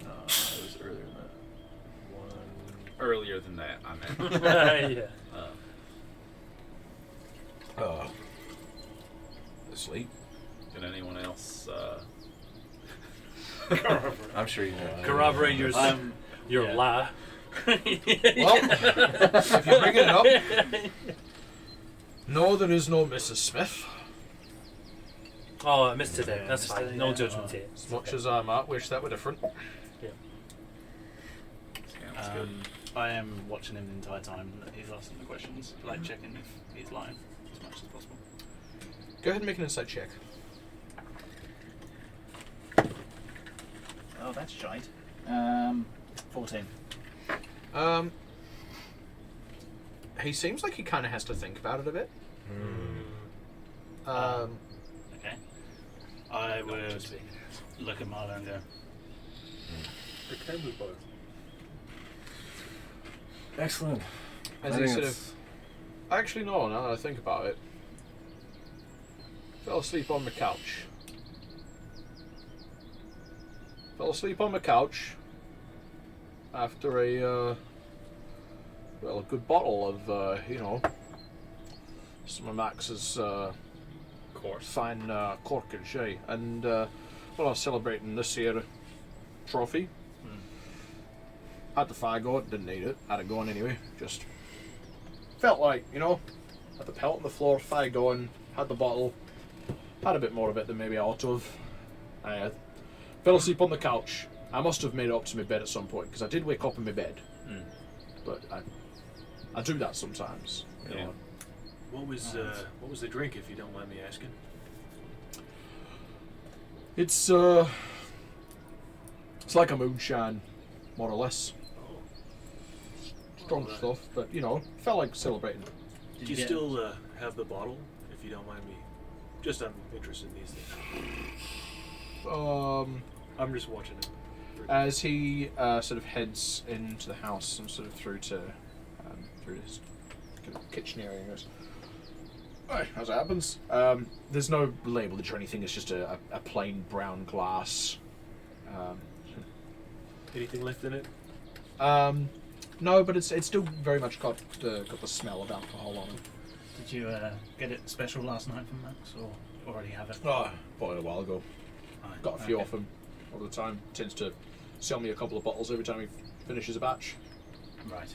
It was earlier than that. Earlier than that, I meant. Asleep. Did anyone else? I'm sure you know. Corroborate your lie. Well, if you're bringing it up, no, there is no Mrs. Smith. Oh, I missed today. That's fine. No judgment here. As much as I might wish that were different. Yeah. I am watching him the entire time that he's asking the questions, like checking if he's lying as much as possible. Go ahead and make an insight check. Oh, that's shite. 14. He seems like he kind of has to think about it a bit. Okay. I would look at Marlo and go, Okay, we both. Excellent. As he sort of... Actually, no, now that I think about it. Fell asleep on the couch. Fell asleep on the couch after a good bottle of, you know, some of Max's course. fine cork and shay. And, well, I was celebrating this here trophy. Had the fire going, didn't need it. Had it going anyway. Just felt like, you know, had the pelt on the floor, fire going, had the bottle. Had a bit more of it than maybe I ought to have. I fell asleep on the couch. I must have made it up to my bed at some point because I did wake up in my bed. But I do that sometimes. You know. What was the drink, if you don't mind me asking? It's like a moonshine, more or less. Strong stuff, but you know, felt like celebrating. Do you still have the bottle, if you don't mind me? Just I'm interested in these things. I'm just watching it. As he sort of heads into the house and sort of through his kind of kitchen area, and goes, "Hey, as it happens, there's no labelage or anything. It's just a plain brown glass. Anything left in it? No, but it's still very much got the smell of alcohol on it. Did you get it special last night from Max, or already have it? Oh, bought it a while ago. Right, Got a few off him all the time. Tends to sell me a couple of bottles every time he finishes a batch. Right.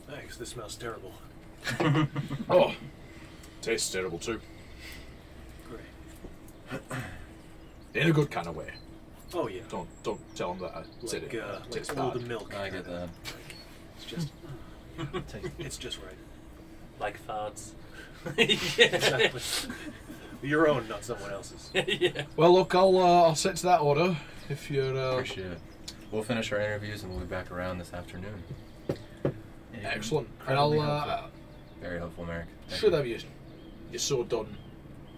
Thanks, this smells terrible. Oh, tastes terrible too. Great. In a good kind of way. Oh yeah. Don't tell him that I said it. Tastes Like all bad. the milk. I get that. It's just, it's just right. Like farts. Exactly. Your own, not someone else's. Yeah. Well, look, I'll set to that order if you're. Appreciate it. We'll finish our interviews and we'll be back around this afternoon. Excellent. And I'll Very helpful, Merrick. Thank should you. have your sword done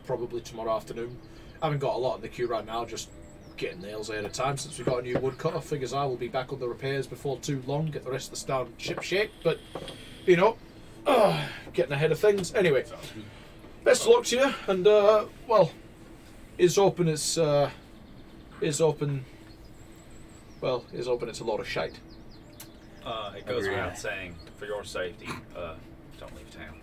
probably tomorrow afternoon. I haven't got a lot in the queue right now, just getting nails ahead of time since we got a new woodcutter. Figures I will be back on the repairs before too long, get the rest of the stand ship shape, but you know, getting ahead of things. Anyway, best of luck to you, and well, is open. It's a lot of shite. It goes Agreed. without saying, for your safety, don't leave town.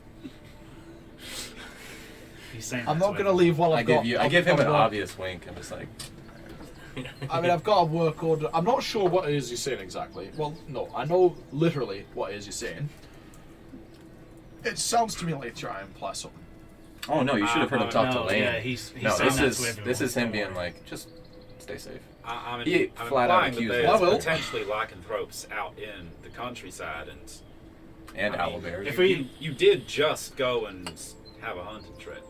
He's saying I'm that not going to leave while I I've got. give him I've an got- obvious wink. I'm just like, I mean, I've got a work order. I'm not sure what it is you're saying exactly. Well, no, I know literally what it is you're saying. It sounds to me like you're trying to imply something. oh no, you should have heard him talk to no, Lane. yeah, he's no, saying this that is to everyone. this is him being like, just stay safe. I'm He flat out implying that accused there's him. I will. potentially lycanthropes out in the countryside, And I mean, owlbears. if we- you did just go and have a hunting trip.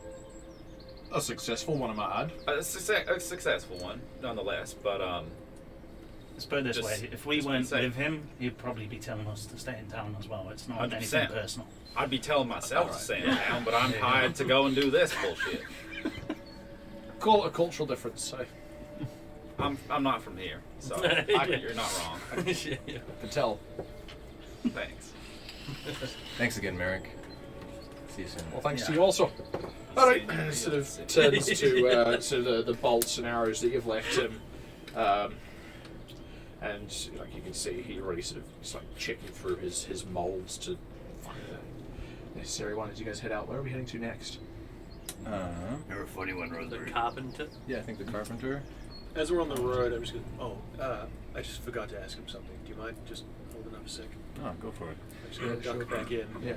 A successful one, I might add. A successful one, nonetheless. But Let's put it this Just- way: if we just be weren't safe. with him, he'd probably be telling us to stay in town as well. It's not 100%. anything personal. I'd be telling myself Alright. to stay in town, but I'm Yeah. hired to go and do this bullshit. Call it a cultural difference. I I'm not from here, so you're not wrong. can tell. Thanks. Thanks again, Merrick. See you soon. Well, thanks to Yeah. you also. All right, you. sort of turns to the bolts and arrows that you've left him, and like you can see, he already sort of is like checking through his molds to find the necessary one. As you guys head out, where are we heading to next? You're a funny one, The Rosemary. carpenter. Yeah, I think the carpenter. As we're on the road, I'm just going. I just forgot to ask him something. Do you mind just holding up a second? Oh, go for it. I'm just going to duck back in. Yeah.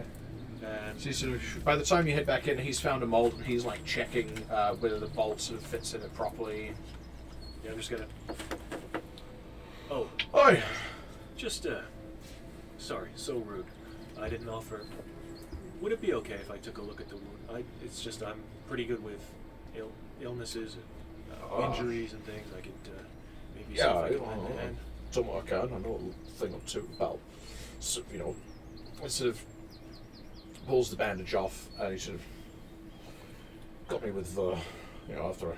And So you sort of, by the time you head back in, he's found a mold and he's like checking whether the bolt sort of fits in it properly. yeah, I'm just gonna. Oh, Oh, just sorry, so rude. I didn't offer. Would it be okay if I took a look at the wound? It's just I'm pretty good with illnesses and injuries and things. I could maybe see if I can lend a hand. done what I can. I know a thing or two about, so, you know, I sort of pulls the bandage off and he sort of got me with, you know, after a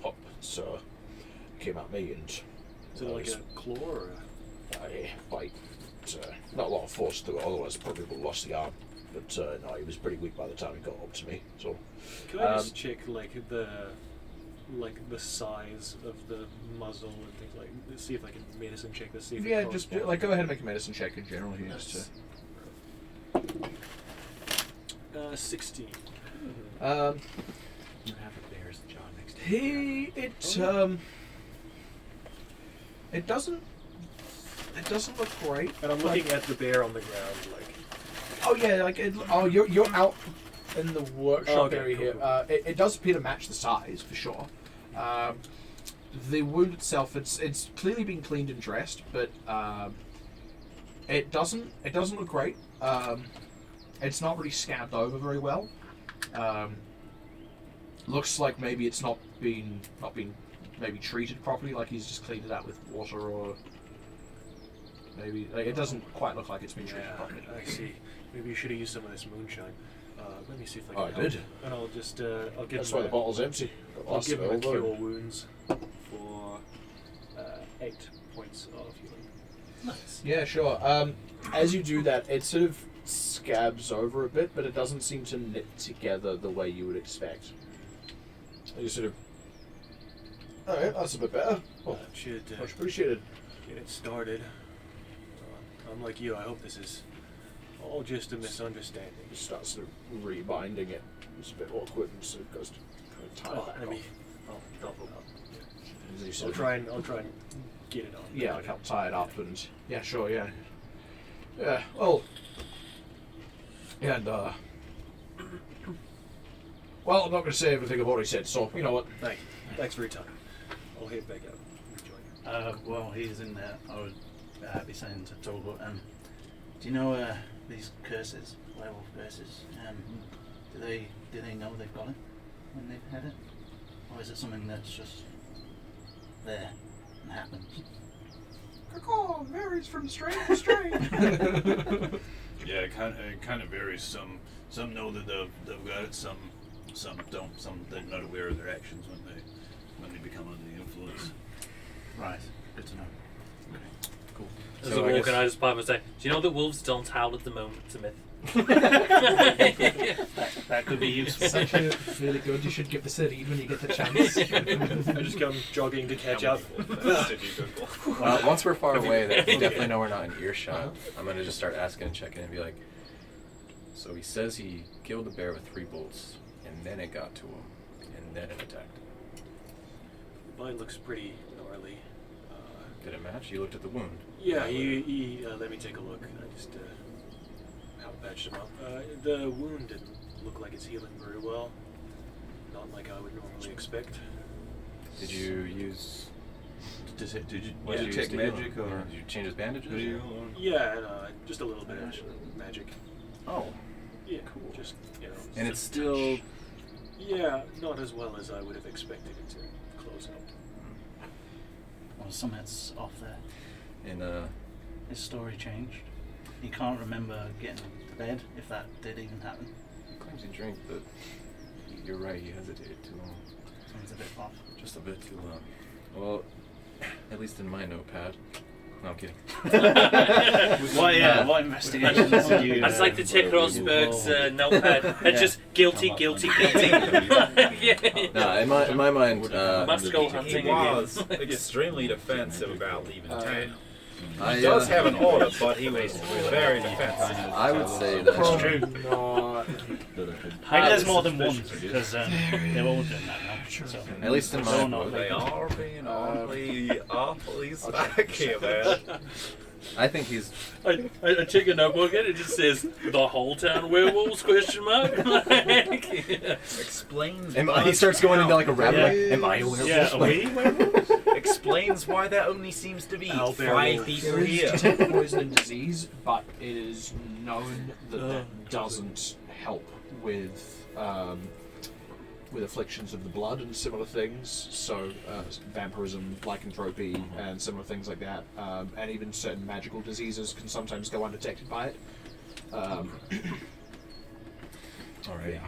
pop, so came at me and Is it like a claw or I bite. Not a lot of force to it, otherwise probably would have lost the arm. But no, he was pretty weak by the time he got up to me. So Can I just check like the size of the muzzle and things like? See if I can medicine check this. See if yeah, it just corresponds. like go ahead and make a medicine check in general here. Just to, 16. You have a bear's jaw next to you. It doesn't look great. And I'm looking at the bear on the ground, like. Oh yeah, like you're out in the workshop area cool, here. cool. It does appear to match the size for sure. The wound itself, it's clearly been cleaned and dressed, but it doesn't look great. It's not really scabbed over very well. Looks like maybe it's not been maybe treated properly, like he's just cleaned it out with water, or maybe like, it doesn't quite look like it's been treated properly. I see. Maybe you should have used some of this moonshine. Let me see if I Oh, can I help. did. And I'll just I'll give That's him why the bottle's empty. I'll give him a cure wounds for 8 points of healing. Nice. Yeah, sure. As you do that, it sort of scabs over a bit, but it doesn't seem to knit together the way you would expect. You sort of. Alright, that's a bit better. Oh, Should much appreciated. get it started. I'm like you. I hope this is all just a misunderstanding. You start sort of rebinding it. It's a bit awkward, and so it goes to kind of tie it back Let me. off. I'll help out. And then you I'll sort of- try and get it on. Yeah, like help tie it up, and yeah, sure, yeah. Yeah, well, and well, I'm not going to say everything I've already said, so you know what? Thanks for your time. I'll head back out. Enjoy. While he's in there, I would be saying to Tolbert, do you know these curses, werewolf curses? Do they know they've got it when they've had it, or is it something that's just there and happens? Oh, varies from strain to strain. Yeah, it kind of varies. Some know that they've got it. Some don't. Some they're not aware of their actions when they become under the influence. Right. Good to know. Okay. Cool. As So I I walk in, guess- I just pipe and say, "Do you know that wolves don't howl at the moon? It's a myth." That could be useful. It's actually really good. You should give this a read when you get the chance. I just come jogging to catch up. Once we're far away, that we definitely know we're not in earshot. I'm gonna just start asking and checking and be like, so he says he killed the bear with 3 bolts, and then it got to him, and then it attacked. Mine looks pretty gnarly. Did it match? You looked at the wound. Yeah, he let me take a look. I just helped patch him up. The wound didn't look like it's healing very well. Not like I would normally expect. Did you use? Did you What did you take use to heal magic him? or? Did you change his bandages? Did you, or- Yeah, and just a little bit of magic. Oh, Yeah, Cool. Just and it's still. Yeah, not as well as I would have expected it to close out. Well, something's off there. And His story changed. He can't remember getting to bed, if that did even happen. he claims he drank, but you're right. He hesitated too long. Something's a bit off. Just a bit too long. Well, at least in my notepad. No, I'm kidding. What investigations did you? I just like to check Rosberg's notepad and just guilty. Yeah. No, in my mind, Must go He hunting was again. extremely defensive about leaving town. I, He does have an order, but he was very defensive. I would say that. That's true. Not. Maybe there's more than one, because they're all doing that now. So. At least in They're all my not They making- are being awfully slack here, man. I think he's. I check a notebook and it just says the whole town werewolves question mark. Explains. He starts going into like a rabbit. Like, am I a werewolf? Yeah, are we werewolves? Explains why there only seems to be Owl bear 5 wolves. people There here. is tick poison and disease, but it is known that doesn't help with afflictions of the blood and similar things. So vampirism, lycanthropy, and similar things like that. And even certain magical diseases can sometimes go undetected by it. All right.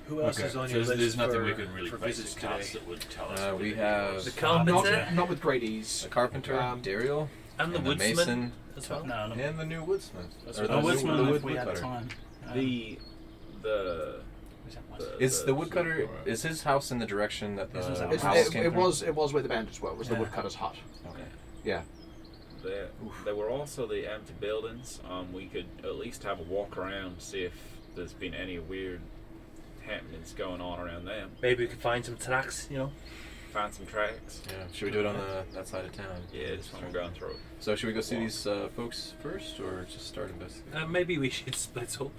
Who else is on your list There's nothing for, we can really for visits visits today? cast that would tell us. We have The carpenter Not with great ease. a carpenter, Daryl, and the and the woodsman mason, as well. No, no. and the new woodsman. That's Or what the A new- woodsman the if we had woodcutter. time. The Is the woodcutter? Is his house in the direction that the This was our It's, house house. came it from? was where the bandits were. It was the Yeah. woodcutter's hut. Okay. Yeah. There were also the empty buildings. We could at least have a walk around, see if there's been any weird happenings going on around them. Maybe we could find some tracks, Find some tracks. Yeah. Should we do it on that side of town? Yeah, just when we're going through it. So should we go see these folks first, or just start investigating? Maybe we should split up.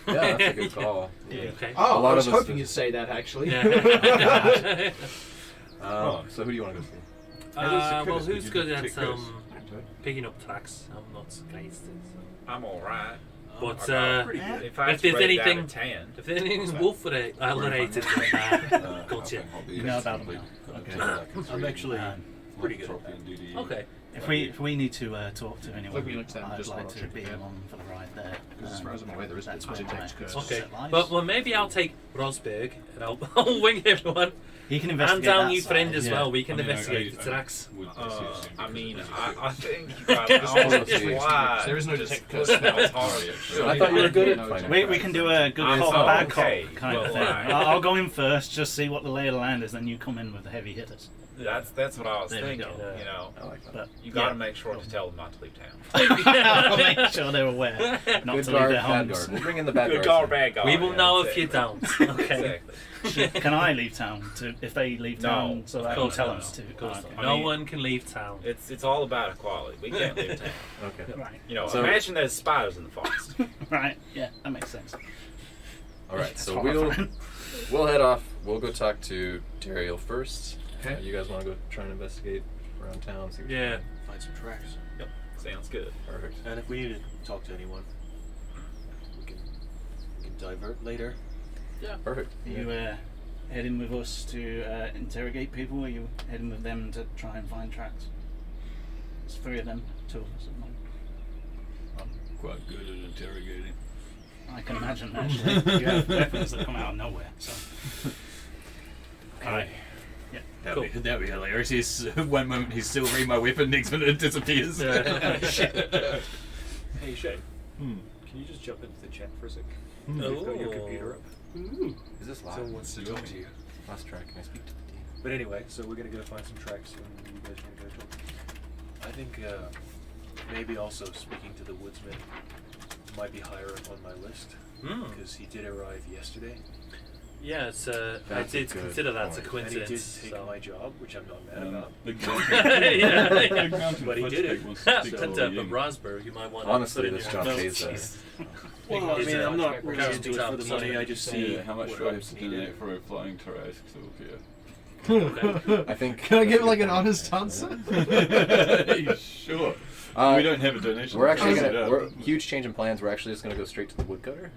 Yeah, that's a good call. Yeah. Okay. Oh, A lot I was of us hoping you'd say that actually. Yeah. So who do you want to go see? Well, who's good at picking up tracks? I'm not against it. I'm alright. But If I if there's anything, if there's anything wolf related, gotcha. You know about them now. Okay. I'm actually pretty good at that. Okay. If we need to talk to anyone, Look, we looked at them I'd just like one to or be two. along for the ride there. Because as far as I'm aware, there is That's no where text my curse. Okay. set lies. Well, maybe I'll take Rosberg and I'll wing everyone. He can And investigate down that you friend side. as Yeah. well. We can I mean, investigate I the tracks. I mean, I think you guys why There is no just detect push curse. that target. I thought you were good at finding We tracks. can do a good I'm cop, so bad okay. cop kind of Well, thing. right. I'll go in first, just see what the lay of the land is, then you come in with the heavy hitters. That's what I was There we thinking. go. You know, I like that. But you got to yeah. make sure to tell them not to leave town. I'll make sure they're aware not Good to leave guard, their bad homes. guard. We'll bring in the bad Good guards. guard, then. bad guard. We will yeah, know that's if you it. don't. Okay. Exactly. Can I leave town if they leave town? No, so of I can course tell not. us to. Of course Okay. not. No one can leave town. It's all about equality. We can't leave town. Okay. Right. You know, So- imagine there's spiders in the forest. Right. Yeah, that makes sense. All right. That's So horrifying. we'll head off. We'll go talk to Dariel first. Okay. You guys want to go try and investigate around town? See what's Yeah. Find some tracks. Sounds good. Perfect. And if we need to talk to anyone, we can divert later. Perfect. Are you heading with us to interrogate people, or are you heading with them to try and find tracks? It's three of them, two of us at the moment. I'm quite good at interrogating. I can imagine, actually. You have weapons that come out of nowhere, so. Alright. Yeah. That'd be hilarious. He's, one moment he's still reading my weapon, next minute it disappears. Hey Shay, can you just jump into the chat for a sec? Oh. You've got your computer up. Is this live? Someone wants to talk to you. Last track. Can I speak to the team? But anyway, so we're gonna go find some tracks, and you guys are gonna go talk. I think maybe also speaking to the woodsman might be higher up on my list because he did arrive yesterday, Yeah, it's, I That's a did good consider that's a point. and he did coincidence. take so. my job, which I'm not mad about. Yeah. But he did it. And a raspberry, you might want to Honestly, put in this your job notes. pays Jeez. Well, I mean, I'm not really Carrot into it for the top, money. I just see how much what do I have else to needed. donate for a flying tricycle here? I think. Can I give like an honest answer? Sure. Uh, we don't have a donation. We're actually Set gonna. up. We're huge change in plans. We're actually just gonna go straight to the woodcutter.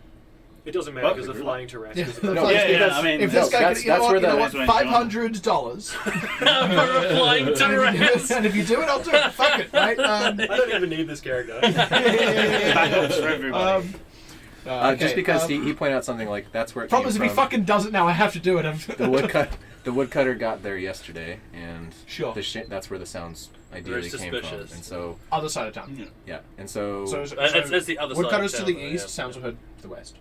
It doesn't matter because the Perfect. flying Tarrasque Yeah, is the No, flight- yeah, because- I mean, if this no, guy that's- could, you know that's what, where you know the- what, that's where $500. Flying to rest. And if you do it, I'll do it. Fuck it, right? I don't even need this character. Backups for everybody. Just okay, because he pointed out something like that's where it Problem is, came if he from. fucking does it now, I have to do it. The woodcutter got there yesterday, and Sure. that's where the sounds ideally Very came from. suspicious. And so, Other side of town. yeah, and so, That's the other side. Woodcutter's of to town, the though, east, yeah. sounds of hood to the west.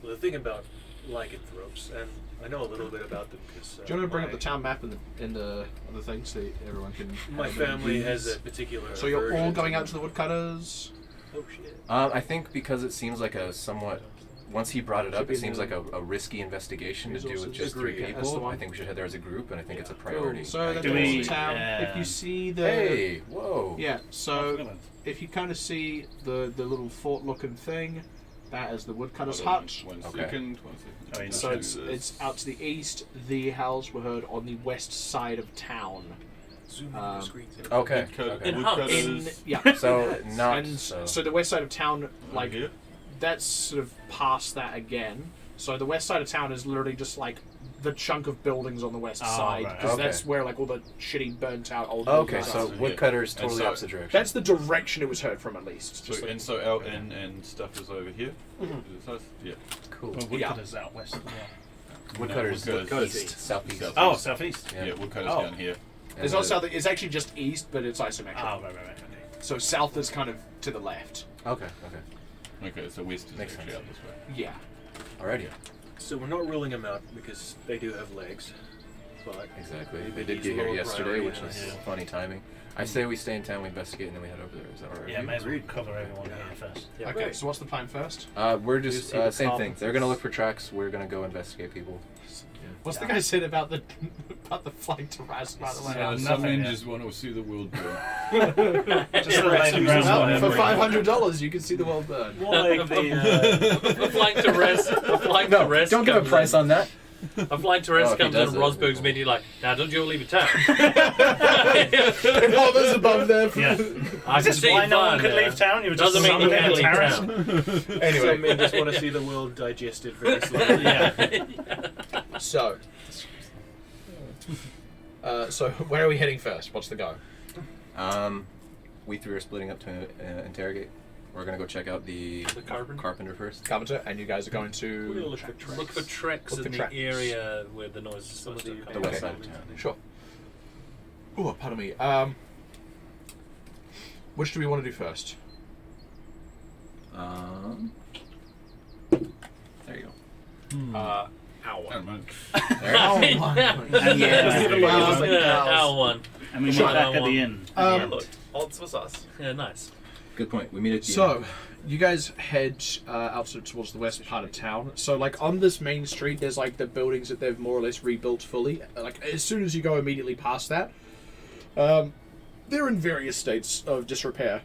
Well, the thing about lycanthropes, and I know a little bit about them because Do you want to bring up the town map in the other thing so everyone can? My have it family in has views? a particular. So you're all aversion going to out to the woodcutters. Oh shit! I think because it seems like a somewhat. Once he brought it Should up, be it seems in like a risky investigation to do with resources. just three Agreed, yeah, that's the people. one. I think we should head there as a group, and I think it's a priority. So then Do there's we, the town. If you see the Hey, whoa! yeah, so if you kind of see the little fort-looking thing, that is the woodcutter's hut. One Okay. second. I mean, So it's out to the east. The howls were heard on the west side of town. Zoom in Um, the screens. Okay. In In Woodcutters. yeah. So not and so. so the west side of town, like here? that's sort of past that again. So the west side of town is literally just like the chunk of buildings on the west Oh, side, right. because Okay. that's where like all the shitty burnt out old. Okay, buildings so are. woodcutter's And totally so- opposite direction. That's the direction it was heard from, at least. So Just like- and so out and stuff is over here. Mhm. Is this us? Yeah. cool. Well, Woodcutter's out west as well. Woodcutter's Woodcutter's east, southeast. South. Oh, southeast. Yeah, Woodcutter's Oh. down here. And It's the- not south. It's actually just east, but it's isometric. Oh, right. Okay. So south is kind of to the left. Okay, okay. Okay, so west is Makes actually sense. out this way. Yeah. Alrighty. So we're not ruling them out because they do have legs, but Exactly. maybe They did he's get here lower yesterday, priority which than is I am. funny timing. I say we stay in town, we investigate, and then we head over there. Is that alright? Yeah, may as well cover everyone here first. Yeah, Okay, right. so what's the plan first? We're just see the same thing. They're gonna carpenters. look for tracks. We're gonna go investigate people. What's the guy said about the flying terrace, by the way? nothing some yet. ninjas want to see the world burn. Just the random ground Well, for whatever. $500, you can see the world burn. More like the flying to rest. The flying to rest. Don't give a comes price in. on that. A flying to rest Oh, if he comes in does and it, Rosberg's cool. meeting like, now don't you all leave town. It hovers above there. Yeah. I Is this can see why no one fine could there. leave town? You were just Doesn't mean you summoned can't in a leave terrace? town. Anyway, Some men just want to see the world digested very slowly. Yeah. so where are we heading first? What's the go? We three are splitting up to interrogate. We're gonna go check out the The carpenter? first. Carpenter, and you guys are going We're gonna to look for tracks. Look for tracks Look in for the tracks. area where the noise is Some of supposed to the come west from. side of town. Sure. Oh, pardon me. Which do we want to do first? There you go. Never mind. There. And Yeah, Owl one. And we meet Sure. back at the inn. Odds was us. Yeah, nice. Good point. We meet at the So, you guys head out towards the west part of town. So, like, on this main street, there's, like, the buildings that they've more or less rebuilt fully. Like, as soon as you go immediately past that, they're in various states of disrepair.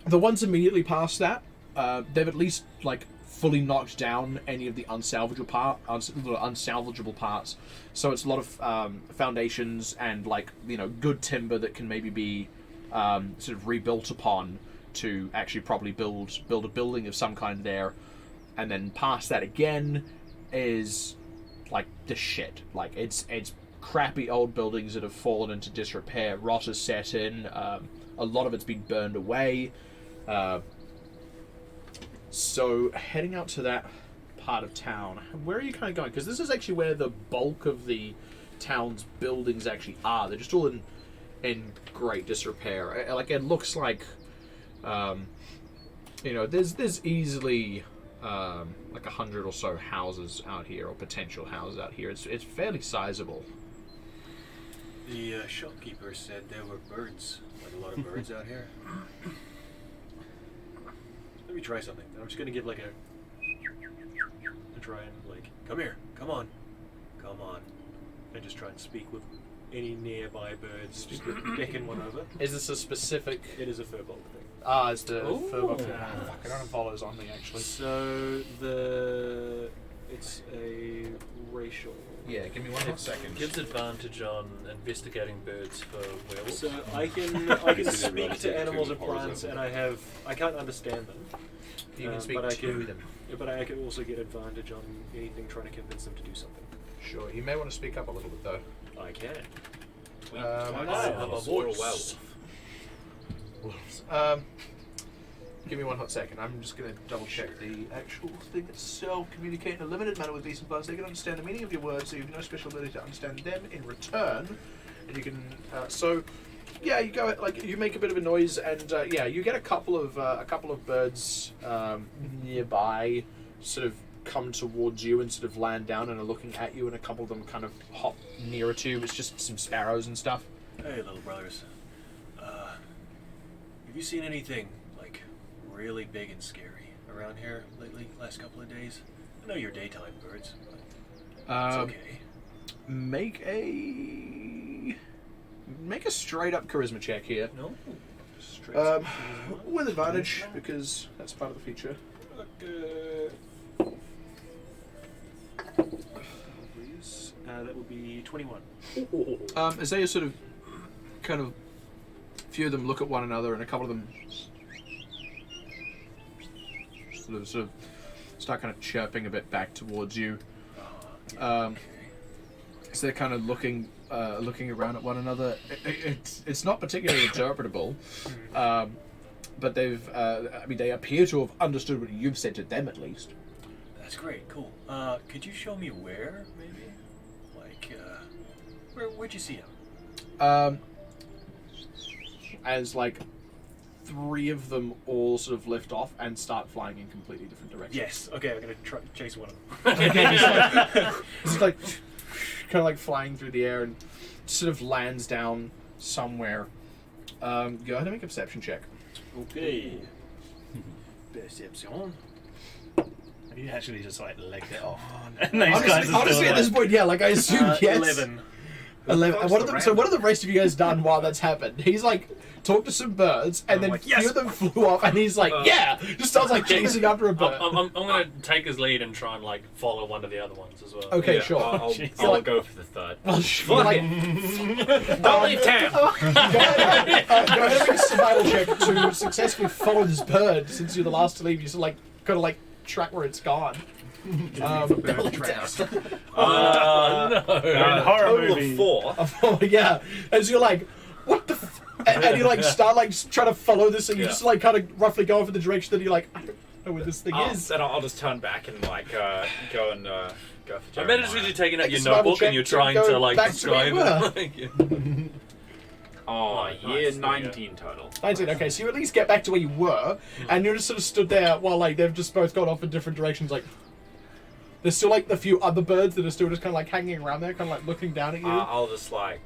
The ones immediately past that, they've at least, like, fully knocked down any of the unsalvageable parts. So it's a lot of foundations and, like, you know, good timber that can maybe be sort of rebuilt upon to actually properly build a building of some kind there. And then past that again is like the shit. Like it's crappy old buildings that have fallen into disrepair. Rot has set in. A lot of it's been burned away. So heading out to that part of town, where are you kind of going? Because this is actually where the bulk of the town's buildings actually are. They're just all in great disrepair. Like it looks like, you know, there's easily like 100 or so houses out here, or potential houses out here. It's fairly sizable. The shopkeeper said there were birds, like a lot of birds out here. Let me try something. I'm just gonna give like a try and like, come here, come on, and just try and speak with any nearby birds. Just beckon one over. Is this a specific? It is a furbolg thing. Ah, it's the Ooh. Furbolg. Fuck, I don't have follows on me actually. So it's a racial. Yeah, give me 1 hit second. Gives advantage on investigating birds for werewolves. So I can speak to animals and plants, and I can't understand them. You can speak but I to can, them. But I can also get advantage on anything trying to convince them to do something. Sure, you may want to speak up a little bit though. I can. Give me 1 hot second. I'm just going to double check the actual thing itself. Communicate in a limited manner with beasts and plants. They can understand the meaning of your words, so you have no special ability to understand them in return. And you can, yeah, you go like you make a bit of a noise, and yeah, you get a couple of birds nearby, sort of come towards you and sort of land down and are looking at you, and a couple of them kind of hop nearer to you. It's just some sparrows and stuff. Hey, little brothers. Have you seen anything like really big and scary around here lately? Last couple of days? I know you're daytime birds, but it's okay. Make a straight up charisma check here. No. Straight With advantage because that's part of the feature. Please. That would be 21. As they sort of, kind of, a few of them look at one another, and a couple of them sort of start kind of chirping a bit back towards you. So they're kind of looking around at one another. It's not particularly interpretable, but they've. I mean, they appear to have understood what you've said to them, at least. That's great. Cool. Could you show me where, maybe? Like, where'd you see him? As like 3 of them all sort of lift off and start flying in completely different directions. Yes. Okay, I'm gonna try chase one of them. It's like kind of like flying through the air and sort of lands down somewhere. Go ahead and make a perception check. Okay. Perception. You actually just like legged it off. Honestly, at this point, yeah, like I assume yes. 11. 11. And what are the rest of you guys done while that's happened? He's like talked to some birds, and then like, a few of them flew off, and he's like, yeah, just starts like chasing after a bird. I'm going to take his lead and try and like follow one of the other ones as well. Okay, Yeah, sure. I'll like- go for the third. Well, you're like, Don't leave town! go ahead and make a survival check to successfully follow this bird. Since you're the last to leave, you sort of like kind of like track where it's gone. Bird tracks. No. horror Total movie. of 4. Oh, yeah, as you're like, what the and you like start like trying to follow this, and you just like kind of roughly go for the direction that you're like, I don't know where this thing is. Then I'll just turn back and like go and go for I Jeremiah. managed with you taking out Make a your survival notebook check and you're to trying go to like back to where describe you it. Oh, Nice, year there we go. 19 total. 19. Okay, so you at least get back to where you were, and you're just sort of stood there while like they've just both gone off in different directions. Like there's still like a few other birds that are still just kind of like hanging around there, kind of like looking down at you. I'll just like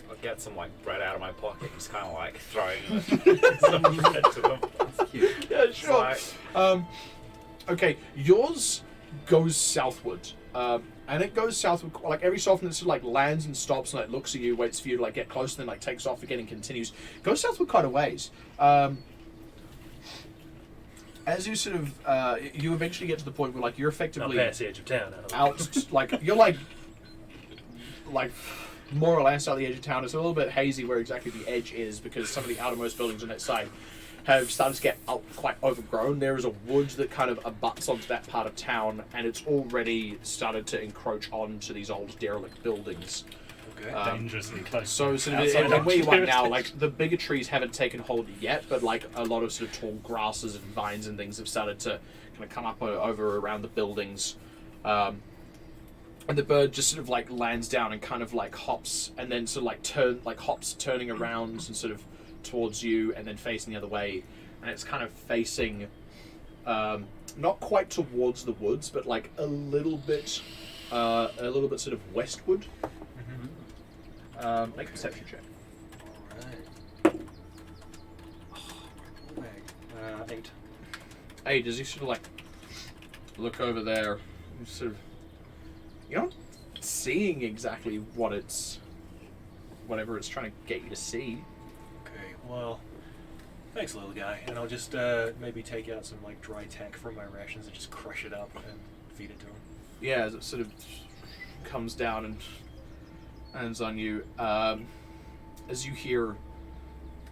I'll get some like bread out of my pocket, just kind of like throwing some bread to them. That's cute. Yeah, sure. Like, Okay, yours goes southward, and it goes southward. Like every so often, it sort of like lands and stops and like looks at you, waits for you to like get close, and then like takes off again and continues. Goes southward quite a ways. As you sort of, you eventually get to the point where like you're Not effectively past the edge of town. out, like you're like more or less out the edge of town. It's a little bit hazy where exactly the edge is because some of the outermost buildings on that side have started to get quite overgrown. There is a wood that kind of abuts onto that part of town, and it's already started to encroach onto these old derelict buildings. Okay. Dangerously close. So sort of Outside and where you are of- now, like the bigger trees haven't taken hold yet, but like a lot of sort of tall grasses and vines and things have started to kind of come up over around the buildings. And the bird just sort of like lands down and kind of like hops and then sort of like hops turning around and sort of towards you and then facing the other way, and it's kind of facing not quite towards the woods, but like a little bit sort of westward. Make a perception check. Alright. 8. Hey, does he sort of like look over there? And sort of, you're not seeing exactly whatever it's trying to get you to see. Okay, well, thanks, little guy. And I'll just maybe take out some like dry tack from my rations and just crush it up and feed it to him. Yeah, as it sort of comes down and lands on you, as you hear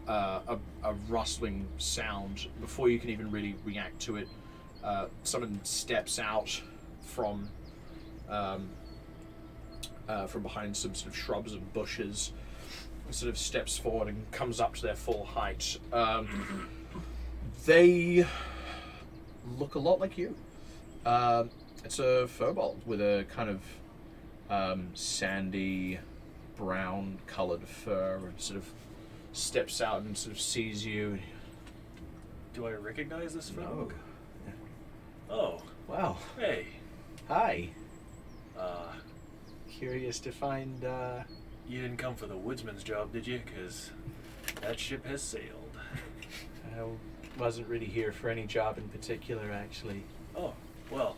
a rustling sound, before you can even really react to it, someone steps out from behind some sort of shrubs and bushes, and sort of steps forward and comes up to their full height. They look a lot like you. It's a furbolg with a kind of sandy brown coloured fur, and sort of steps out and sort of sees you. Do I recognize this No. frog? Oh, Wow. hey. Hi. Uh, Curious to find. you didn't come for the woodsman's job, did you? 'Cause that ship has sailed. I wasn't really here for any job in particular, actually. Oh, well,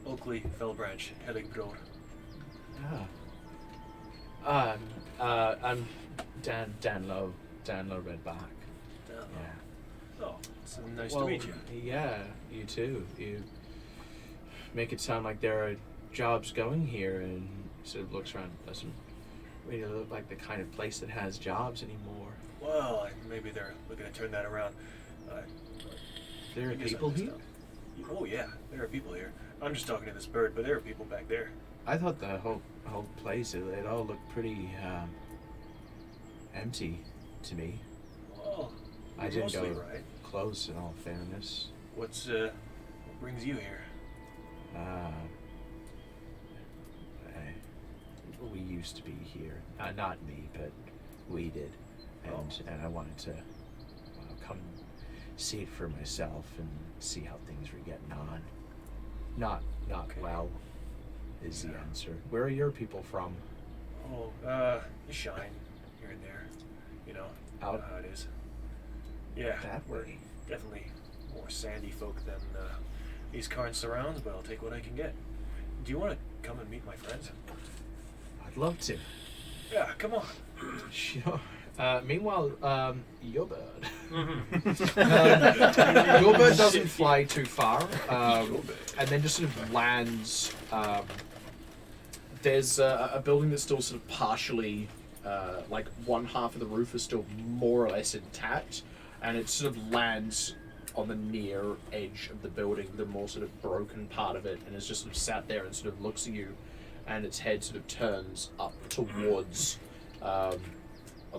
Oakley, Fellbranch, Helligbrod. I'm Dan Lowe Redback. Yeah. Oh, it's nice Well, to meet you. Yeah, you too. You make it sound like there are jobs going here, and sort of looks around. Doesn't really look like the kind of place that has jobs anymore. Well, maybe they're looking to turn that around. There are I guess I people missed here. out. Oh yeah, there are people here. I'm just talking to this bird, but there are people back there. I thought the whole place, it all looked pretty empty to me. Well, I you're didn't mostly go right. close, in all fairness. What brings you here? We used to be here. Not me, but we did. And I wanted to come see it for myself and see how things were getting on. Not Okay. well is the answer. Where are your people from? Oh, Shine here and there. You know, Out how it is. Yeah, that way. definitely more sandy folk than these current surrounds, but I'll take what I can get. Do you want to come and meet my friends? I'd love to. Yeah, come on. Sure. Meanwhile, your bird. Mm-hmm. Your bird doesn't fly too far, and then just sort of lands. There's a building that's still sort of partially, like one half of the roof is still more or less intact, and it sort of lands on the near edge of the building, the more sort of broken part of it, and it's just sort of sat there and sort of looks at you, and its head sort of turns up towards. On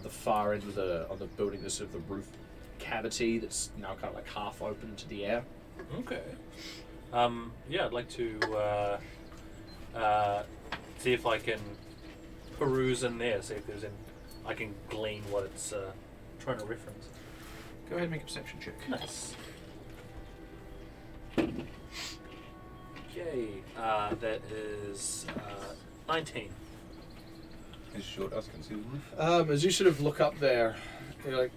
the far end of the building, there's sort of the roof cavity that's now kind of like half open to the air. Okay. Yeah, I'd like to see if I can peruse in there, see if there's I can glean what it's trying to reference. Go ahead and make a perception check. Nice. Okay, that is 19. As short as can see the roof. As you sort of look up there, you're like,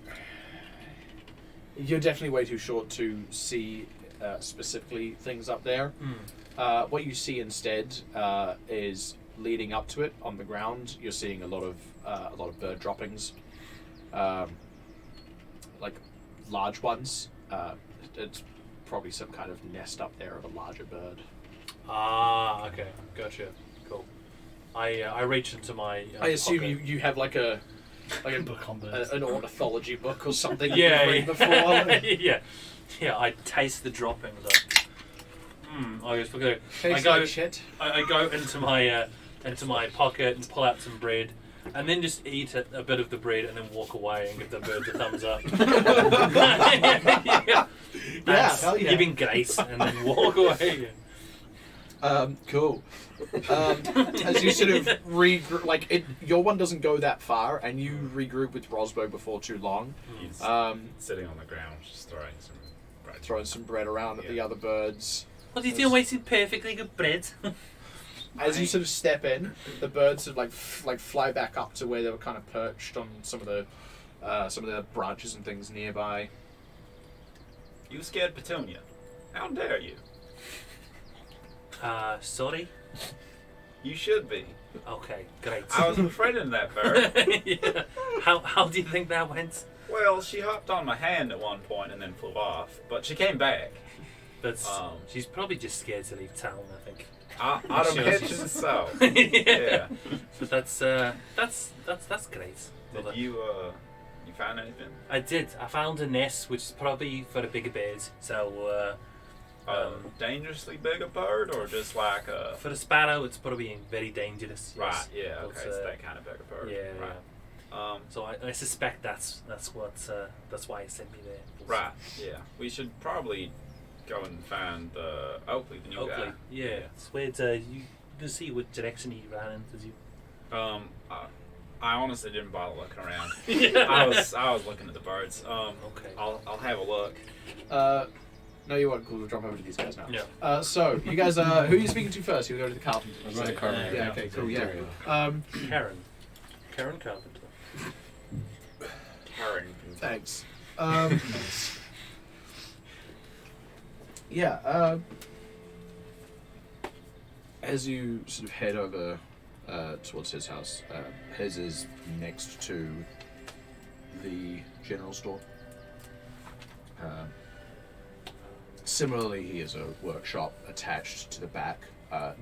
you're definitely way too short to see specifically things up there. What you see instead is leading up to it on the ground. You're seeing a lot of bird droppings, like large ones. It's probably some kind of nest up there of a larger bird. Ah, okay, gotcha. Cool. I reach into my. I assume pocket. you have like a Book on birds. an ornithology book or something. Yeah, you've read before. yeah. I taste the droppings. I just go. Tastes I go. like shit. I go into my pocket and pull out some bread, and then just eat a bit of the bread, and then walk away and give the birds a thumbs up. Yeah, hell yeah. Giving grace, and then walk away. Cool. As you sort of regroup, like your one doesn't go that far, and you regroup with Rosbo before too long. He's sitting on the ground, just throwing some bread. Throwing some bread around at the other birds. What do you feel wasted perfectly good bread? As you sort of step in, the birds sort of like fly back up to where they were kind of perched on some of the branches and things nearby. You scared Petunia? How dare you? Sorry? You should be. Okay, great. I was befriending that bird. Yeah. How do you think that went? Well, she hopped on my hand at one point and then flew off, but she came back. That's she's probably just scared to leave town, I think. I'd Sure. imagine so. Yeah. But that's great. Did you found anything? I did. I found a nest, which is probably for the bigger birds. So, dangerously bigger bird, or just like a... for the sparrow, it's probably very dangerous. Right. Yes. Yeah. But, Okay. It's that kind of bigger bird. Yeah. Right. So I suspect that's why he sent me there. Right. Yeah. We should probably go and find Oakley, the new guy. Yeah. So where you can see what direction he ran in. Did you? I honestly didn't bother looking around. Yeah. I was looking at the birds. Okay. I'll have a look. No, you won't. We'll jump over to these guys now. Yeah. So you guys, who are you speaking to first? You'll go to the carpenter. I'm going to Carpenter. Yeah. Okay. Cool. Yeah. Karen Carpenter. Karen. Thanks. Yeah. As you sort of head over towards his house, his is next to the general store. Similarly, he has a workshop attached to the back,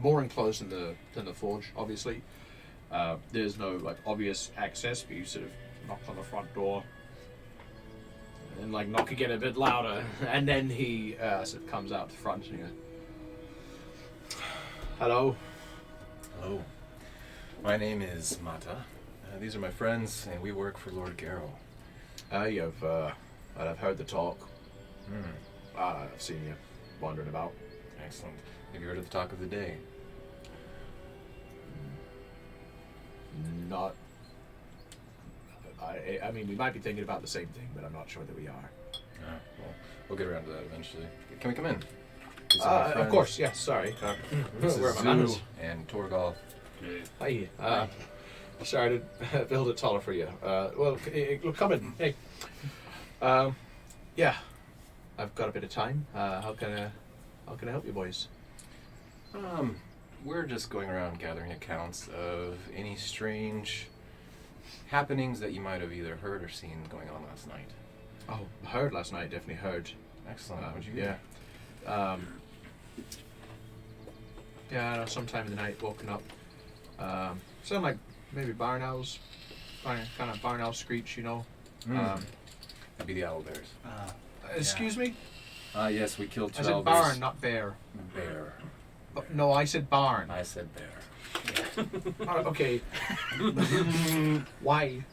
more enclosed than the forge, obviously. There's no like obvious access, but you sort of knock on the front door, and like knock again a bit louder, and then he sort of comes out the front and he goes, "Hello." Hello. My name is Mata. These are my friends, and we work for Lord Garrow. I've heard the talk. I've seen you wandering about. Excellent. Have you heard of the talk of the day? Not. I mean, we might be thinking about the same thing, but I'm not sure that we are. Well, we'll get around to that eventually. Can we come in? These are my Of friends. course, yes. Sorry. This Where is are my manners? Zoo and Torgal. Hi. Sorry to build it taller for you. Well, look, come in. Hey. Yeah, I've got a bit of time. How can I help you, boys? We're just going around gathering accounts of any strange happenings that you might have either heard or seen going on last night. Oh, heard last night. Definitely heard. Excellent. What'd you hear? Yeah. Yeah, I know, sometime in the night, woken up. Sound like maybe barn owls. Kind of barn owl screech, you know. That'd be the owlbears. Excuse me? Yes, we killed 2 I said owlbears. barn, not bear. Bear. No, I said barn. I said bear. Okay. Why?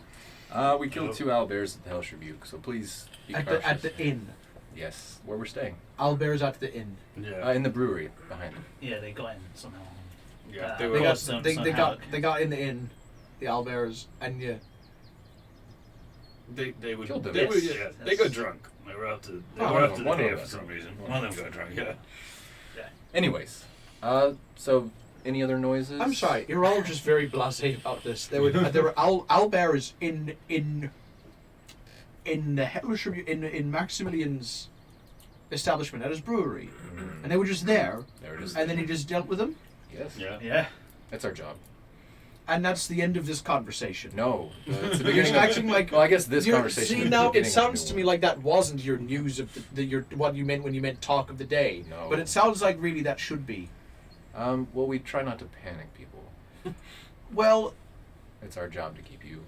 We killed 2 owlbears at the Hellish Rebuke, so please be At cautious. the inn. Yes, where we're staying. Owlbears at the inn. Yeah. In the brewery behind them. Yeah, they got in somehow. Yeah. They got in the inn, the owlbears, and yeah. They would. Killed them. They, would, Yes. yeah, Yes. they got drunk. They were out to. They Oh, were out to one the of pier them. for some reason. One of them got drunk. Yeah. Anyways, so any other noises? I'm sorry, you're all just very blasé about this. There were owlbears in the Hellish Rebuke in Maximilian's establishment at his brewery, and they were just there, There it is. and then he just dealt with them, Yes. Yeah. Yeah. That's our job. and that's the end of this conversation. No, it's the You're beginning. acting like Well, I guess this you're- conversation. See is the now, beginning it of sounds a to new me one. like that wasn't your news of your what you meant when you meant talk of the day. No. But it sounds like really that should be. Well, we try not to panic people. Well, It's our job to keep you,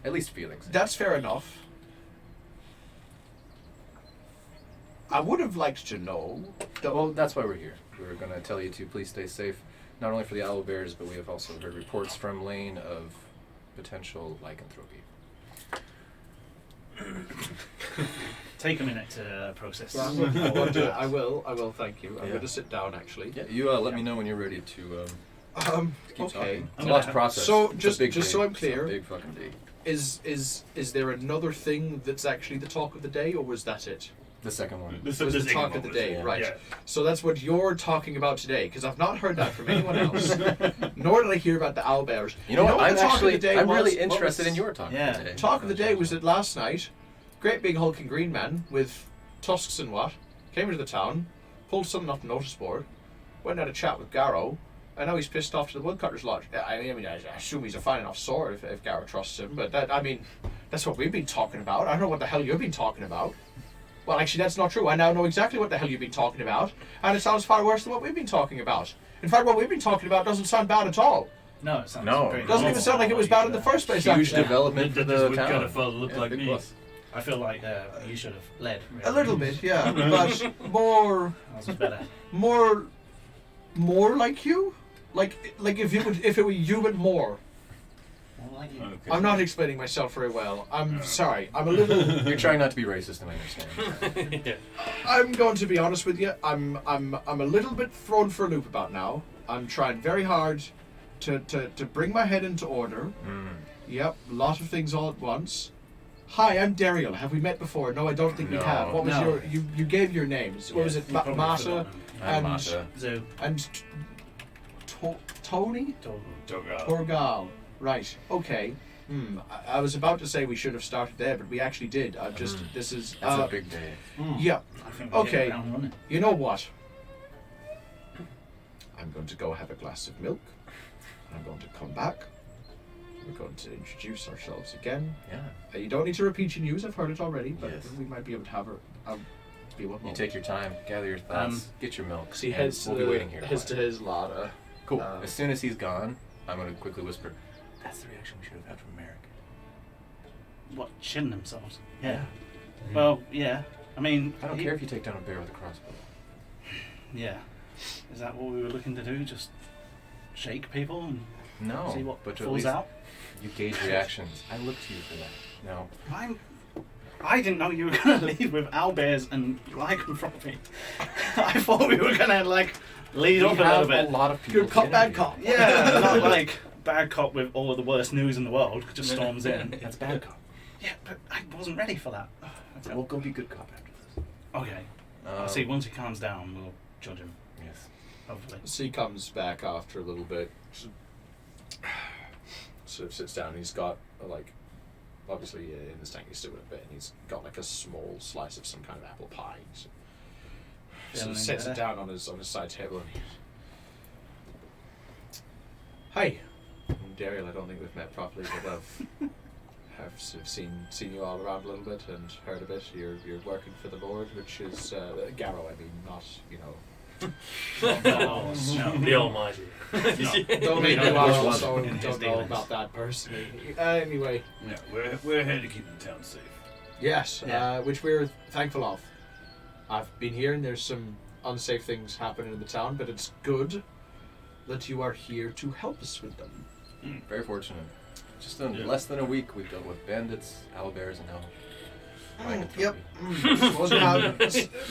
at least feeling safe. that's fair enough. I would have liked to know. Well, that's why we're here. We were going to tell you to please stay safe, not only for the owlbears, but we have also heard reports from Lane of potential lycanthropy. Take a minute to process. I will. Thank you. I'm Yeah. going to sit down actually. Yeah, you let me know when you're ready to keep Okay. talking. It's a I'm lot to gonna- process. So, It's a just- big just day. so I'm It's clear- a big fucking day. Is there another thing that's actually the talk of the day, or was that it? The second one. This Was is the talk of the day, yeah. right? Yeah. So that's what you're talking about today, because I've not heard that from anyone else. Nor did I hear about the owlbears. You know what? the I'm talk of actually, the day I'm was? really What interested was- in your talk Yeah. today. Talk of the day was that last night, great big hulking green man with tusks and what, came into the town, pulled something off the notice board, went and had a chat with Garrow, and now he's pissed off to the woodcutter's lodge. I mean, I assume he's a fine enough sword if Garrow trusts him, but that's what we've been talking about. I don't know what the hell you've been talking about. Well, actually, that's not true. I now know exactly what the hell you've been talking about, and it sounds far worse than what we've been talking about. In fact, what we've been talking about doesn't sound bad at all. No, it sounds No. very It doesn't even normal. sound like it was bad in the first place. Huge actually. development for That this the woodcutter town. fella looked like big me. plus. I feel like you should have led. Really. A little bit, yeah, but more That was better. more like you, like if it were you but more. More like you. Okay. I'm not explaining myself very well. I'm sorry. I'm a little. You're trying not to be racist, and I understand. Yeah. I'm going to be honest with you. I'm a little bit thrown for a loop about now. I'm trying very hard to bring my head into order. Yep, a lot of things all at once. Hi, I'm Daryl. Have we met before? No, I don't think we No. have. What was No. your you gave your names? What was it? You probably Masa forgot them. I'm and Masha. Zoo. and Tony Toga. Torgal. Right. Okay. I was about to say we should have started there, but we actually did. I've just this is It's a big day. yeah. I think we hit Okay. the ground running. You know what? I'm going to go have a glass of milk. And I'm going to come back. We're going to introduce ourselves again. Yeah. You don't need to repeat your news. I've heard it already, but Yes. we might be able to have her. Be one You more. take your time, gather your thoughts, get your milk. So he and heads we'll to be waiting here. his Lada. Cool. As soon as he's gone, I'm going to quickly whisper, that's the reaction we should have had from Merrick. What, shitting themselves? Yeah. Well, yeah. I mean, I don't care if you take down a bear with a crossbow. Yeah. Is that what we were looking to do? Just shake people and No, see what but at falls least out? you gauge reactions. I look to you for that. No. I didn't know you were going to lead with owlbears and lycanthropy. I thought we were going to, like, lead up a little bit. a lot of people. Good cop, in bad here. cop. Yeah, not like bad cop with all of the worst news in the world just storms in. That's bad cop. Yeah, but I wasn't ready for that. So we'll go be good cop after this. Okay. I'll see, once he calms down, we'll judge him, Yes. hopefully. So he comes back after a little bit. sort of sits down. He's got like, obviously in this tank he's still in a bit, and he's got like a small slice of some kind of apple pie. So he sets it down on his side table. And hi, I'm Daryl. I don't think we've met properly, but I've sort of seen you all around a little bit and heard a bit. You're working for the board, which is Garrow. I mean, not No, the Almighty. Don't make me laugh. Don't know about that personally. Anyway. Yeah, we're here to keep the town safe. Yes, which we're thankful of. I've been hearing there's some unsafe things happening in the town, but it's good that you are here to help us with them. Very fortunate. Just in less than a week, we've dealt with bandits, owlbears, and now. Yep.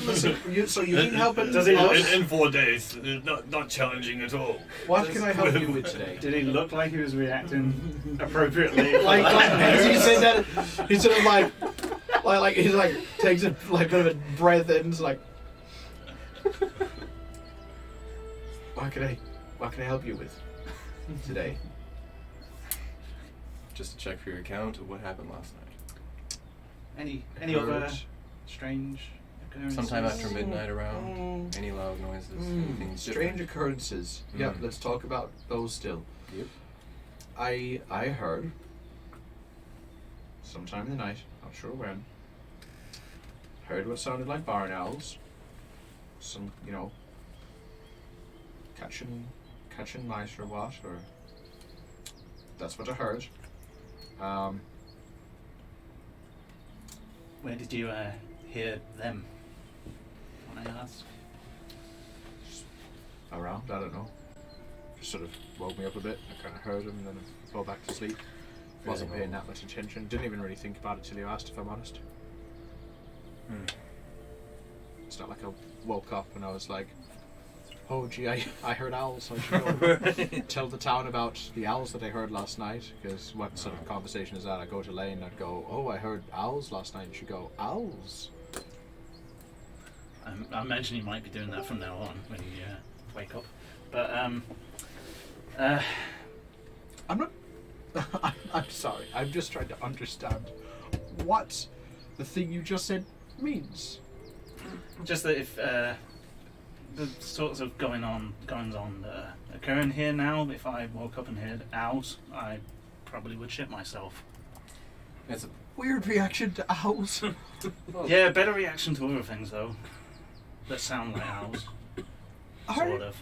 Listen, so you need help in in 4 days. Not challenging at all. What can I help you with today? Did he look like he was reacting appropriately? like as he said that, he's sort of like he's like takes a bit of a breath in, and is like, what can I help you with today? Just to check for your account of what happened last night. Any other strange occurrences? Sometime after midnight around. Any loud noises? Anything Strange different? occurrences. Yeah, let's talk about those still. Yep. I heard sometime in the night, not sure when, heard what sounded like barn owls. Some, catching mice or what, or that's what I heard. Where did you hear them? When I ask. Around, I don't know. Just sort of woke me up a bit. I kind of heard them, and then I fell back to sleep. Wasn't paying that much attention. Didn't even really think about it till you asked, if I'm honest. It's not like I woke up and I was like, oh gee, I heard owls. I should go tell the town about the owls that I heard last night. Because what sort of conversation is that? I go to Lane and I'd go, oh, I heard owls last night. And she'd go, owls? I imagine you might be doing that from now on when you wake up. But I'm not. I'm sorry. I'm just trying to understand what the thing you just said means. just that if the sorts of goings on occurring here now, if I woke up and heard owls, I probably would shit myself. It's a Weird reaction to owls. Yeah, better reaction to other things though that sound like owls. Sort of.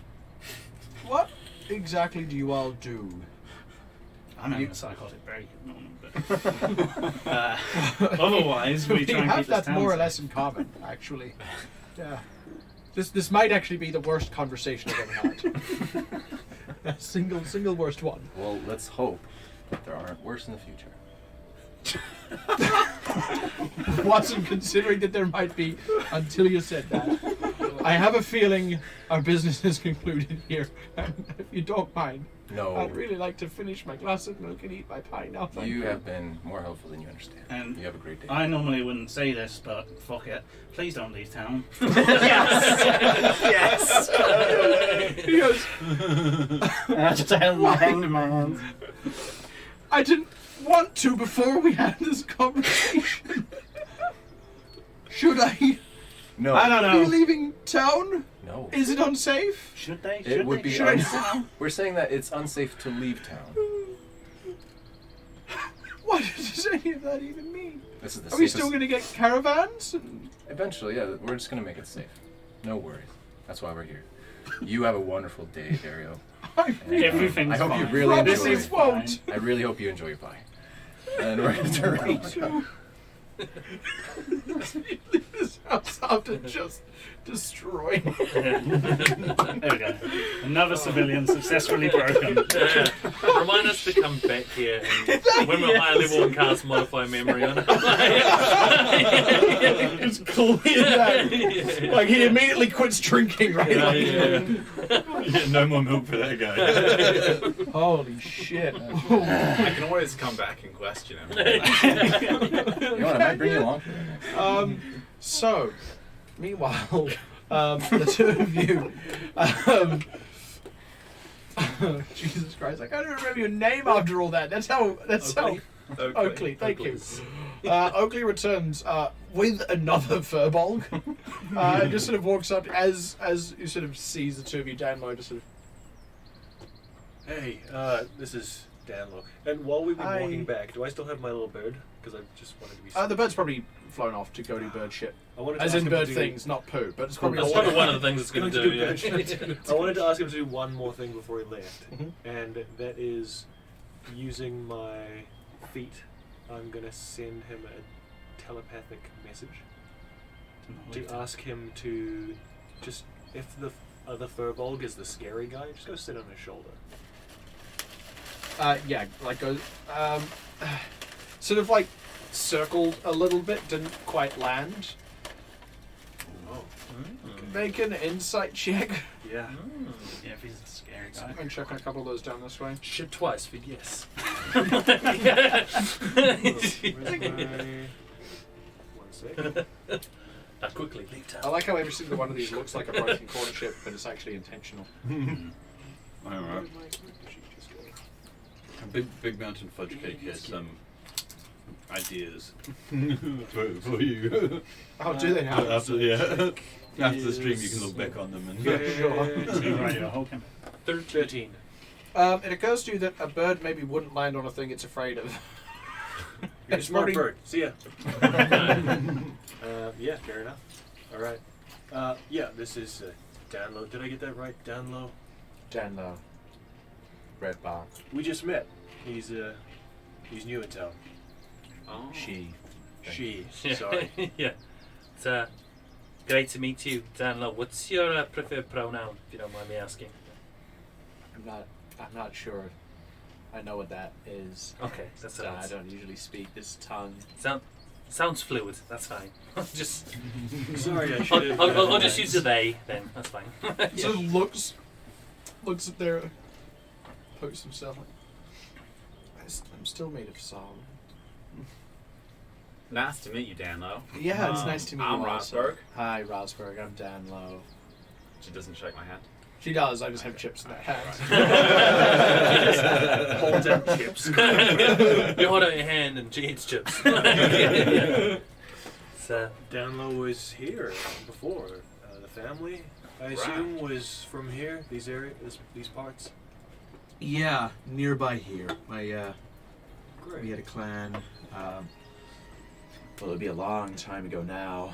What exactly do you all do? I'm having a psychotic break at the moment, but otherwise we try and have keep this that town more or safe. less in common, actually. Yeah. This might actually be the worst conversation I've ever had. single worst one. Well, let's hope that there aren't worse in the future. Wasn't considering that there might be until you said that. I have a feeling our business is concluded here. And if you don't mind, No. I'd really like to finish my glass of milk and eat my pie now. Thank You have been more helpful than you understand. And you have a great day. I normally wouldn't say this, but fuck it. Please don't leave town. Yes! He goes, I just held my hand in my hands. I didn't want to before we had this conversation. Should I No. I don't be know. leaving town? No. Is it unsafe? Should they? It would be. Should I? We're saying that it's unsafe to leave town. What does any of that even mean? This is the Are we safest. still going to get caravans? And Eventually, yeah. We're just gonna make it safe. No worries. That's why we're here. You have a wonderful day, Dario. I And, really Everything's I hope you fine. really promise enjoy. it won't. I really hope you enjoy your pie. And we're gonna turn around. Leave this house after just destroying. There we go. Another civilian successfully broken. Remind us to come back here and when we're higher level and cast modify memory on it. It's cool. Like he immediately quits drinking, right? Yeah, no more milk for that guy. Holy shit. I can always come back and question him. You know what? I might bring you along for that next. So, meanwhile, the two of you Jesus Christ! I can't even remember your name after all that. That's how. Oakley. Thank you. Oakley returns with another furbolg. And just sort of walks up as you sort of sees the two of you, Danlo, just sort of. Hey, this is Danlo. And while we've been walking back, do I still have my little bird? Because I just wanted to be. The bird's probably flown off to go do bird shit. I wanted to as ask in him to bird do- things, not poo. But it's probably That's probably one of the things it's going to do. Yeah. I wanted to ask him to do one more thing before he left, Mhm. and that is using my feet. I'm gonna send him a telepathic message to ask him to just, if the other furbolg is the scary guy, just go sit on his shoulder. Yeah, like goes, sort of like circled a little bit, didn't quite land. Oh, Make an insight check. yeah. Yeah, if he's a scary guy. I'm checking a couple of those down this way. Shit twice for yes. Where's my... 1 second. Now quickly, leave I town. like how every single one of these looks like a broken corner ship, but it's actually intentional. Alright. Big Mountain Fudge Cake has some ideas. for you. Oh, do they now? After the stream, you can look back on them and. Hold him. 13. It occurs to you that a bird maybe wouldn't land on a thing it's afraid of. You're a It's smart pretty- bird. See ya. Yeah, fair enough. All right. Yeah, this is Danlo. Did I get that right? Danlo. Danlo. Red box. We just met. He's new in town. Oh. She. She. Yeah. Sorry. Yeah. It's great to meet you, Danlo. What's your preferred pronoun, if you don't mind me asking? I'm not sure. I know what that is. Okay, that's all right. I don't usually speak this tongue. Sounds fluid. That's fine. Just Sorry, I should have. I'll just use the they then. That's fine. So looks at their pokes himself like, I'm still made of solid. Nice to meet you, Danlo. Yeah, it's nice to meet I'm you also. Rosberg. Hi, Rosberg. I'm Dan Lowe. She doesn't shake my hand. She does, I just have chips in that hat. Holds out chips. You hold out your hand and she eats chips. So, Danlo was here before. The family, I assume, was from here. These parts. Yeah, nearby here. We Great. had a clan. Well, it'd be a long time ago now.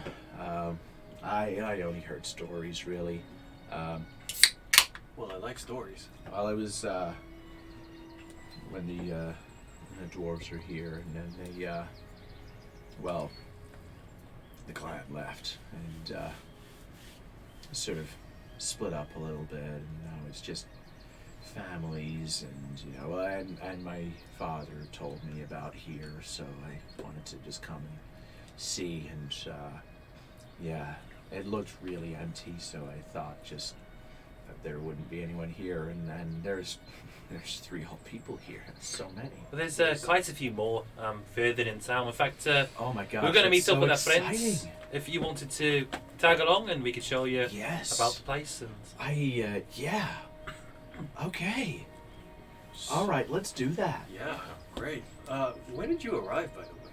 I only heard stories, really. Well, I like stories. While I was when the dwarves were here, and then they well, the clan left and sort of split up a little bit, and now it's just families, and and my father told me about here, so I wanted to just come and see, and yeah, it looked really empty, so I thought just that there wouldn't be anyone here, and there's 3 whole people here. That's so many. well, there's quite a few more further in town. In fact, Oh my god, we're going to meet that's up with our so friends. exciting. If you wanted to tag along, and we could show you Yes. about the place. And Yeah. Okay. All right, let's do that. Yeah, great. When did you arrive, by the way?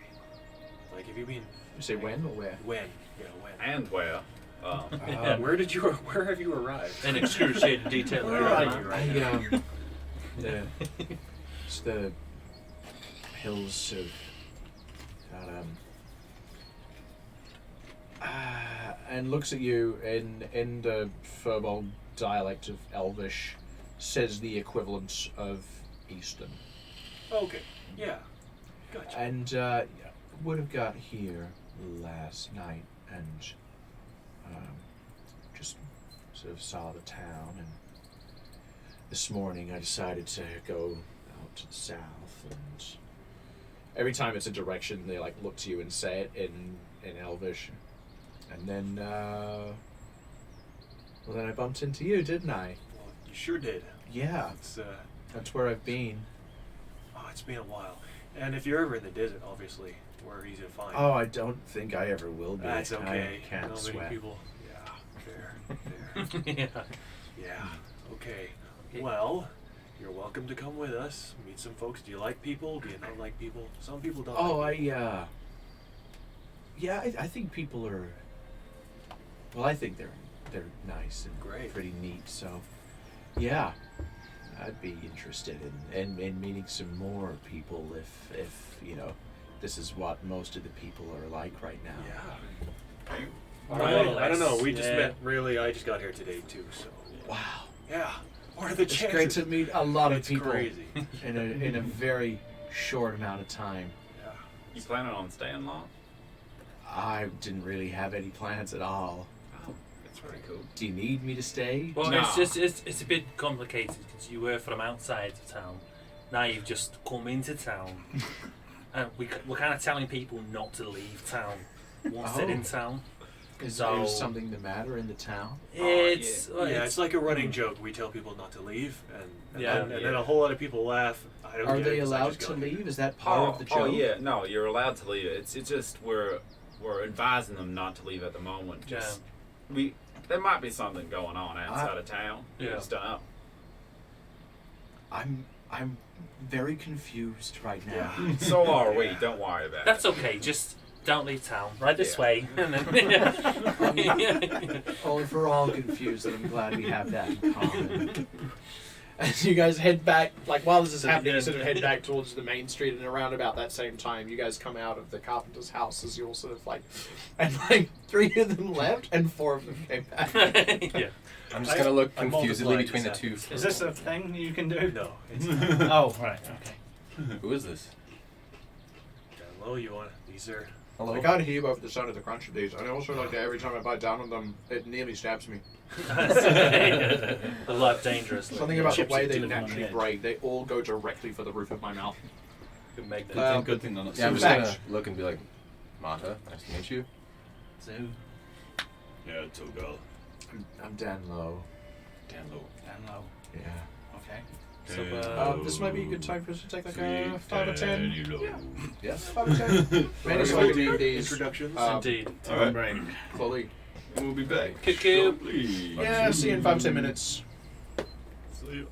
Like, have you been? You say when or where? When? Yeah, when. And where? Where have you arrived? in excruciating detail. Where are you right now? It's the hills of And looks at you in the Furbolg dialect of Elvish, says the equivalent of Eastern. Okay. Yeah. Gotcha. and would have got here last night and just sort of saw the town, and this morning I decided to go out to the south, and every time it's a direction they like look to you and say it in Elvish, and then well then I bumped into you, didn't I? Well, you sure did. Yeah, It's that's where I've been. it's been a while. And if you're ever in the desert, obviously, we're easy to find. Oh, I don't think I ever will be. That's okay. I can't Not sweat. many people. Yeah. Fair. Yeah. Yeah. Okay. Well, You're welcome to come with us. Meet some folks. Do you like people? Do you not like people? Some people don't. Oh, like yeah, I think people are. Well, I think they're nice and Great. pretty neat. So, yeah, I'd be interested in meeting some more people if you know, this is what most of the people are like right now. Yeah. Well, I don't know. We that's- just yeah. met. Really, I just got here today too. So. Wow, Yeah. What are the it's chances? great to meet a lot of It's people crazy. in a very short amount of time. Yeah. You planning on staying long? I didn't really have any plans at all. Oh, that's pretty cool. Do you need me to stay? Well, Nah. it's a bit complicated because you were from outside of town. Now you've just come into town, and we're kind of telling people not to leave town once they're in Oh. town. Is So- there something the matter in the town? It's Yeah, it's like a running joke. We tell people not to leave, and Yeah. then a whole lot of people laugh. I don't Are get they it 'cause I allowed just to got here. leave? Is that part of the joke? Oh yeah, no, you're allowed to leave. It's just we're advising them not to leave at the moment. Just there might be something going on outside of town. You Yeah. just don't know. I'm very confused right now. Yeah. So are we. Don't worry about That's it. okay. Just don't leave town. Right this Yeah. way. And then Well, if we're all confused, then I'm glad we have that in common. As you guys head back, like while this is happening, you sort of head back towards the main street, and around about that same time, you guys come out of the carpenter's house as you all sort of like, and like 3 of them left and 4 of them came back. yeah. I'm just gonna look I confusedly multiplied between the this two. Is this a thing you can do? No. It's Oh, right. Okay. Who is this? down low. You want these are. Hello. I can't hear over the sound of the crunch of these. And I also like that every time I bite down on them, it nearly stabs me. A lot dangerous. Something about the Chips way it they to the naturally head. break. They all go directly for the roof of my mouth. You can make that. Good thing they're not Yeah, I'm just Facts. gonna look and be like, Mata, nice to meet you. So, Yeah, Togal. I'm Dan Lowe. Dan low. Down low. Yeah. Okay. so This might be a good time for us to take like a 5 or 10. Yeah. 5 or 10. Maybe so we do these Introductions. indeed. Alright. Break. fully. We'll be back. Cuckoo. shortly. Yeah, see you in 5 or 10 minutes. See you.